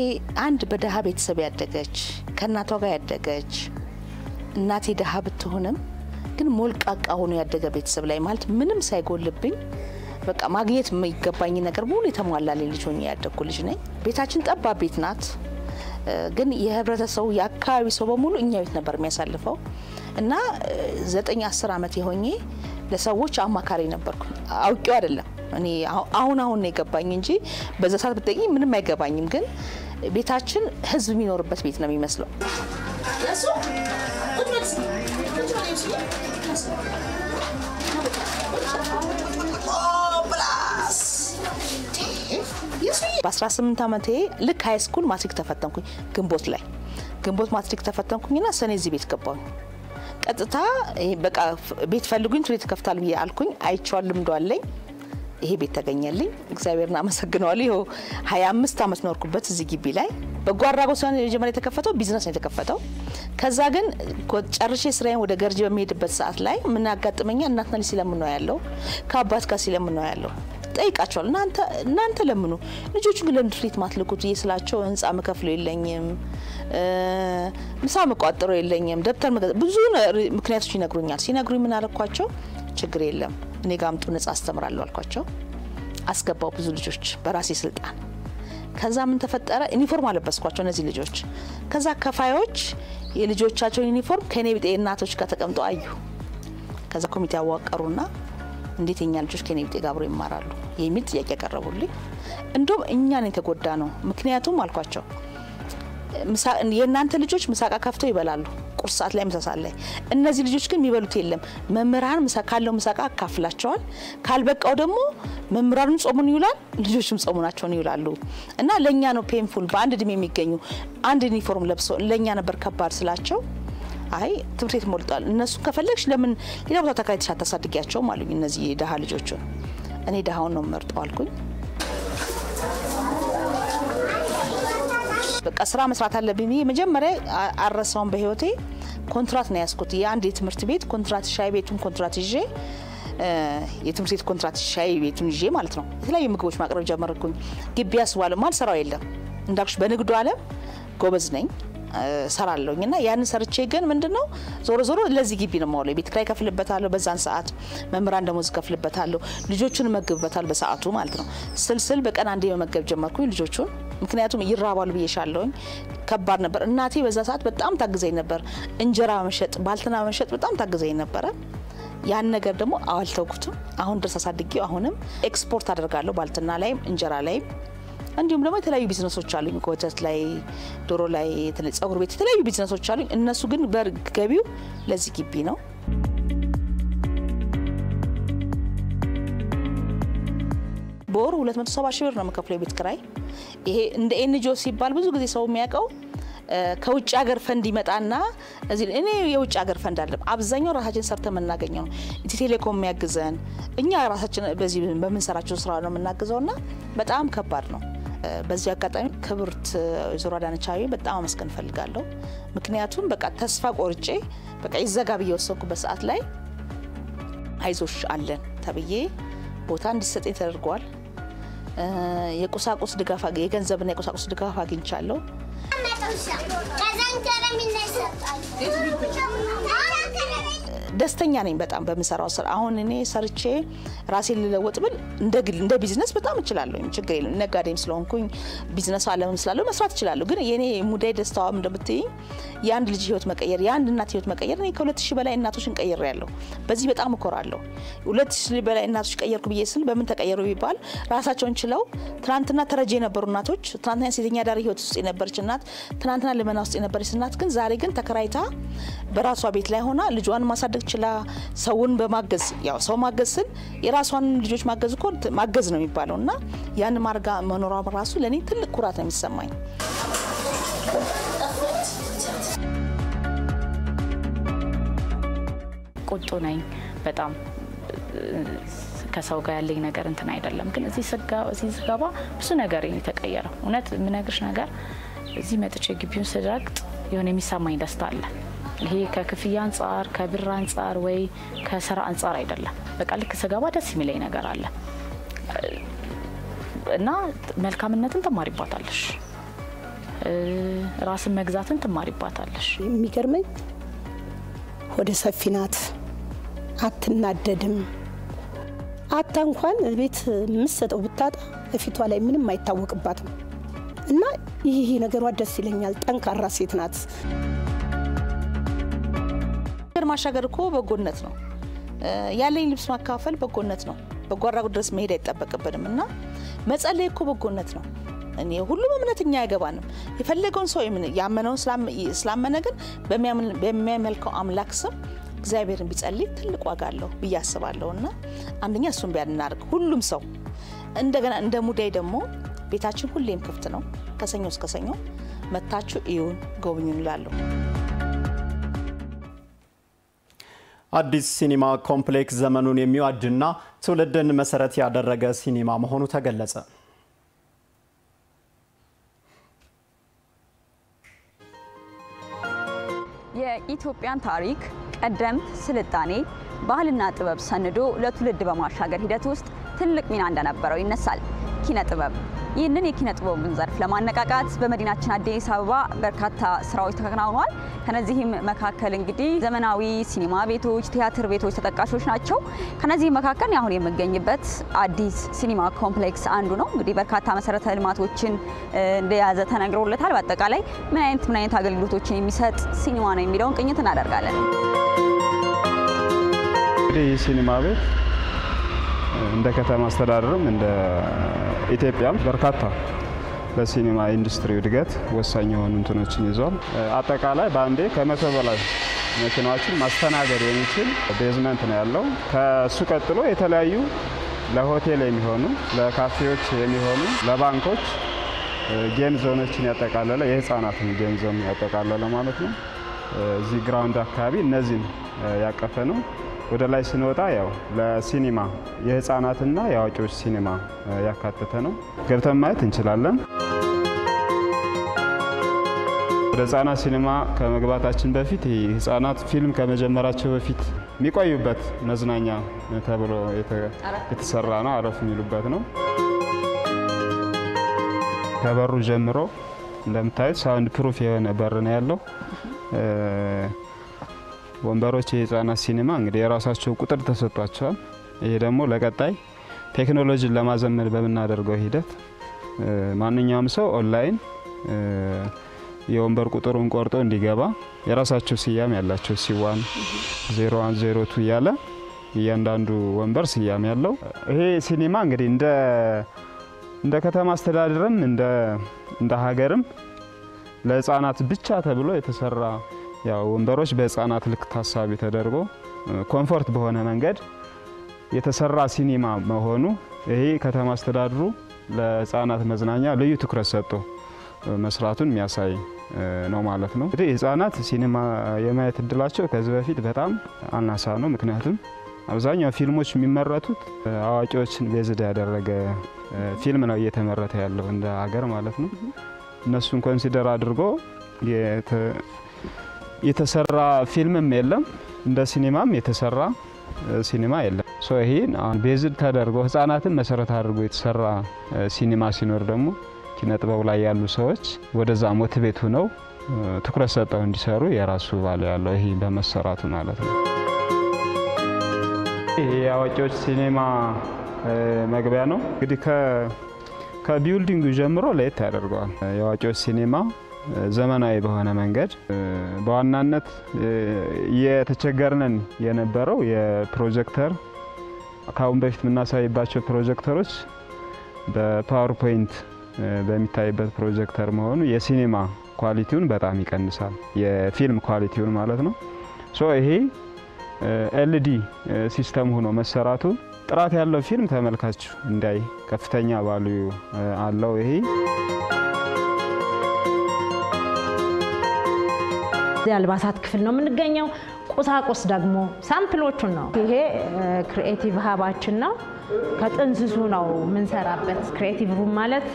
አንድ በደሃ ቤተሰብ ያደገች ከናቷ ጋር ያደገች እናቴ ደሃ ብትሆንም ግን ሞልቃቃ ሆኖ ያደገ ቤተሰብ ላይ ማለት ምንም ሳይጎልብኝ በቃ ማግኘት የማይገባኝ ነገር ሁሉ የተሟላልኝ ልጅ ሆኜ ያደግኩ ልጅ ነኝ ቤታችን ጠባብ ቤት ናት ግን የህብረተሰቡ የአካባቢ ሰው በሙሉ እኛ ቤት ነበር የሚያሳልፈው እና 9-10 አመት የሆኜ ለሰዎች አማካሪ ነበርኩ አውቄው አይደለም እኔ አሁን ነው የገባኝ እንጂ በዛ ሰዓት ብትጠይቂኝ ምንም አይገባኝም ግን ቤታችን ህዝብ የሚኖርበት ቤት ነው የሚመስለው በ18 አመቴ ልክ ሃይ ስኩል ማትሪክ ተፈተንኩኝ ግንቦት ማትሪክ ተፈተንኩኝና ሰኔ እዚህ ቤት ገባሁኝ ቀጥታ በቃ ቤት ፈልጉኝ ትሬት ከፍታል ብዬ አልኩኝ አይቻል ልምዶ አለኝ ይሄ ቤት ተገኘልኝ እግዚአብሔርና አመሰግናለሁ ይሄው 25 አመት ኖርኩበት እዚህ ግቢ ላይ በጎ አድራጎት ጀመረ የተከፈተው ቢዝነስ ነው የተከፈተው ከዛ ግን ጨርሼ ስራዬን ወደ ገርጂ በሚሄድበት ሰዓት ላይ ምን ያጋጥመኛ እናትና ልጅ ሲለምኑ ያለው ከአባት ጋር ሲለምኑ ያለው ጠይቃቸዋል እናንተ ለምኑ ልጆቹ ግን ለትሪት ማትልኩት ይስላቸው ህንጻ መከፍለው የለኝም ምሳ መቋጠሩ የለኝም ደብተር ብዙ ምክንያቶች ይነግሩኛል ሲነግሩኝ ምን አልኳቸው ችግር የለም እኔ ጋምጡ ነጻ አስተምራለሁ አልኳቸው አስገባው ብዙ ልጆች በራሴ ስልጣን ከዛ ምን ተፈጠረ ዩኒፎርም አለበስኳቸው እነዚህ ልጆች ከዛ ከፋዮች የልጆቻቸው ዩኒፎርም ከኔ ቢጤ እናቶች ጋር ተቀምጠው አዩ ከዛ ኮሚቴ አዋቀሩና እንዴት የኛ ልጆች ከኔ ቢጤ ጋር አብረው ይማራሉ የሚል ጥያቄ ያቀረቡልኝ እንደውም እኛን የተጎዳ ነው ምክንያቱም አልኳቸው የእናንተ ልጆች ምሳቃ ከፍተው ይበላሉ ቁርስ ሰዓት ላይ ምሳሳል ላይ እነዚህ ልጆች ግን የሚበሉት የለም መምህራን ምሳ ካለው ምሳቃ አካፍላቸዋል ካልበቃው ደግሞ መምህራኑን ጾሙን ይውላል ልጆችም ጾሙናቸውን ይውላሉ እና ለኛ ነው ፔንፉል በአንድ ድሜ የሚገኙ አንድ ዩኒፎርም ለብሶ ለኛ ነበር ከባድ ስላቸው አይ ትምርት ሞልቷል እነሱ ከፈለግሽ ለምን ሌላ ቦታ ተካይተሽ አታሳድጊያቸው ማሉኝ እነዚህ ደሃ ልጆች እኔ ደሃውን ነው መርጠው አልኩኝ በቃ ስራ መስራት አለብኝ መጀመሪያ አረሳውን በህይወቴ ኮንትራት ነው ያስኩት የአንድ የትምህርት ቤት ኮንትራት ሻይ ቤቱን ኮንትራት ይዤ የትምህርት ቤት ኮንትራት ሻይ ቤቱን ይዤ ማለት ነው የተለያዩ ምግቦች ማቅረብ ጀመርኩኝ ግቢ ያስዋል ማል ሰራው የለም እንዳልኩሽ በንግዱ ዓለም ጎበዝ ነኝ ሰራለሁኝና ያን ሰርቼ ግን ምንድነው ዞሮ ለዚህ ግቢ ነው ማለት ቤት ክራይ ከፍልበታለሁ በዛን ሰዓት መምህራን ደሞዝ ከፍልበታለሁ ልጆቹን መግብበታል በሰዓቱ ማለት ነው ስልስል በቀን አንዴ መመገብ ጀመርኩኝ ልጆቹን ምክንያቱም ይራባሉ ብዬሻለሁኝ ከባድ ነበር እናቴ በዛ ሰዓት በጣም ታግዘኝ ነበር እንጀራ መሸጥ ባልትና መሸጥ በጣም ታግዘኝ ነበር ያን ነገር ደግሞ አልተውኩትም አሁን ድረስ አሳድጌው አሁንም ኤክስፖርት አደርጋለሁ ባልትና ላይ እንጀራ ላይ እንዲሁም ደግሞ የተለያዩ ቢዝነሶች አሉኝ ኮተት ላይ ዶሮ ላይ ጸጉር ቤት የተለያዩ ቢዝነሶች አሉኝ እነሱ ግን በገቢው ለዚህ ግቢ ነው በወር 270 ሺህ ብር ነው የምከፍለው የቤት ኪራይ። ይሄ እንደ ኤንጂኦ ሲባል ብዙ ጊዜ ሰው የሚያውቀው ከውጭ ሀገር ፈንድ ይመጣና እዚህ እኔ የውጭ ሀገር ፈንድ አለ አብዛኛው ራሳችን ሰርተን የምናገኘው ኢትዮ ቴሌኮም የሚያግዘን እኛ ራሳችን በዚህ በምንሰራቸው ስራ ነው የምናግዘውና በጣም ከባድ ነው። በዚህ አጋጣሚ ክብርት ወይዘሮ አዳነች አቤቤ በጣም አመስገን ፈልጋለሁ። ምክንያቱም በቃ ተስፋ ቆርጬ በቃ ይዘጋ ብዬ ወሰንኩበት ሰዓት ላይ አይዞሽ አለን ተብዬ ቦታ እንዲሰጠኝ ተደርጓል። የቁሳቁስ ድጋፍ የገንዘብና የቁሳቁስ ድጋፍ አግኝቻለሁ። ደስተኛ ነኝ በጣም በመሰራው ስራ። አሁን እኔ ሰርቼ ራሴን ልለወጥ ብል እንደ ቢዝነስ በጣም እችላለሁ። ችግር የለም። ነጋዴም ስለሆንኩኝ ቢዝነስ ዓለም ስላለው መስራት እችላለሁ። ግን የኔ ሙዳይ ደስታው እንደምትይ የአንድ ልጅ ህይወት መቀየር የአንድ እናት ህይወት መቀየር እኔ ከ2000 በላይ እናቶችን ቀይሬያለሁ። በዚህ በጣም እኮራለሁ። 2000 በላይ እናቶች ቀየርኩ ብዬ ስል በምን ተቀየሩ ቢባል ራሳቸውን ችለው ትናንትና ተረጂ የነበሩ እናቶች ትናንትና ሴተኛ ዳሪ ህይወት ውስጥ የነበረች እናት ትናንትና ለመና ውስጥ የነበረች እናት ግን ዛሬ ግን ተከራይታ በራሷ ቤት ላይ ሆና ልጇን ማሳደግ ችላ ሰውን በማገዝ ያው ሰው ማገዝ ስል የራሷን ልጆች ማገዝ እኮ ማገዝ ነው የሚባለውና ያን ማርጋ መኖሯ ራሱ ለኔ ትልቅ ኩራት ነው የሚሰማኝ። ቁጡ ነኝ በጣም ከሰው ጋር ያለኝ ነገር እንትን አይደለም። ግን እዚህ ስገባ ብዙ ነገር የተቀየረው እውነት ምነግርሽ ነገር እዚህ መጥቼ ግቢውን ስረግጥ የሆነ የሚሰማኝ ደስታ አለ። ይሄ ከክፍያ አንፃር ከብር አንፃር ወይ ከስራ አንፃር አይደለም። በቃ ልክ ስገባ ደስ የሚለኝ ነገር አለ እና መልካምነትን ተማሪባታለሽ፣ ራስን መግዛትን ተማሪባታለሽ። የሚገርመኝ ወደ ሰፊ ናት፣ አትናደድም። አታ እንኳን ቤት ምሰጠው ብታጣ እፊቷ ላይ ምንም አይታወቅባትም እና ይሄ ነገሯ ደስ ይለኛል። ጠንካራ ሴት ናት። ማሻገር እኮ በጎነት ነው። ያለኝ ልብስ ማካፈል በጎነት ነው። በጓራጉ ድረስ መሄድ አይጠበቅብንም እና መጸለይ እኮ በጎነት ነው። እኔ ሁሉም እምነትኛ አይገባንም። የፈለገውን ሰው ያመነውን ስላመነ ግን በሚያመልከው አምላክ ስም እግዚአብሔርን ቢጸልይ ትልቅ ዋጋ አለው ብዬ አስባለሁና አንደኛ እሱን ቢያናርግ ሁሉም ሰው እንደገና እንደ ሙዳይ ደግሞ ቤታችን ሁሌም ክፍት ነው። ከሰኞ እስከ ሰኞ መታችሁ እዩን ጎብኙን እላለሁ። አዲስ ሲኒማ ኮምፕሌክስ ዘመኑን የሚዋጅና ትውልድን መሰረት ያደረገ ሲኒማ መሆኑ ተገለጸ። የኢትዮጵያን ታሪክ፣ ቀደምት ስልጣኔ፣ ባህልና ጥበብ ሰንዶ ለትውልድ በማሻገር ሂደት ውስጥ ትልቅ ሚና እንደነበረው ይነሳል። ኪነ ጥበብ ይህንን የኪነ ጥበብን ዘርፍ ለማነቃቃት በመዲናችን አዲስ አበባ በርካታ ስራዎች ተከናውነዋል። ከነዚህም መካከል እንግዲህ ዘመናዊ ሲኒማ ቤቶች፣ ቲያትር ቤቶች ተጠቃሾች ናቸው። ከነዚህ መካከል አሁን የምገኝበት አዲስ ሲኒማ ኮምፕሌክስ አንዱ ነው። እንግዲህ በርካታ መሰረተ ልማቶችን እንደያዘ ተነግሮለታል። በአጠቃላይ ምን አይነት አገልግሎቶችን የሚሰጥ ሲኒማ ነው የሚለውን ቅኝት እናደርጋለን። እንግዲህ ሲኒማ ቤት እንደ ከተማ አስተዳደርም እንደ ኢትዮጵያም በርካታ ለሲኒማ ኢንዱስትሪ እድገት ወሳኝ የሆኑ እንትኖችን ይዟል። አጠቃላይ በአንዴ ከመቶ በላይ መኪናዎችን ማስተናገድ የሚችል ቤዝመንት ነው ያለው። ከሱ ቀጥሎ የተለያዩ ለሆቴል የሚሆኑ ለካፌዎች የሚሆኑ ለባንኮች ጌም ዞኖችን ያጠቃለለ የህፃናትን ጌም ዞን ያጠቃለለ ማለት ነው። እዚህ ግራውንድ አካባቢ እነዚህን ያቀፈ ነው። ወደ ላይ ስንወጣ ያው ለሲኒማ የህፃናትና የአዋቂዎች ሲኒማ ያካተተ ነው። ገብተን ማየት እንችላለን። ወደ ህፃናት ሲኒማ ከመግባታችን በፊት ህፃናት ፊልም ከመጀመራቸው በፊት የሚቆዩበት መዝናኛ ተብሎ የተሰራ ነው። አረፍ የሚሉበት ነው። ከበሩ ጀምሮ እንደምታዩት ሳውንድ ፕሩፍ የሆነ በር ነው ያለው። ወንበሮች የህፃናት ሲኒማ እንግዲህ የራሳቸው ቁጥር ተሰጥቷቸዋል። ይሄ ደግሞ ለቀጣይ ቴክኖሎጂን ለማዘመን በምናደርገው ሂደት ማንኛውም ሰው ኦንላይን የወንበር ቁጥሩን ቆርጦ እንዲገባ የራሳቸው ስያሜ ያላቸው C1 01 02 እያለ እያንዳንዱ ወንበር ስያሜ ያለው ይሄ ሲኒማ እንግዲህ እንደ ከተማ አስተዳደርም እንደ ሀገርም ለህፃናት ብቻ ተብሎ የተሰራ ያው ወንበሮች በህፃናት ልክ ታሳቢ ተደርጎ ኮምፎርት በሆነ መንገድ የተሰራ ሲኒማ መሆኑ ይሄ ከተማ አስተዳደሩ ለህፃናት መዝናኛ ልዩ ትኩረት ሰጥቶ መስራቱን የሚያሳይ ነው ማለት ነው። እንግዲህ ህፃናት ሲኒማ የማየት እድላቸው ከዚህ በፊት በጣም አናሳ ነው። ምክንያቱም አብዛኛው ፊልሞች የሚመረቱት አዋቂዎችን ቤዝድ ያደረገ ፊልም ነው እየተመረተ ያለው እንደ ሀገር ማለት ነው። እነሱን ኮንሲደር አድርጎ የተሰራ ፊልምም የለም፣ እንደ ሲኒማም የተሰራ ሲኒማ የለም። ሶ ይሄን ቤዝድ ተደርጎ ህፃናትን መሰረት አድርጎ የተሰራ ሲኒማ ሲኖር ደግሞ ኪነጥበብ ላይ ያሉ ሰዎች ወደዛ ሞቲቬት ሆነው ትኩረት ሰጠው እንዲሰሩ የራሱ ባለ ያለው ይሄ በመሰራቱ ማለት ነው። ይሄ የአዋቂዎች ሲኒማ መግቢያ ነው። እንግዲህ ከቢልዲንጉ ጀምሮ ለየት ያደርገዋል። የአዋቂዎች ሲኒማ ዘመናዊ በሆነ መንገድ በዋናነት የተቸገርነን የነበረው የፕሮጀክተር ካሁን በፊት የምናሳይባቸው ፕሮጀክተሮች በፓወርፖይንት በሚታይበት ፕሮጀክተር መሆኑ የሲኒማ ኳሊቲውን በጣም ይቀንሳል፣ የፊልም ኳሊቲውን ማለት ነው። ሶ ይሄ ኤልዲ ሲስተም ሆኖ መሰራቱ ጥራት ያለው ፊልም ተመልካች እንዳይ ከፍተኛ ቫልዩ አለው። ይሄ የአልባሳት ክፍል ነው የምንገኘው። ቁሳቁስ ደግሞ ሳምፕሎቹን ነው። ይሄ ክሪኤቲቭ ሀባችን ነው። ከጥንስሱ ነው የምንሰራበት። ክሪኤቲቭ ሩም ማለት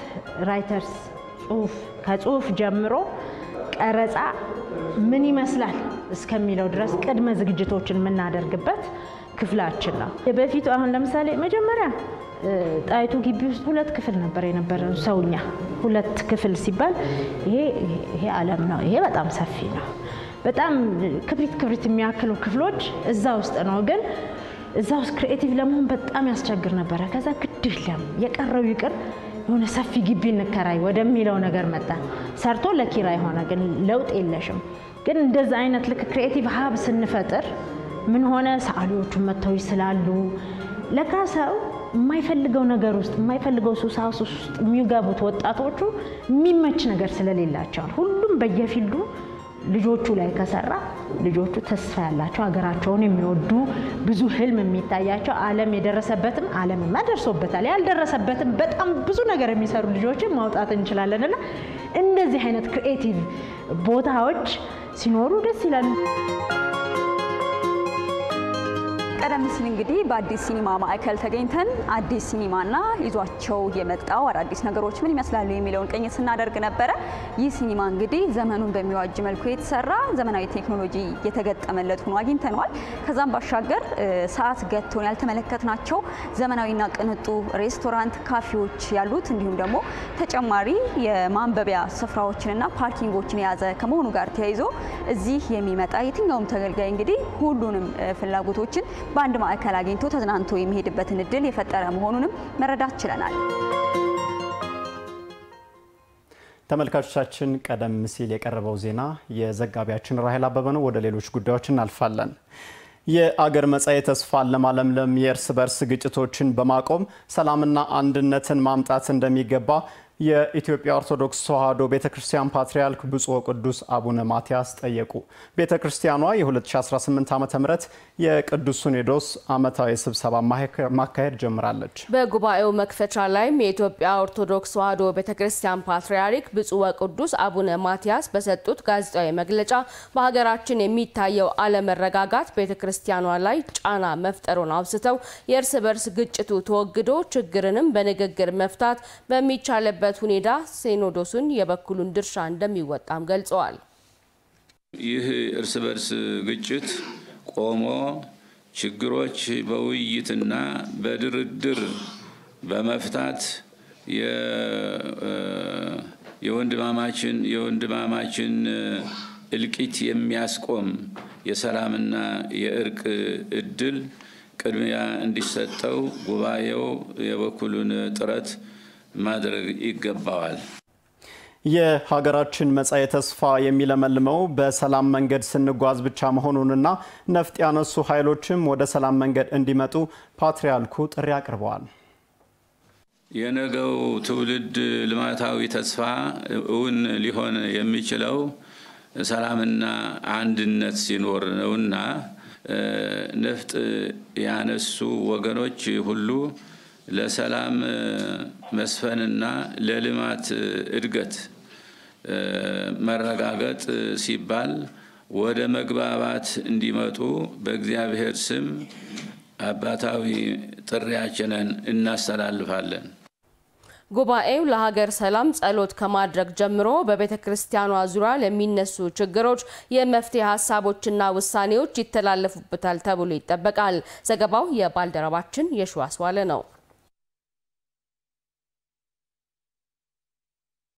ራይተርስ ጽሁፍ ከጽሁፍ ጀምሮ ቀረጻ ምን ይመስላል እስከሚለው ድረስ ቅድመ ዝግጅቶችን የምናደርግበት ክፍላችን ነው። በፊቱ አሁን ለምሳሌ መጀመሪያ ጣይቱ ግቢ ውስጥ 2 ክፍል ነበር የነበረው ሰውኛ። 2 ክፍል ሲባል ይሄ ዓለም ነው። ይሄ በጣም ሰፊ ነው። በጣም ክብሪት የሚያክሉ ክፍሎች እዛ ውስጥ ነው። ግን እዛ ውስጥ ክሪኤቲቭ ለመሆን በጣም ያስቸግር ነበር። ከዛ ግድለም የቀረው ይቅር የሆነ ሰፊ ግቢ እንከራይ ወደሚለው ነገር መጣ። ሰርቶ ለኪራይ ሆነ፣ ግን ለውጥ የለሽም። ግን እንደዛ አይነት ልክ ክሪኤቲቭ ሀብ ስንፈጥር ምን ሆነ? ሰዓሊዎቹ መተው ይስላሉ። ለካ ሰው የማይፈልገው ነገር ውስጥ የማይፈልገው ሱሳስ ውስጥ የሚገቡት ወጣቶቹ የሚመች ነገር ስለሌላቸው ሁሉም በየፊልዱ ልጆቹ ላይ ከሰራ ልጆቹ ተስፋ ያላቸው ሀገራቸውን የሚወዱ ብዙ ህልም የሚታያቸው ዓለም የደረሰበትም ዓለም ማደርሶበታል ያልደረሰበትም በጣም ብዙ ነገር የሚሰሩ ልጆችን ማውጣት እንችላለንና እንደዚህ አይነት ክሪኤቲቭ ቦታዎች ሲኖሩ ደስ ይላል። ቀደም ሲል እንግዲህ በአዲስ ሲኒማ ማዕከል ተገኝተን አዲስ ሲኒማና ይዟቸው የመጣው አዳዲስ ነገሮች ምን ይመስላሉ የሚለውን ቅኝት ስናደርግ ነበረ። ይህ ሲኒማ እንግዲህ ዘመኑን በሚዋጅ መልኩ የተሰራ ዘመናዊ ቴክኖሎጂ የተገጠመለት ሆኖ አግኝተነዋል። ከዛም ባሻገር ሰዓት ገጥቶን ያልተመለከትናቸው ዘመናዊና ቅንጡ ሬስቶራንት፣ ካፌዎች ያሉት እንዲሁም ደግሞ ተጨማሪ የማንበቢያ ስፍራዎችንና ፓርኪንጎችን የያዘ ከመሆኑ ጋር ተያይዞ እዚህ የሚመጣ የትኛውም ተገልጋይ እንግዲህ ሁሉንም ፍላጎቶችን በአንድ ማዕከል አግኝቶ ተዝናንቶ የሚሄድበትን እድል የፈጠረ መሆኑንም መረዳት ችለናል። ተመልካቾቻችን ቀደም ሲል የቀረበው ዜና የዘጋቢያችን ራሄል አበበ ነው። ወደ ሌሎች ጉዳዮች እናልፋለን። የአገር መጻኢ ተስፋን ለማለምለም የእርስ በርስ ግጭቶችን በማቆም ሰላምና አንድነትን ማምጣት እንደሚገባ የኢትዮጵያ ኦርቶዶክስ ተዋሕዶ ቤተክርስቲያን ፓትርያርክ ብፁዕ ወቅዱስ አቡነ ማትያስ ጠየቁ። ቤተክርስቲያኗ የ2018 ዓ.ም የቅዱስ ሲኖዶስ ዓመታዊ ስብሰባ ማካሄድ ጀምራለች። በጉባኤው መክፈቻ ላይም የኢትዮጵያ ኦርቶዶክስ ተዋሕዶ ቤተክርስቲያን ፓትርያርክ ብፁዕ ወቅዱስ አቡነ ማትያስ በሰጡት ጋዜጣዊ መግለጫ በሀገራችን የሚታየው አለመረጋጋት ቤተክርስቲያኗ ላይ ጫና መፍጠሩን አውስተው የእርስ በርስ ግጭቱ ተወግዶ ችግርንም በንግግር መፍታት በሚቻልበት ሁኔታ ሲኖዶሱን የበኩሉን ድርሻ እንደሚወጣም ገልጸዋል። ይህ እርስ በርስ ግጭት ቆሞ ችግሮች በውይይትና በድርድር በመፍታት የወንድማማችን እልቂት የሚያስቆም የሰላምና የእርቅ እድል ቅድሚያ እንዲሰጠው ጉባኤው የበኩሉን ጥረት ማድረግ ይገባዋል። የሀገራችን መጻኢ ተስፋ የሚለመልመው በሰላም መንገድ ስንጓዝ ብቻ መሆኑንና ነፍጥ ያነሱ ኃይሎችም ወደ ሰላም መንገድ እንዲመጡ ፓትርያርኩ ጥሪ አቅርበዋል። የነገው ትውልድ ልማታዊ ተስፋ እውን ሊሆን የሚችለው ሰላምና አንድነት ሲኖር ነውና ነፍጥ ያነሱ ወገኖች ሁሉ ለሰላም መስፈንና ለልማት እድገት መረጋገጥ ሲባል ወደ መግባባት እንዲመጡ በእግዚአብሔር ስም አባታዊ ጥሪያችንን እናስተላልፋለን። ጉባኤው ለሀገር ሰላም ጸሎት ከማድረግ ጀምሮ በቤተ ክርስቲያኗ ዙሪያ ለሚነሱ ችግሮች የመፍትሄ ሐሳቦችና ውሳኔዎች ይተላለፉበታል ተብሎ ይጠበቃል። ዘገባው የባልደረባችን የሽዋስ ዋለ ነው።